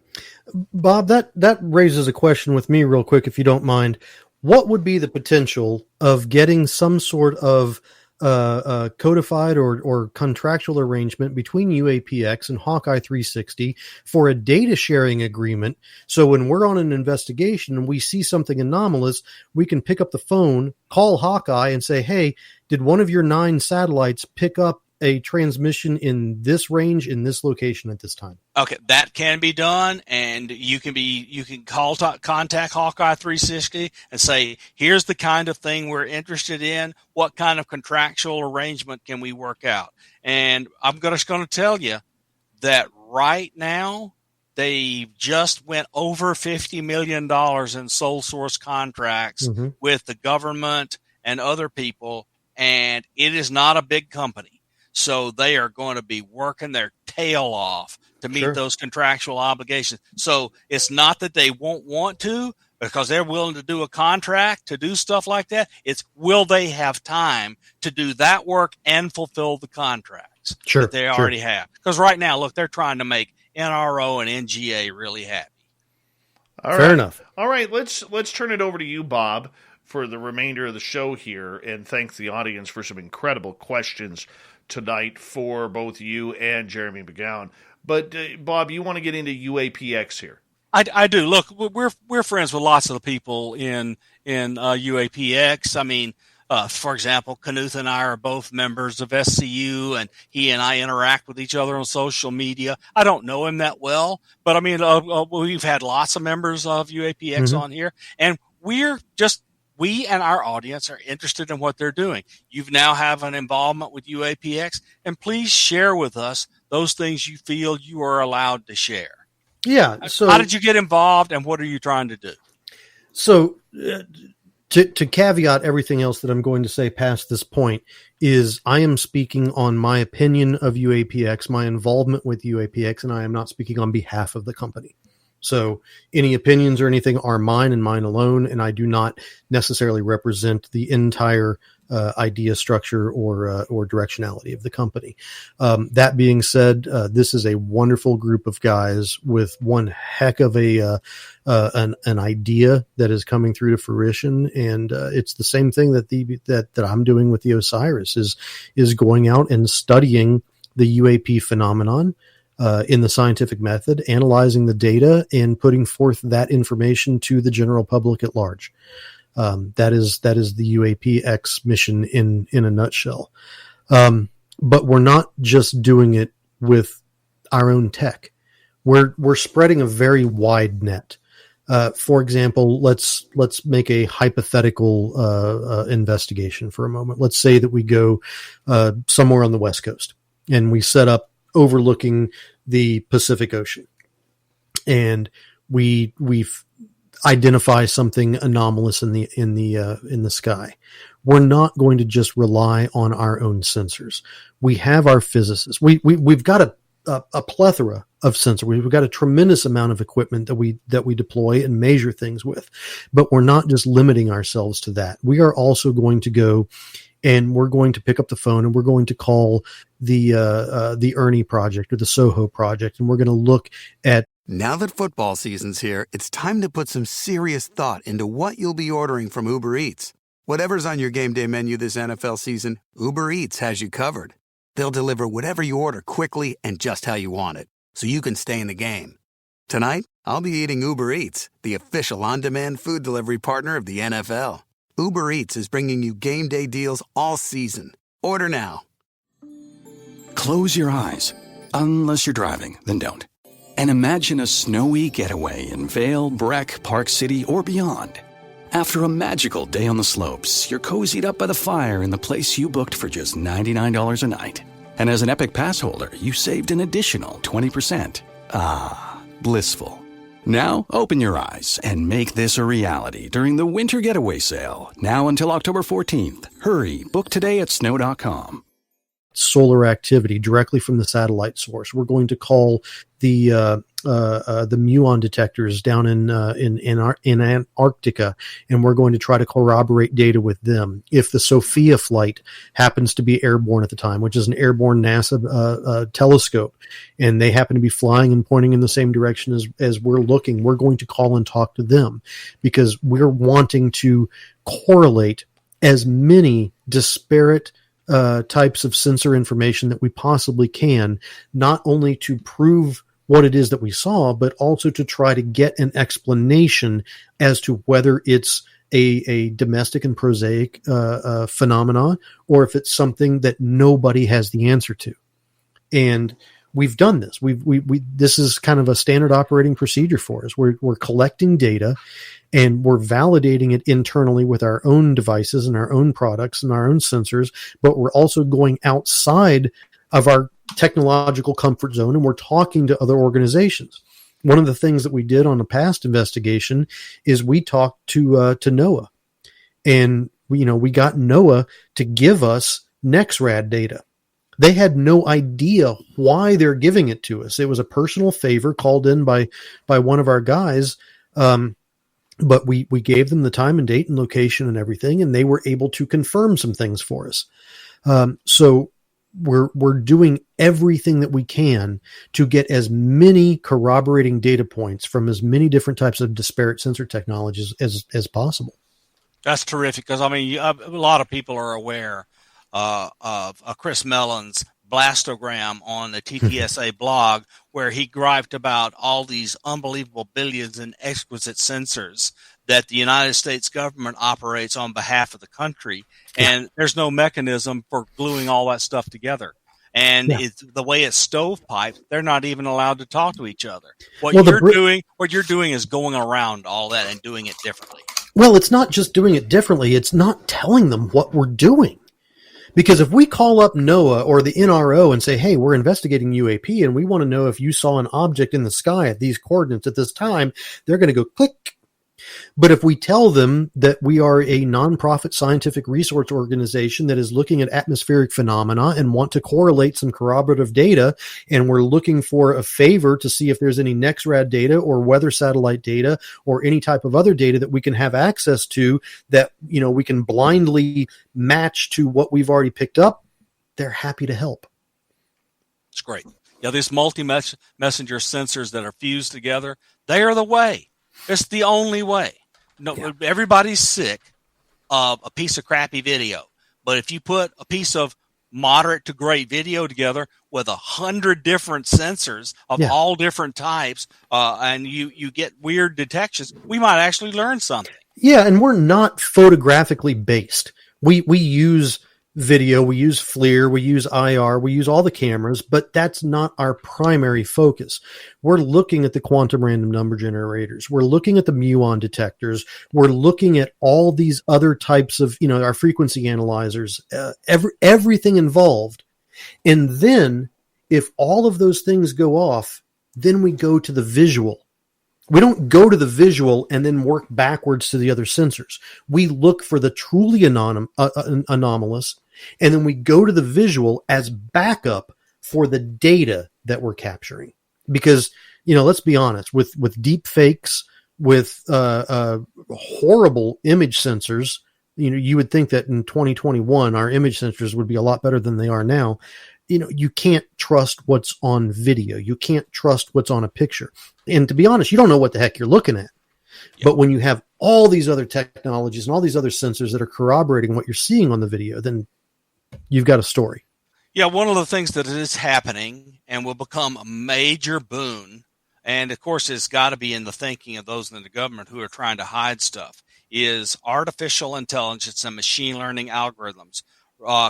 Bob, that raises a question with me real quick, if you don't mind. What would be the potential of getting some sort of codified or contractual arrangement between UAPX and Hawkeye 360 for a data sharing agreement? So when we're on an investigation and we see something anomalous, we can pick up the phone, call Hawkeye and say, hey, did one of your 9 satellites pick up a transmission in this range, in this location at this time? Okay, that can be done, and you can contact Hawkeye 360 and say, here's the kind of thing we're interested in. What kind of contractual arrangement can we work out? And I'm just going to tell you that right now they just went over $50 million in sole source contracts with the government and other people, and it is not a big company. So they are going to be working their tail off to meet those contractual obligations. So it's not that they won't want to, because they're willing to do a contract to do stuff like that. It's will they have time to do that work and fulfill the contracts that they already have? Because right now, look, they're trying to make NRO and NGA really happy. Fair enough. All right, let's turn it over to you, Bob, for the remainder of the show here, and thank the audience for some incredible questions tonight for both you and Jeremy Mcgowan. But Bob, you want to get into UAPX here? I do. Look, we're friends with lots of the people in UAPX. I mean, for example, Knuth and I are both members of SCU, and he and I interact with each other on social media. I don't know him that well, but I mean, we've had lots of members of UAPX on here, and we and our audience are interested in what they're doing. You now have an involvement with UAPX, and please share with us those things you feel you are allowed to share. Yeah. So how did you get involved, and what are you trying to do? So To caveat everything else that I'm going to say past this point is I am speaking on my opinion of UAPX, my involvement with UAPX, and I am not speaking on behalf of the company. So any opinions or anything are mine and mine alone, and I do not necessarily represent the entire idea structure or directionality of the company. That being said, this is a wonderful group of guys with one heck of an idea that is coming through to fruition, and it's the same thing that I'm doing with the Osiris is going out and studying the UAP phenomenon in the scientific method, analyzing the data, and putting forth that information to the general public at large. That is the UAPX mission in a nutshell. But we're not just doing it with our own tech. We're spreading a very wide net. For example, let's make a hypothetical investigation for a moment. Let's say that we go somewhere on the West Coast and we set up overlooking the Pacific Ocean, and we identify something anomalous in the sky. We're not going to just rely on our own sensors. We have our physicists. We've got a plethora of sensors. We've got a tremendous amount of equipment that we deploy and measure things with, but we're not just limiting ourselves to that. We are also going to go and we're going to pick up the phone and we're going to call the Ernie project or the Soho project, and we're going to look at. Now that football season's here, it's time to put some serious thought into what you'll be ordering from Uber Eats. Whatever's on your game day menu this NFL season, Uber Eats has you covered. They'll deliver whatever you order quickly and just how you want it, so you can stay in the game. Tonight, I'll be eating Uber Eats, the official on-demand food delivery partner of the NFL. Uber Eats is bringing you game day deals all season. Order now. Close your eyes. Unless you're driving, then don't. And imagine a snowy getaway in Vail, Breck, Park City, or beyond. After a magical day on the slopes, you're cozied up by the fire in the place you booked for just $99 a night. And as an Epic Pass holder, you saved an additional 20%. Ah, blissful. Now, open your eyes and make this a reality during the Winter Getaway Sale, now until October 14th. Hurry, book today at snow.com. Solar activity directly from the satellite source. We're going to call the muon detectors down in Antarctica, and we're going to try to corroborate data with them. If the Sophia flight happens to be airborne at the time, which is an airborne NASA telescope, and they happen to be flying and pointing in the same direction as we're looking, we're going to call and talk to them because we're wanting to correlate as many disparate types of sensor information that we possibly can, not only to prove what it is that we saw, but also to try to get an explanation as to whether it's a domestic and prosaic phenomenon or if it's something that nobody has the answer to. And we've done this. This is kind of a standard operating procedure for us. We're collecting data and we're validating it internally with our own devices and our own products and our own sensors, but we're also going outside of our technological comfort zone and we're talking to other organizations. One of the things that we did on a past investigation is we talked to NOAA, and we got NOAA to give us NEXRAD data. They had no idea why they're giving it to us. It was a personal favor called in by one of our guys. But we gave them the time and date and location and everything, and they were able to confirm some things for us. So we're doing everything that we can to get as many corroborating data points from as many different types of disparate sensor technologies as possible. That's terrific because, a lot of people are aware of Chris Mellon's blastogram on the TTSA blog where he griped about all these unbelievable billions in exquisite sensors that the United States government operates on behalf of the country, and there's no mechanism for gluing all that stuff together. And it's the way it's stovepiped, they're not even allowed to talk to each other. What you're doing is going around all that and doing it differently. Well, it's not just doing it differently, it's not telling them what we're doing. Because if we call up NOAA or the NRO and say, hey, we're investigating UAP and we want to know if you saw an object in the sky at these coordinates at this time, they're going to go click. But if we tell them that we are a nonprofit scientific research organization that is looking at atmospheric phenomena and want to correlate some corroborative data, and we're looking for a favor to see if there's any NEXRAD data or weather satellite data or any type of other data that we can have access to that, we can blindly match to what we've already picked up, they're happy to help. It's great. Yeah, these multi-messenger sensors that are fused together, they are the way. It's the only way. Everybody's sick of a piece of crappy video. But if you put a piece of moderate to great video together with 100 different sensors of all different types, and you get weird detections, we might actually learn something. Yeah, and we're not photographically based. We use video, we use FLIR, we use IR, we use all the cameras, but that's not our primary focus. We're looking at the quantum random number generators. We're looking at the muon detectors. We're looking at all these other types of, our frequency analyzers, everything involved. And then if all of those things go off, then we go to the visual. We don't go to the visual and then work backwards to the other sensors. We look for the truly anomalous, and then we go to the visual as backup for the data that we're capturing. Because, let's be honest, with deep fakes, with horrible image sensors, you would think that in 2021, our image sensors would be a lot better than they are now. You can't trust what's on video. You can't trust what's on a picture. And to be honest, you don't know what the heck you're looking at. Yep. But when you have all these other technologies and all these other sensors that are corroborating what you're seeing on the video, then you've got a story. Yeah, one of the things that is happening and will become a major boon, and of course it's got to be in the thinking of those in the government who are trying to hide stuff, is artificial intelligence and machine learning algorithms.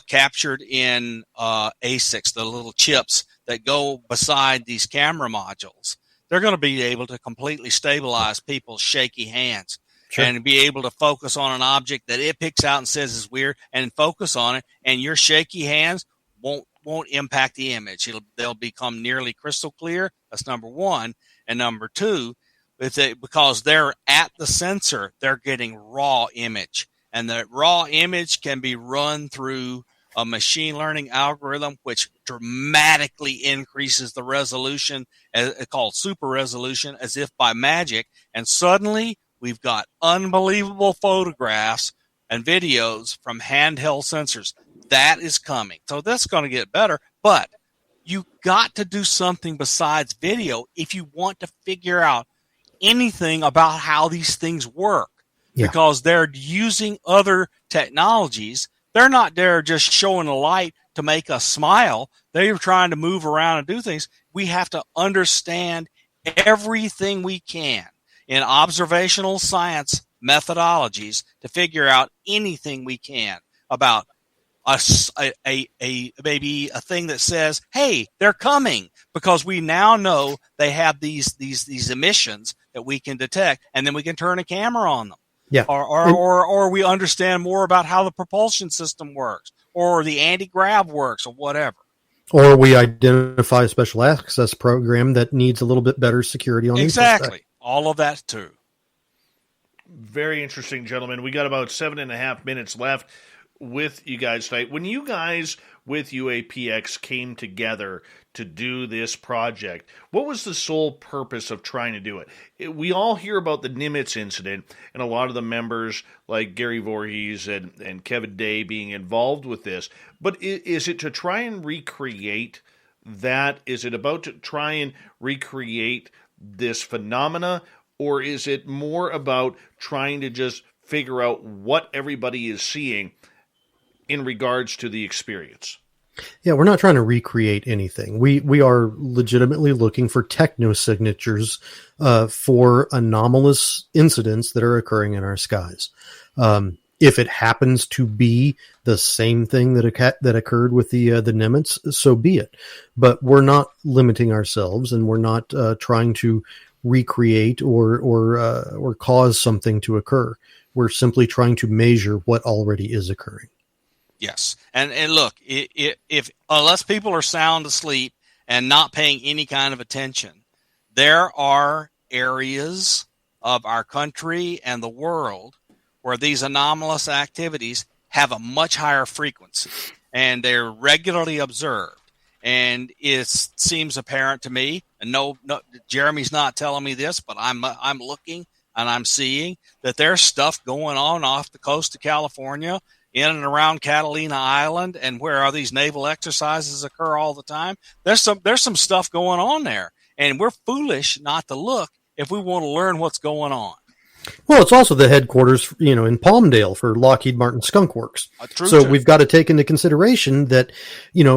Captured in ASICs, the little chips that go beside these camera modules. They're going to be able to completely stabilize people's shaky hands and be able to focus on an object that it picks out and says is weird and focus on it, and your shaky hands won't impact the image. They'll become nearly crystal clear. That's number one. And number two, because they're at the sensor, they're getting raw image. And the raw image can be run through a machine learning algorithm, which dramatically increases the resolution, called super resolution, as if by magic. And suddenly we've got unbelievable photographs and videos from handheld sensors. That is coming. So that's going to get better. But you got to do something besides video if you want to figure out anything about how these things work. Because they're using other technologies. They're not there just showing a light to make us smile. They're trying to move around and do things. We have to understand everything we can in observational science methodologies to figure out anything we can about maybe a thing that says, hey, they're coming, because we now know they have these emissions that we can detect, and then we can turn a camera on them. Yeah. Or we understand more about how the propulsion system works, or the anti-grav works, or whatever. Or we identify a special access program that needs a little bit better security on exactly. All of that too. Very interesting, gentlemen. We got about 7.5 minutes left with you guys tonight. When you guys with UAPX came together to do this project, what was the sole purpose of trying to do it? We all hear about the Nimitz incident, and a lot of the members like Gary Voorhees and Kevin Day being involved with this, but is it to try and recreate that? Is it about to try and recreate this phenomena, or is it more about trying to just figure out what everybody is seeing in regards to the experience? Yeah, we're not trying to recreate anything. We are legitimately looking for techno-signatures for anomalous incidents that are occurring in our skies. If it happens to be the same thing that occurred with the Nimitz, so be it. But we're not limiting ourselves, and we're not trying to recreate or cause something to occur. We're simply trying to measure what already is occurring. Yes. And look, if unless people are sound asleep and not paying any kind of attention, there are areas of our country and the world where these anomalous activities have a much higher frequency and they're regularly observed. And it seems apparent to me, and no, Jeremy's not telling me this, but I'm looking and I'm seeing that there's stuff going on off the coast of California, in and around Catalina Island, and where these naval exercises occur all the time. There's some stuff going on there, and we're foolish not to look if we want to learn what's going on. Well, it's also the headquarters, in Palmdale for Lockheed Martin Skunk Works. True. We've got to take into consideration that,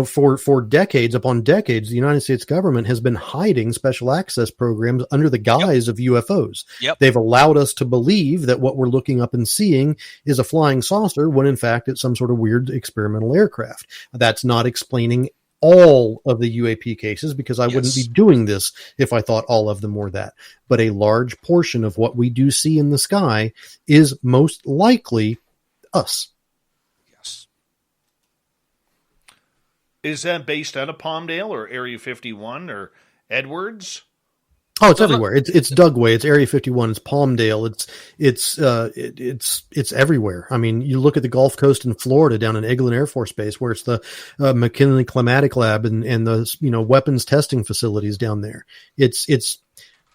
for decades upon decades, the United States government has been hiding special access programs under the guise of UFOs. Yep. They've allowed us to believe that what we're looking up and seeing is a flying saucer when in fact it's some sort of weird experimental aircraft. That's not explaining all of the UAP cases, because I wouldn't be doing this if I thought all of them were that. But a large portion of what we do see in the sky is most likely us. Yes. Is that based out of Palmdale or Area 51 or Edwards? Oh, it's everywhere. It's Dugway. It's Area 51. It's Palmdale. It's everywhere. I mean, you look at the Gulf Coast in Florida, down in Eglin Air Force Base, where it's the McKinley Climatic Lab and the weapons testing facilities down there. It's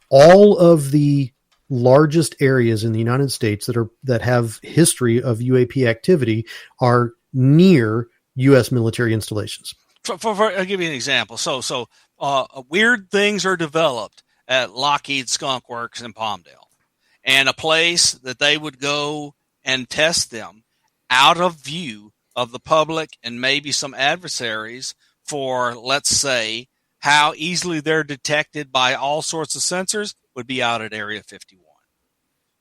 all of the largest areas in the United States that have history of UAP activity are near U.S. military installations. I'll give you an example. So weird things are developed at Lockheed Skunk Works in Palmdale, and a place that they would go and test them out of view of the public and maybe some adversaries for, let's say, how easily they're detected by all sorts of sensors would be out at Area 51.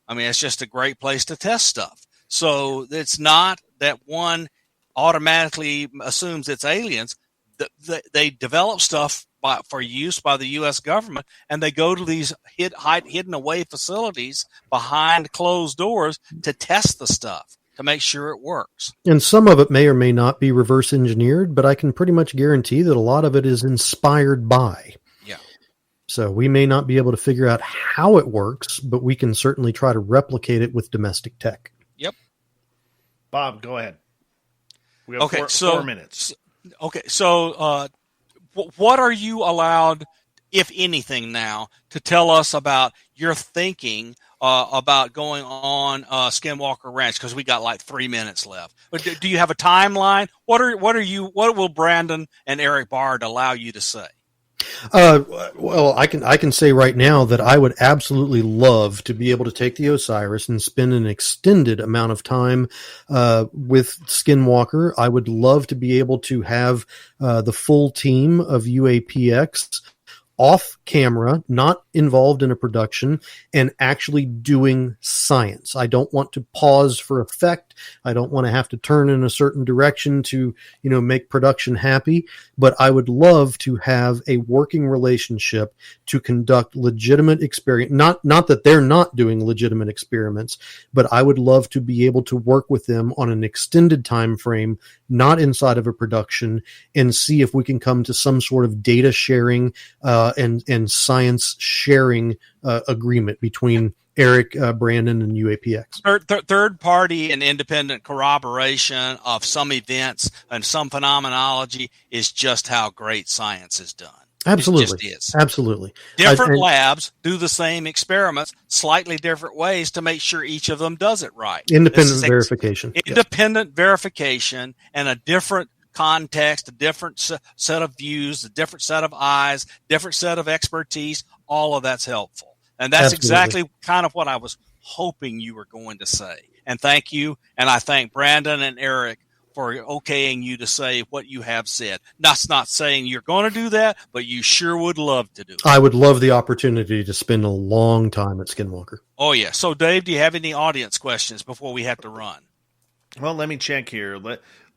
I mean, it's just a great place to test stuff. So it's not that one automatically assumes it's aliens. They develop stuff for use by the U.S. government, and they go to these hidden away facilities behind closed doors to test the stuff to make sure it works. And some of it may or may not be reverse engineered, but I can pretty much guarantee that a lot of it is inspired by. Yeah. So we may not be able to figure out how it works, but we can certainly try to replicate it with domestic tech. Yep. Bob, go ahead. We have 4 minutes. Okay, so what are you allowed, if anything now, to tell us about your thinking about going on Skinwalker Ranch? Because we got like 3 minutes left. But do you have a timeline? What will Brandon and Eric Bard allow you to say? Well, I can say right now that I would absolutely love to be able to take the Osiris and spend an extended amount of time with Skinwalker. I would love to be able to have the full team of UAPX off camera, not involved in a production, and actually doing science. I don't want to pause for effect. I don't want to have to turn in a certain direction to, make production happy, but I would love to have a working relationship to conduct legitimate experiment. Not that they're not doing legitimate experiments, but I would love to be able to work with them on an extended time frame, not inside of a production, and see if we can come to some sort of data sharing and science sharing agreement between Eric, Brandon, and UAPX. Third party and independent corroboration of some events and some phenomenology is just how great science is done. Absolutely. It just is. Absolutely. Different labs do the same experiments slightly different ways to make sure each of them does it right. Independent verification. Independent verification and a different context, a different set of views, a different set of eyes, different set of expertise. All of that's helpful. And that's exactly kind of what I was hoping you were going to say. And thank you. And I thank Brandon and Eric for okaying you to say what you have said. That's not saying you're going to do that, but you sure would love to do it. I would love the opportunity to spend a long time at Skinwalker. Oh, yeah. So, Dave, do you have any audience questions before we have to run? Well, let me check here.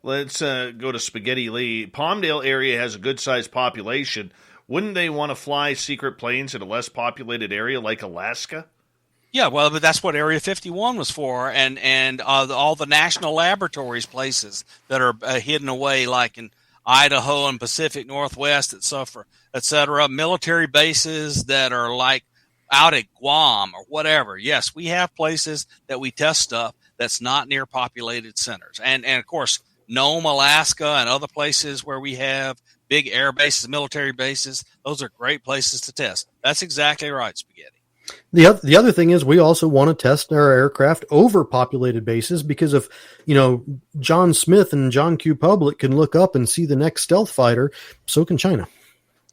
Let's go to Spaghetti Lee. Palmdale area has a good-sized population. Wouldn't they want to fly secret planes in a less populated area like Alaska? Yeah, well, but that's what Area 51 was for, and all the national laboratories places that are hidden away, like in Idaho and Pacific Northwest, et cetera, military bases that are like out at Guam or whatever. Yes, we have places that we test stuff that's not near populated centers. And of course, Nome, Alaska, and other places where we have big air bases, military bases, those are great places to test. That's exactly right, Spaghetti. The other thing is we also want to test our aircraft over populated bases, because if, John Smith and John Q. Public can look up and see the next stealth fighter, so can China.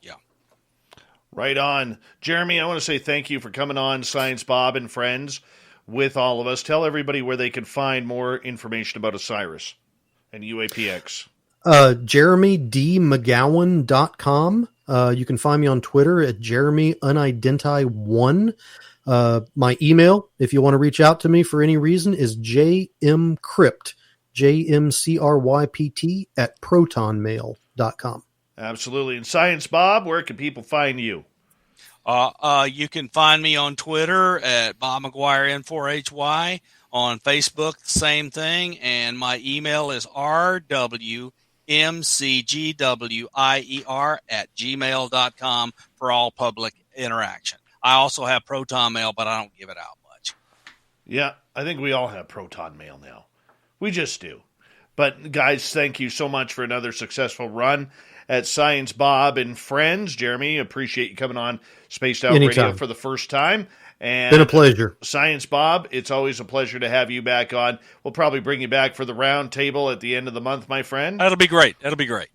Yeah. Right on. Jeremy, I want to say thank you for coming on Science Bob and Friends with all of us. Tell everybody where they can find more information about OSIRIS and UAPX. JeremyDMcgowan.com. You can find me on Twitter at JeremyUnidenti1. My email, if you want to reach out to me for any reason, is jmcrypt, JMCRYPT at protonmail.com. Absolutely. And Science Bob, where can people find you? You can find me on Twitter at Bob Mcgwier N4HY. On Facebook, the same thing. And my email is rwmcgwier@gmail.com for all public interaction. I also have Proton Mail, but I don't give it out much. Yeah, I think we all have Proton Mail now. We just do. But guys, thank you so much for another successful run at Science Bob and Friends. Jeremy, appreciate you coming on Spaced Out Anytime. Radio for the first time. And Been a pleasure. Science Bob, it's always a pleasure to have you back on. We'll probably bring you back for the round table at the end of the month, my friend. That'll be great.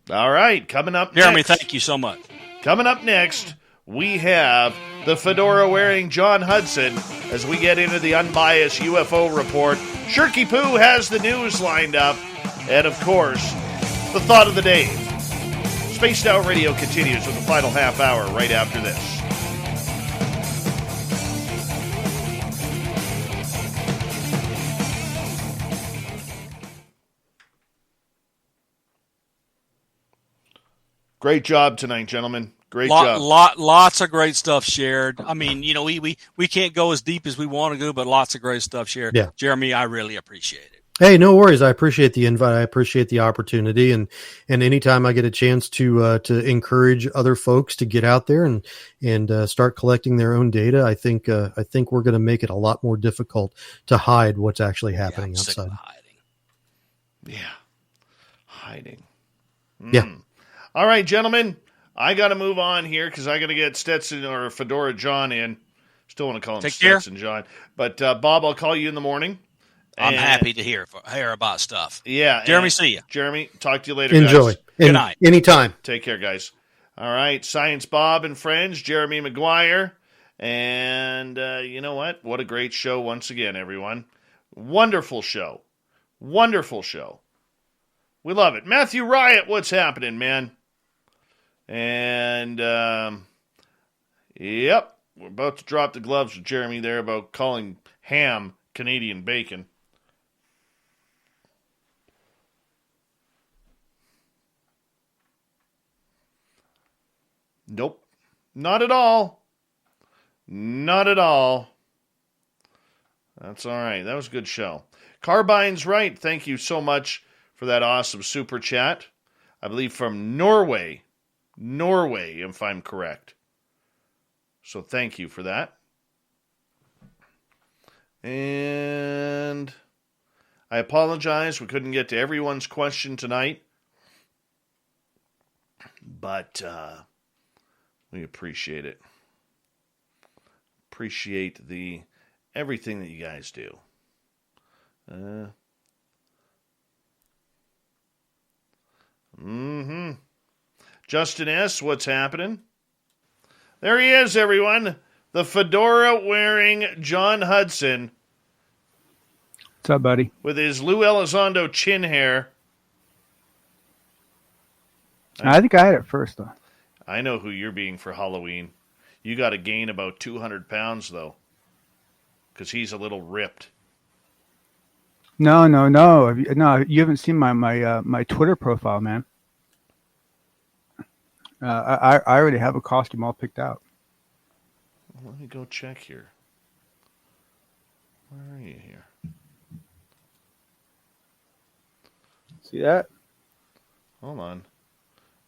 All right, coming up Jeremy, next. thank you so much. Coming up next, we have the fedora-wearing John Hudson as we get into the unbiased UFO report. Shirky Poo has the news lined up. And, of course, the thought of the day. Spaced Out Radio continues with the final half hour right after this. Great job tonight, gentlemen. Great job. Lots of great stuff shared. I mean, we can't go as deep as we want to go, but lots of great stuff shared. Yeah. Jeremy, I really appreciate it. Hey, no worries. I appreciate the invite. I appreciate the opportunity, and anytime I get a chance to encourage other folks to get out there and start collecting their own data, I think we're going to make it a lot more difficult to hide what's actually happening I'm sick of outside. hiding. Yeah. Hiding. Yeah. All right, gentlemen. I got to move on here because I got to get Stetson or Fedora John in. Still want to call him Take care. Stetson John. But, Bob, I'll call you in the morning. I'm happy to hear about stuff. Yeah. Jeremy, see you. Jeremy, talk to you later, Enjoy. guys. Good night. Anytime. Take care, guys. All right, Science Bob and Friends, Jeremy Mcgwier. And you know what? What a great show once again, everyone. Wonderful show. Wonderful show. We love it. Matthew Riot, what's happening, man? And, yep, we're about to drop the gloves with Jeremy there about calling ham Canadian bacon. Nope. Not at all. Not at all. That's all right. That was a good show. Carbine's right. Thank you so much for that awesome super chat. I believe from Norway. Norway, if I'm correct. So thank you for that. And I apologize. We couldn't get to everyone's question tonight. But we appreciate it. Appreciate everything that you guys do. Justin S., what's happening? There he is, everyone. The fedora-wearing John Hudson. What's up, buddy? With his Lou Elizondo chin hair. I think I had it first, though. I know who you're being for Halloween. You got to gain about 200 pounds, though. Because he's a little ripped. No. You haven't seen my Twitter profile, man. I already have a costume all picked out. Well, let me go check here. Where are you here? See that? Hold on.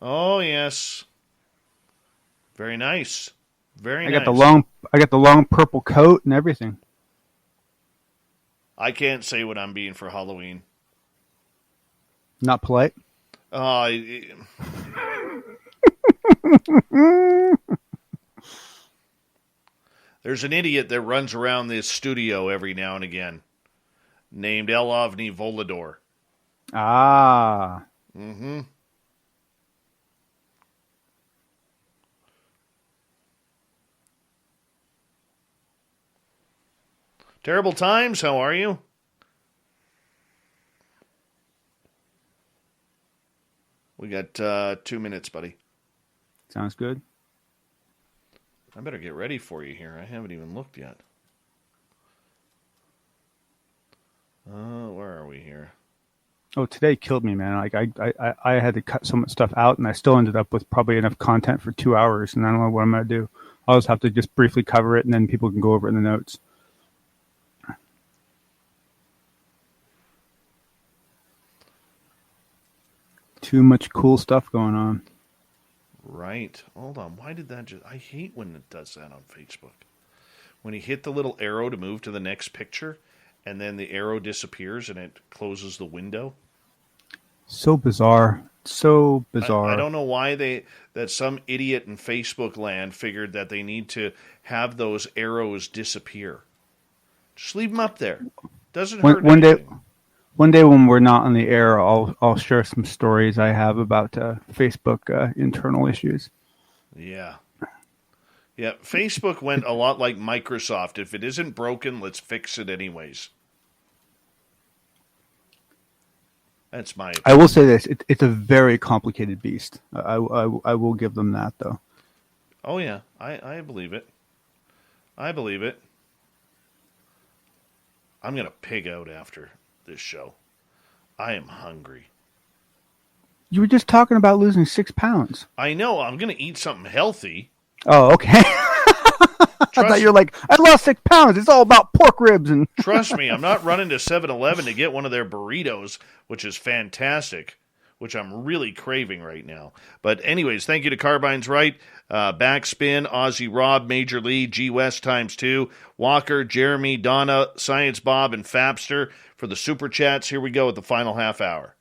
Oh, yes. Very nice. Very I nice. got the long purple coat and everything. I can't say what I'm being for Halloween. Not polite. There's an idiot that runs around this studio every now and again, named Elovni Volador. Ah. Mm-hmm. Terrible Times, how are you? We got 2 minutes, buddy. Sounds good. I better get ready for you here. I haven't even looked yet. Where are we here? Oh, today killed me, man. Like I had to cut so much stuff out, and I still ended up with probably enough content for 2 hours, and I don't know what I'm going to do. I'll just have to just briefly cover it, and then people can go over it in the notes. Too much cool stuff going on. Right. Hold on. Why did that just... I hate when it does that on Facebook. When you hit the little arrow to move to the next picture, and then the arrow disappears and it closes the window. So bizarre. So bizarre. I don't know why that some idiot in Facebook land figured that they need to have those arrows disappear. Just leave them up there. Doesn't hurt anything. One day when we're not on the air, I'll share some stories I have about Facebook internal issues. Yeah. Yeah, Facebook went a lot like Microsoft. If it isn't broken, let's fix it anyways. That's my opinion. I will say this. It's a very complicated beast. I will give them that, though. Oh, yeah. I believe it. I believe it. I'm going to pig out after this show. I am hungry. You were just talking about losing 6 pounds. I know. I'm going to eat something healthy. Oh, okay. I thought you were like, I lost 6 pounds. It's all about pork ribs. And Trust me, I'm not running to 7-Eleven to get one of their burritos, which is fantastic, which I'm really craving right now. But anyways, thank you to Carbine's Right, Backspin, Aussie Rob, Major Lee, G West ×2, Walker, Jeremy, Donna, Science Bob, and Fapster for the super chats. Here we go with the final half hour.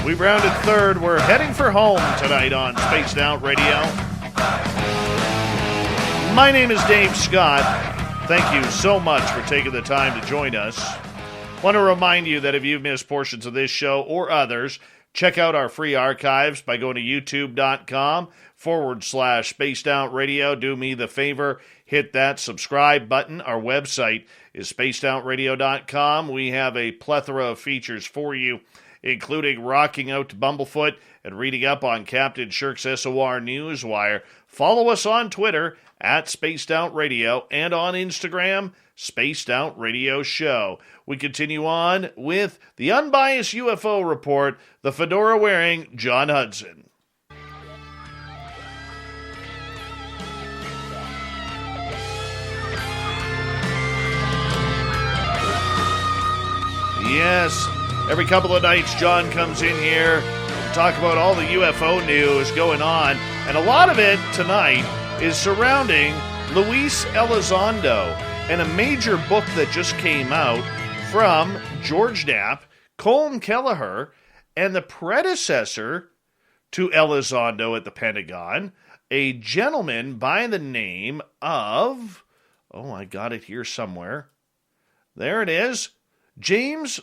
We've rounded third. We're heading for home tonight on Spaced Out Radio. My name is Dave Scott. Thank you so much for taking the time to join us. Want to remind you that if you've missed portions of this show or others, check out our free archives by going to youtube.com/Spaced Out Radio. Do me the favor, hit that subscribe button. Our website is spacedoutradio.com. We have a plethora of features for you, including rocking out to Bumblefoot and reading up on Captain Shirk's SOR Newswire. Follow us on Twitter at Spaced Out Radio and on Instagram, Spaced Out Radio Show. We continue on with the unbiased UFO report, the fedora-wearing John Hudson. Yes. Every couple of nights, John comes in here to talk about all the UFO news going on, and a lot of it tonight is surrounding Luis Elizondo and a major book that just came out from George Knapp, Colm Kelleher, and the predecessor to Elizondo at the Pentagon, a gentleman by the name of, I got it here somewhere. There it is, James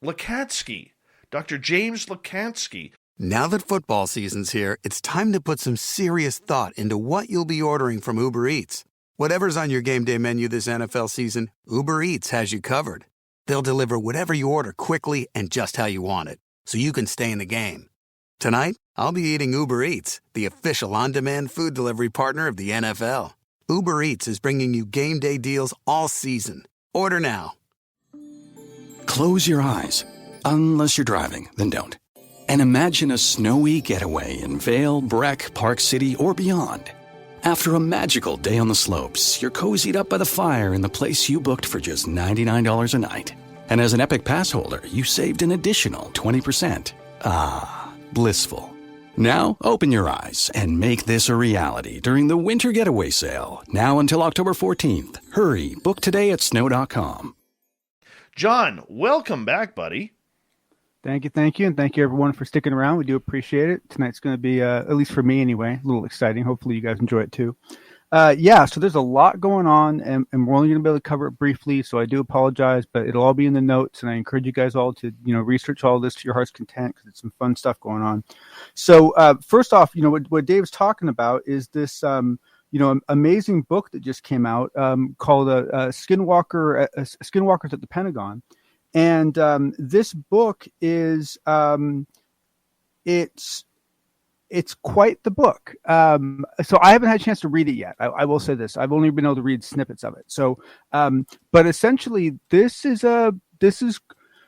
Lakatsky, Dr. James Lakatsky. Now that football season's here, it's time to put some serious thought into what you'll be ordering from Uber Eats. Whatever's on your game day menu this NFL season, Uber Eats has you covered. They'll deliver whatever you order quickly and just how you want it, so you can stay in the game. Tonight, I'll be eating Uber Eats, the official on-demand food delivery partner of the NFL. Uber Eats is bringing you game day deals all season. Order now. Close your eyes. Unless you're driving, then don't. And imagine a snowy getaway in Vail, Breck, Park City, or beyond. After a magical day on the slopes, you're cozied up by the fire in the place you booked for just $99 a night. And as an Epic Pass holder, you saved an additional 20%. Ah, blissful. Now, open your eyes and make this a reality during the Winter Getaway Sale, now until October 14th. Hurry, book today at snow.com. John, welcome back, buddy. Thank you, and thank you everyone for sticking around. We do appreciate it. Tonight's going to be, at least for me anyway, a little exciting. Hopefully you guys enjoy it too. So there's a lot going on, and we're only going to be able to cover it briefly, so I do apologize, but it'll all be in the notes, and I encourage you guys all to, research all this to your heart's content, because it's some fun stuff going on. So first off, what Dave's talking about is this, amazing book that just came out called Skinwalkers at the Pentagon. And this book is it's quite the book. So I haven't had a chance to read it yet. I will say this: I've only been able to read snippets of it. So, but essentially, this is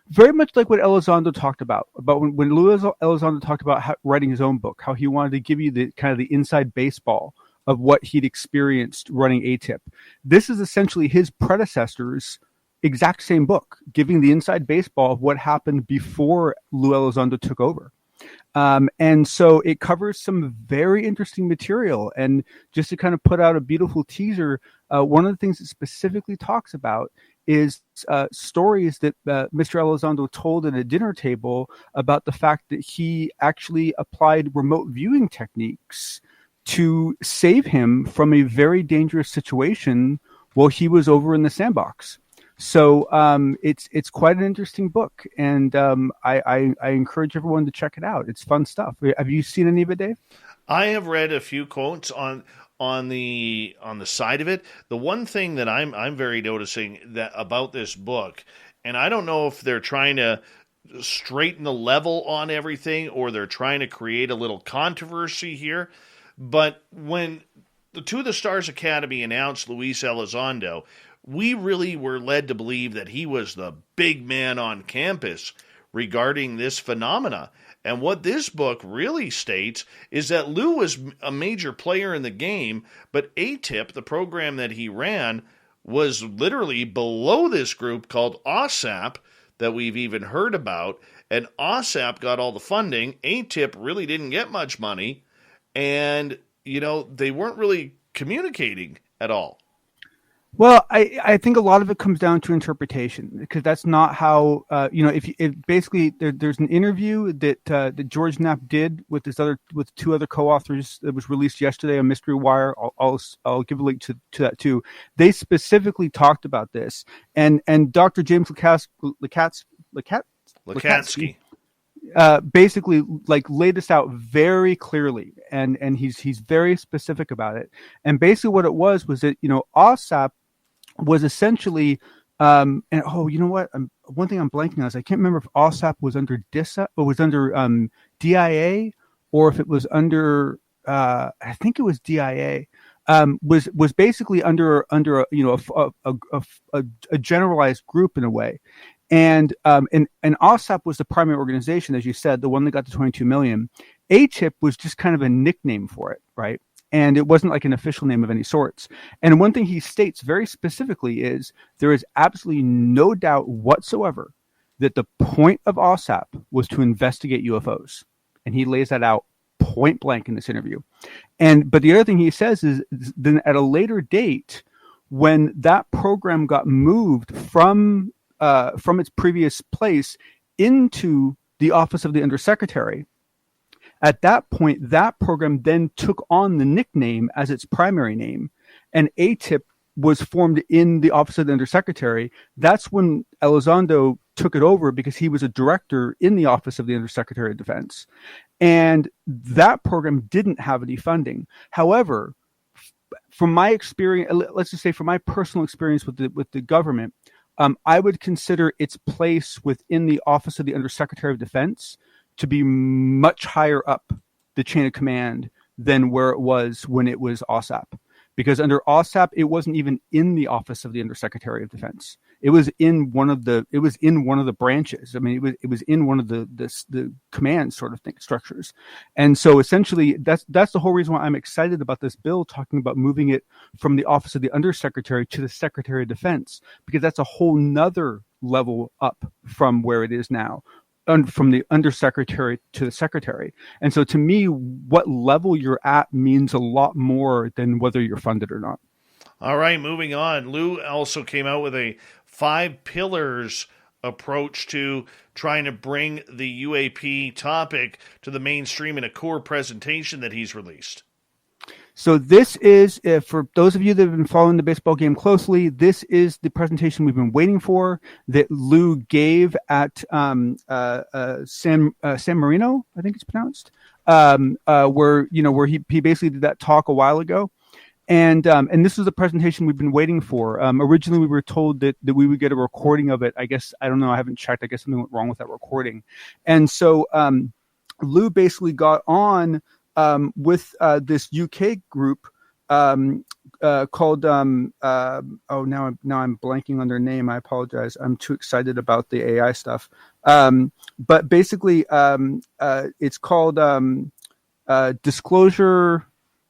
very much like what Elizondo talked about when Louis Elizondo talked about writing his own book, how he wanted to give you the kind of the inside baseball of what he'd experienced running ATIP. This is essentially his predecessor's exact same book, giving the inside baseball of what happened before Lou Elizondo took over. And so it covers some very interesting material. And just to kind of put out a beautiful teaser, one of the things it specifically talks about is stories that Mr. Elizondo told at a dinner table about the fact that he actually applied remote viewing techniques to save him from a very dangerous situation while he was over in the sandbox. So it's quite an interesting book, and I encourage everyone to check it out. It's fun stuff. Have you seen any of it, Dave? I have read a few quotes on the side of it. The one thing that I'm very noticing that about this book, and I don't know if they're trying to straighten the level on everything or they're trying to create a little controversy here, but when the To the Stars Academy announced Luis Elizondo, we really were led to believe that he was the big man on campus regarding this phenomena. And what this book really states is that Lou was a major player in the game, but ATIP, the program that he ran, was literally below this group called OSAP that we've even heard about. And OSAP got all the funding. ATIP really didn't get much money. And, they weren't really communicating at all. Well, I think a lot of it comes down to interpretation, because that's not how if basically there's an interview that George Knapp did with two other co-authors that was released yesterday on Mystery Wire. I'll give a link to that too. They specifically talked about this, and Dr. James Lakatsky basically laid this out very clearly, and he's very specific about it. And basically what it was that OSAP was essentially one thing I'm blanking on is I can't remember if OSAP was under DISA or was under DIA, or if it was under I think it was DIA. Was basically under a generalized group in a way. And OSAP was the primary organization, as you said, the one that got the 22 million. ATIP was just kind of a nickname for it, right? And it wasn't like an official name of any sorts. And one thing he states very specifically is there is absolutely no doubt whatsoever that the point of OSAP was to investigate UFOs. And he lays that out point blank in this interview. But the other thing he says is then at a later date, when that program got moved from its previous place into the office of the undersecretary, at that point, that program then took on the nickname as its primary name, and ATIP was formed in the office of the undersecretary. That's when Elizondo took it over, because he was a director in the office of the undersecretary of defense, and that program didn't have any funding. However, from my experience, let's just say from my personal experience with the government, I would consider its place within the office of the undersecretary of defense to be much higher up the chain of command than where it was when it was OSAP. Because under OSAP, it wasn't even in the office of the Undersecretary of Defense. It was in one of the branches. I mean, it was in one of the command sort of structures. And so essentially that's the whole reason why I'm excited about this bill, talking about moving it from the office of the undersecretary to the Secretary of Defense, because that's a whole nother level up from where it is now, from the undersecretary to the secretary. And so to me, what level you're at means a lot more than whether you're funded or not. All right, moving on. Lou also came out with a 5 pillars approach to trying to bring the UAP topic to the mainstream in a core presentation that he's released. So this is, for those of you that have been following the baseball game closely, this is the presentation we've been waiting for that Lou gave at San Marino, I think it's pronounced, where he basically did that talk a while ago. And this was the presentation we've been waiting for. Originally, we were told that we would get a recording of it. I guess, I don't know, I haven't checked. I guess something went wrong with that recording. And so Lou basically got on with this UK group called now I'm blanking on their name. I apologize. I'm too excited about the AI stuff. But basically, it's called Disclosure.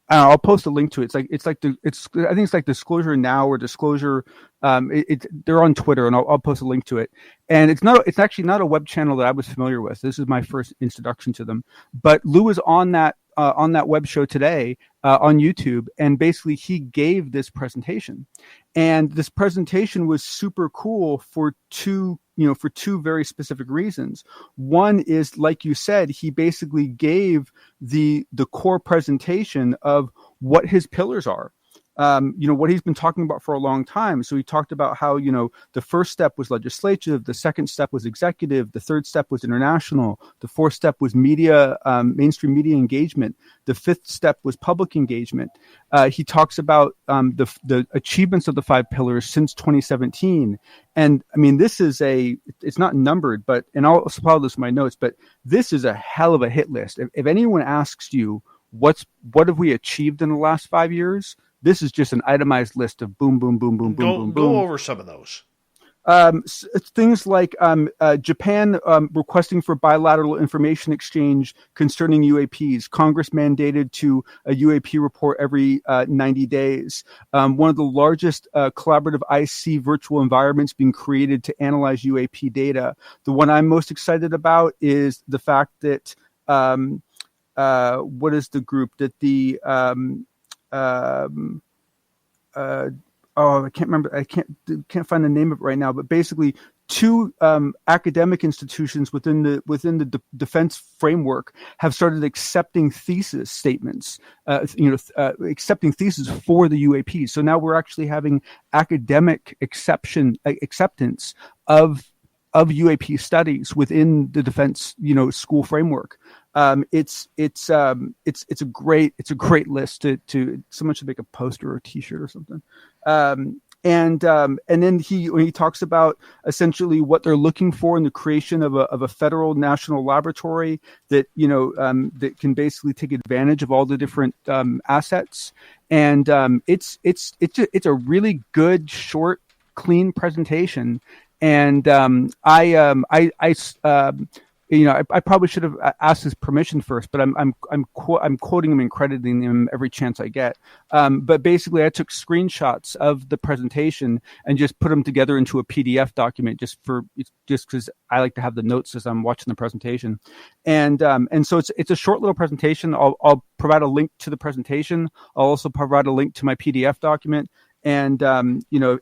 I'll post a link to it. I think it's like Disclosure Now or Disclosure. They're on Twitter, and I'll post a link to it. And it's actually not a web channel that I was familiar with. This is my first introduction to them. But Lou was on that web show today on YouTube, and basically he gave this presentation. And this presentation was super cool for two very specific reasons. One is, like you said, he basically gave the core presentation of what his pillars are. What he's been talking about for a long time. So he talked about how, the first step was legislative, the second step was executive, the third step was international, the fourth step was media, mainstream media engagement, the fifth step was public engagement. He talks about the achievements of the 5 pillars since 2017. And I mean, this is it's not numbered, and I'll follow this in my notes, but this is a hell of a hit list. If anyone asks you, what have we achieved in the last 5 years? This is just an itemized list of boom, boom, boom, boom, boom, boom, boom. Go over some of those. Things like Japan requesting for bilateral information exchange concerning UAPs. Congress mandated to a UAP report every 90 days. One of the largest collaborative IC virtual environments being created to analyze UAP data. The one I'm most excited about is the fact that what is the group that the I can't remember. I can't find the name of it right now. But basically, 2 academic institutions within the defense framework have started accepting thesis statements. Accepting thesis for the UAP. So now we're actually having academic acceptance of UAP studies within the defense school framework. It's a great list to someone should make a poster or a T-shirt or something. And then he talks about essentially what they're looking for in the creation of a federal national laboratory that that can basically take advantage of all the different assets. And it's a really good, short, clean presentation. And I probably should have asked his permission first, but I'm quoting him and crediting him every chance I get. But basically, I took screenshots of the presentation and just put them together into a PDF document, just because I like to have the notes as I'm watching the presentation. And so it's a short little presentation. I'll provide a link to the presentation. I'll also provide a link to my PDF document. And,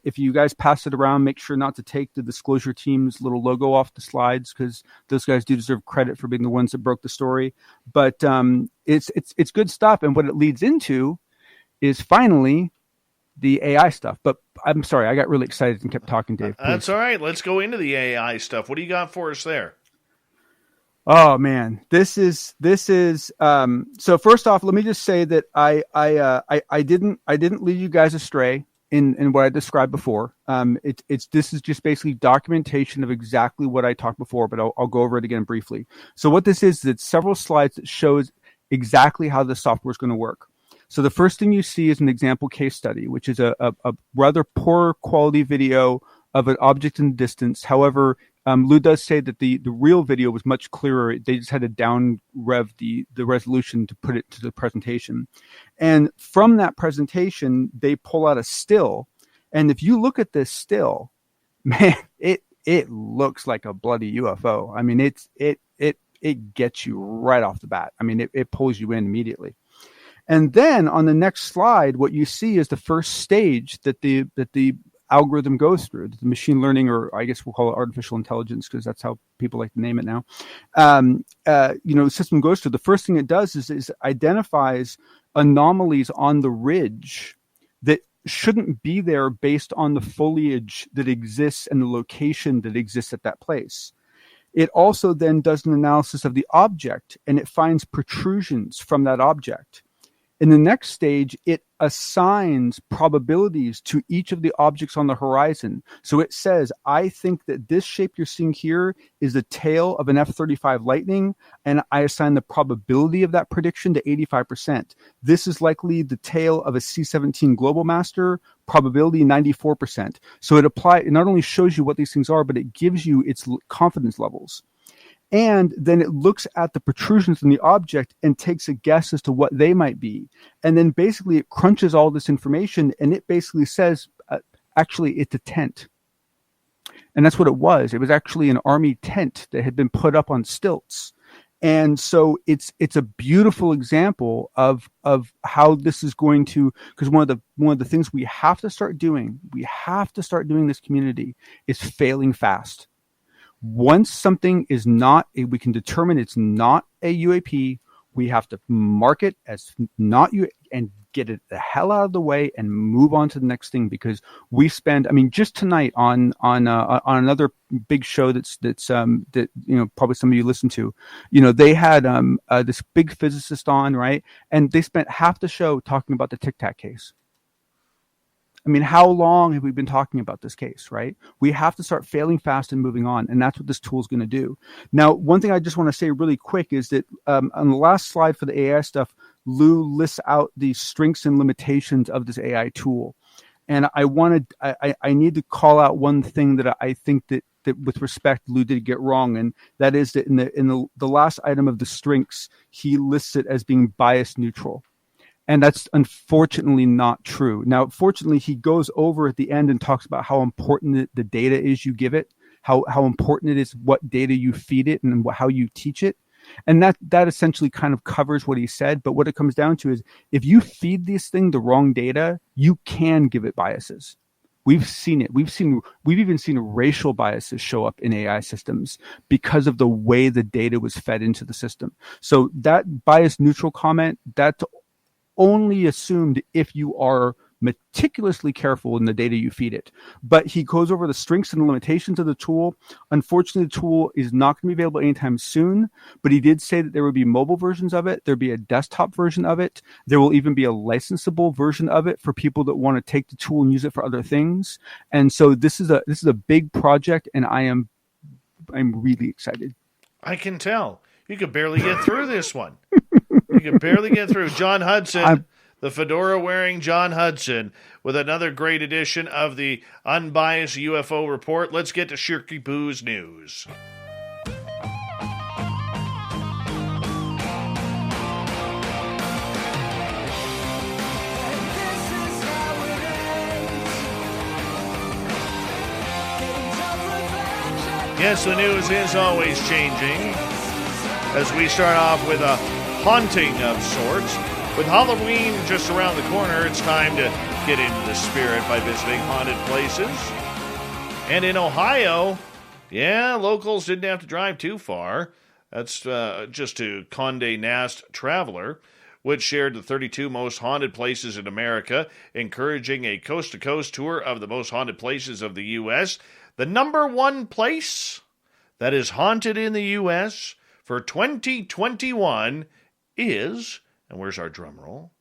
if you guys pass it around, make sure not to take the disclosure team's little logo off the slides, because those guys do deserve credit for being the ones that broke the story. But it's good stuff. And what it leads into is finally the AI stuff. But I'm sorry, I got really excited and kept talking, Dave. Please. That's all right. Let's go into the AI stuff. What do you got for us there? Oh man, this is so first off, let me just say that I didn't lead you guys astray in what I described before. This is just basically documentation of exactly what I talked before, but I'll go over it again briefly. So what this is, it's several slides that shows exactly how the software is going to work. So the first thing you see is an example case study, which is a rather poor quality video of an object in the distance. However, Lou does say that the real video was much clearer. They just had to down rev the resolution to put it to the presentation. And from that presentation, they pull out a still. And if you look at this still, man, it looks like a bloody UFO. I mean, it gets you right off the bat. I mean, it pulls you in immediately. And then on the next slide, what you see is the first stage that the algorithm goes through, the machine learning, or I guess we'll call it artificial intelligence because that's how people like to name it now. System goes through. The first thing it does is identifies anomalies on the ridge that shouldn't be there based on the foliage that exists and the location that exists at that place. It also then does an analysis of the object, and it finds protrusions from that object. In the next stage, it assigns probabilities to each of the objects on the horizon. So it says, I think that this shape you're seeing here is the tail of an F-35 Lightning, and I assign the probability of that prediction to 85%. This is likely the tail of a C-17 Global Master, probability 94%. So it not only shows you what these things are, but it gives you its confidence levels. And then it looks at the protrusions in the object and takes a guess as to what they might be. And then basically it crunches all this information, and it basically says, actually, it's a tent. And that's what it was. It was actually an army tent that had been put up on stilts. And so it's a beautiful example of how this is going to, because one of the things we have to start doing this community is failing fast. Once something is not, we can determine it's not a UAP, we have to mark it as not UAP and get it the hell out of the way and move on to the next thing, because we spend, I mean, just tonight on another big show that probably some of you listen to, they had this big physicist on, right? And they spent half the show talking about the Tic Tac case. I mean, how long have we been talking about this case, right? We have to start failing fast and moving on, and that's what this tool is going to do. Now, one thing I just want to say really quick is that on the last slide for the AI stuff, Lou lists out the strengths and limitations of this AI tool. And I need to call out one thing that I think that with respect, Lou did get wrong, and that is that in the last item of the strengths, he lists it as being bias neutral. And that's unfortunately not true. Now, fortunately, he goes over at the end and talks about how important the data is you give it, how important it is what data you feed it and how you teach it. And that essentially kind of covers what he said. But what it comes down to is if you feed this thing the wrong data, you can give it biases. We've seen it. We've even seen racial biases show up in AI systems because of the way the data was fed into the system. So that bias neutral comment, that's only assumed if you are meticulously careful in the data you feed it. But he goes over the strengths and limitations of the tool. Unfortunately, the tool is not going to be available anytime soon, but he did say that there would be mobile versions of it. There'll be a desktop version of it. There will even be a licensable version of it for people that want to take the tool and use it for other things. And so this is a big project, and I'm really excited. I can tell. You could barely get through this one. You can barely get through. John Hudson, the fedora-wearing John Hudson, with another great edition of the Unbiased UFO Report. Let's get to Shirky Poo's news. Yes, the news is always changing. As we start off with a haunting of sorts. With Halloween just around the corner, it's time to get into the spirit by visiting haunted places. And in Ohio, locals didn't have to drive too far. That's just to Condé Nast Traveler, which shared the 32 most haunted places in America, encouraging a coast-to-coast tour of the most haunted places of the U.S. The number one place that is haunted in the U.S. for 2021 is, and where's our drum roll?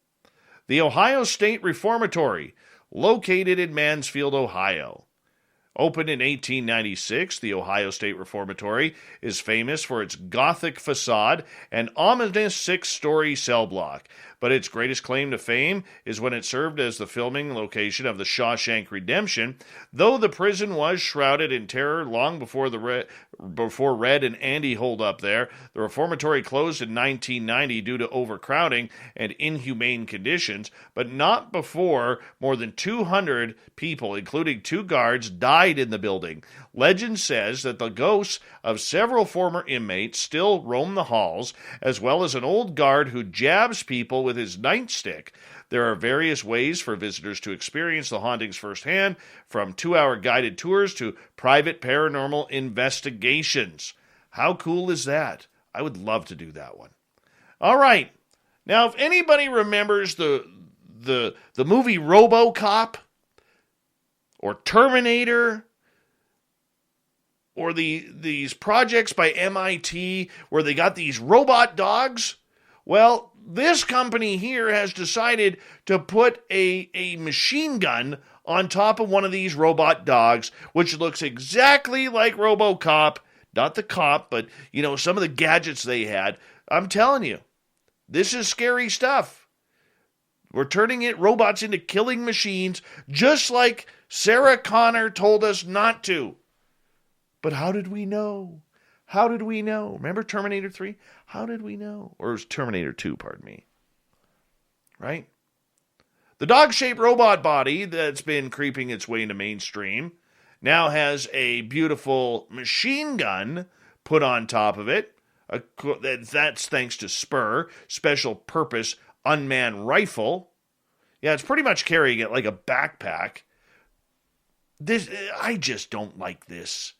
The Ohio State Reformatory, located in Mansfield, Ohio. Opened in 1896, the Ohio State Reformatory is famous for its Gothic facade and ominous 6-story cell block. but its greatest claim to fame is when it served as the filming location of the Shawshank Redemption, though the prison was shrouded in terror long before Red and Andy holed up there. The reformatory closed in 1990 due to overcrowding and inhumane conditions, but not before more than 200 people, including 2 guards, died in the building. Legend says that the ghosts of several former inmates still roam the halls, as well as an old guard who jabs people with his nightstick. There are various ways for visitors to experience the hauntings firsthand, from 2-hour guided tours to private paranormal investigations. How cool is that? I would love to do that one. All right. Now, if anybody remembers the movie RoboCop or Terminator, or these projects by MIT where they got these robot dogs, well, this company here has decided to put a machine gun on top of one of these robot dogs, which looks exactly like RoboCop. Not the cop, but, some of the gadgets they had. I'm telling you, this is scary stuff. We're turning robots into killing machines, just like Sarah Connor told us not to. But how did we know? How did we know? Remember Terminator 3? How did we know? Or it was Terminator 2, pardon me. Right? The dog-shaped robot body that's been creeping its way into mainstream now has a beautiful machine gun put on top of it. That's thanks to SPUR, Special Purpose Unmanned Rifle. Yeah, it's pretty much carrying it like a backpack. I just don't like this.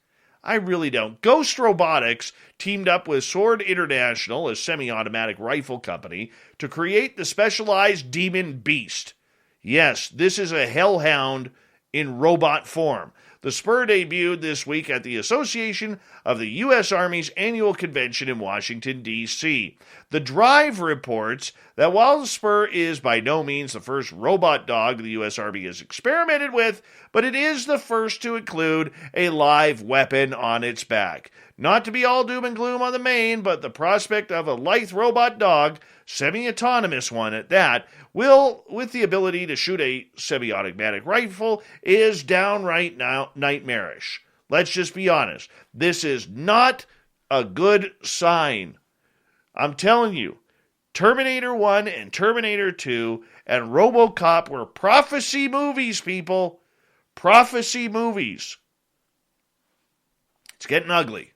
I really don't. Ghost Robotics teamed up with Sword International, a semi-automatic rifle company, to create the specialized Demon Beast. Yes, this is a hellhound in robot form. The Spur debuted this week at the Association of the U.S. Army's annual convention in Washington, D.C. The Drive reports that while the Spur is by no means the first robot dog the U.S. Army has experimented with, but it is the first to include a live weapon on its back. Not to be all doom and gloom on the main, but the prospect of a lithe robot dog, semi-autonomous one at that, with the ability to shoot a semi-automatic rifle, is downright nightmarish. Let's just be honest. This is not a good sign. I'm telling you, Terminator 1 and Terminator 2 and RoboCop were prophecy movies, people. Prophecy movies. It's getting ugly.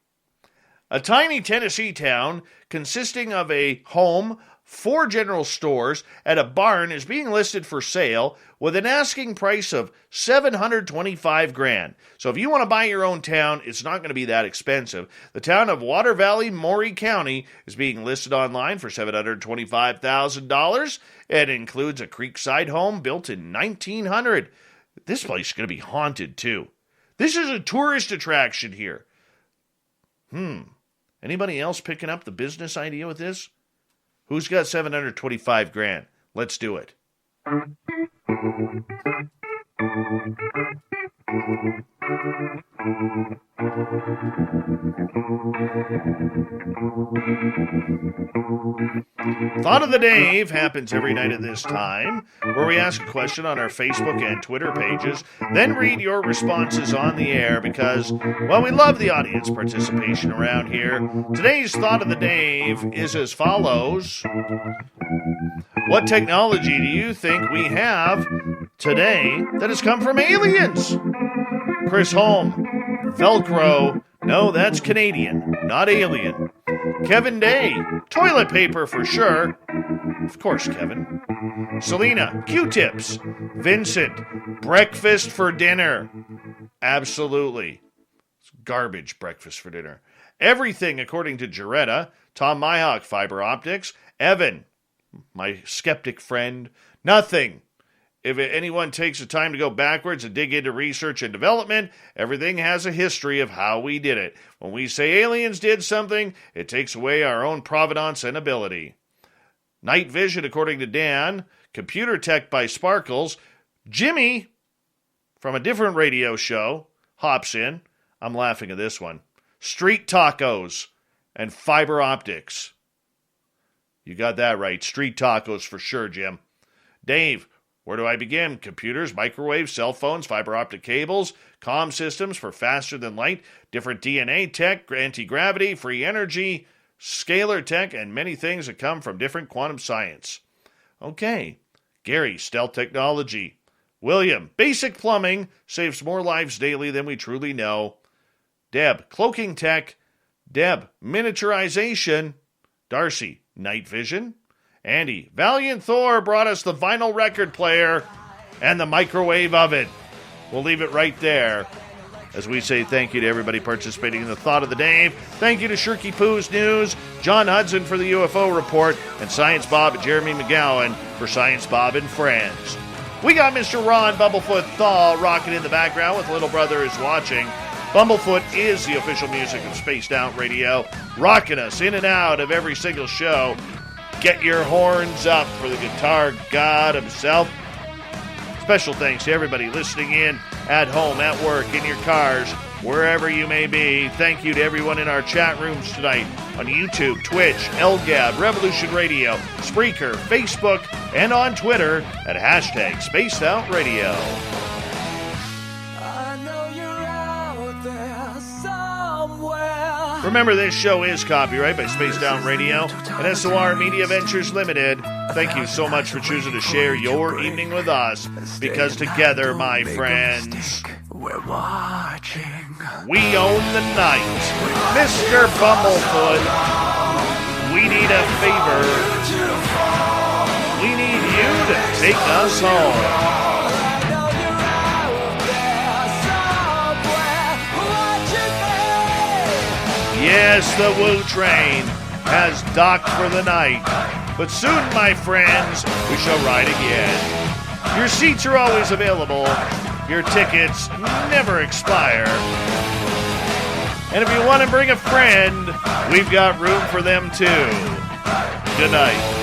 A tiny Tennessee town consisting of a home, 4 general stores, and a barn is being listed for sale with an asking price of $725,000. So if you want to buy your own town, it's not going to be that expensive. The town of Water Valley, Maury County, is being listed online for $725,000 and includes a creekside home built in 1900. This place is going to be haunted too. This is a tourist attraction here. Anybody else picking up the business idea with this? Who's got $725,000? Let's do it. Thought of the Dave happens every night at this time, where we ask a question on our Facebook and Twitter pages, then read your responses on the air because, well, we love the audience participation around here. Today's Thought of the Dave is as follows. What technology do you think we have today that has come from aliens? Chris Holm, Velcro. No, that's Canadian, not alien. Kevin Day, toilet paper for sure. Of course, Kevin. Selena, Q-tips. Vincent, breakfast for dinner. Absolutely. It's garbage breakfast for dinner. Everything according to Jaretta. Tom Myhawk, fiber optics. Evan, my skeptic friend. Nothing. If anyone takes the time to go backwards and dig into research and development, everything has a history of how we did it. When we say aliens did something, it takes away our own provenance and ability. Night vision, according to Dan. Computer tech by Sparkles. Jimmy, from a different radio show, hops in. I'm laughing at this one. Street tacos and fiber optics. You got that right. Street tacos for sure, Jim. Dave, where do I begin? Computers, microwaves, cell phones, fiber optic cables, comm systems for faster than light, different DNA tech, anti-gravity, free energy, scalar tech, and many things that come from different quantum science. Okay. Gary, stealth technology. William, basic plumbing, saves more lives daily than we truly know. Deb, cloaking tech. Deb, miniaturization. Darcy, night vision. Andy, Valiant Thor brought us the vinyl record player and the microwave oven. We'll leave it right there as we say thank you to everybody participating in the Thought of the Day. Thank you to Shirky Poo's News, John Hudson for the UFO Report, and Science Bob and Jeremy Mcgowan for Science Bob and Friends. We got Mr. Ron Bumblefoot Thaw rocking in the background with Little Brother Is Watching. Bumblefoot is the official music of Spaced Out Radio, rocking us in and out of every single show. Get your horns up for the guitar god himself. Special thanks to everybody listening in at home, at work, in your cars, wherever you may be. Thank you to everyone in our chat rooms tonight on YouTube, Twitch, LGAB, Revolution Radio, Spreaker, Facebook, and on Twitter at hashtag Spaced Out Radio. Remember, this show is copyright by Spaced Out Radio and SOR Media Ventures Limited. Thank you so much for choosing to share your evening with us, because together, my friends, we're watching. We own the night. Mr. Bumblefoot, we need a favor. We need you to take us home. Yes, the Woo Train has docked for the night, but soon, my friends, we shall ride again. Your seats are always available. Your tickets never expire. And if you want to bring a friend, we've got room for them too. Good night.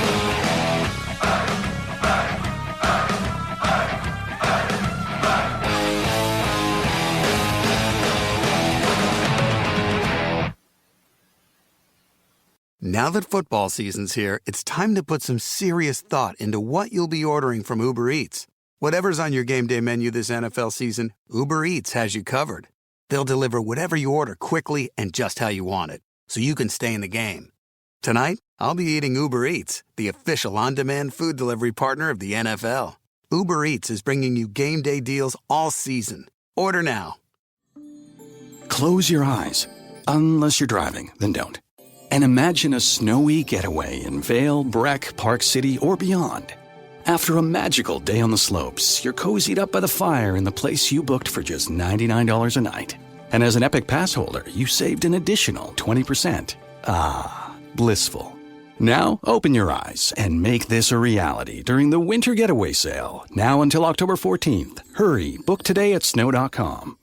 Now that football season's here, it's time to put some serious thought into what you'll be ordering from Uber Eats. Whatever's on your game day menu this NFL season, Uber Eats has you covered. They'll deliver whatever you order quickly and just how you want it, so you can stay in the game. Tonight, I'll be eating Uber Eats, the official on-demand food delivery partner of the NFL. Uber Eats is bringing you game day deals all season. Order now. Close your eyes. Unless you're driving, then don't. And imagine a snowy getaway in Vail, Breck, Park City, or beyond. After a magical day on the slopes, you're cozied up by the fire in the place you booked for just $99 a night. And as an Epic Pass holder, you saved an additional 20%. Ah, blissful. Now open your eyes and make this a reality during the Winter Getaway Sale, now until October 14th. Hurry, book today at snow.com.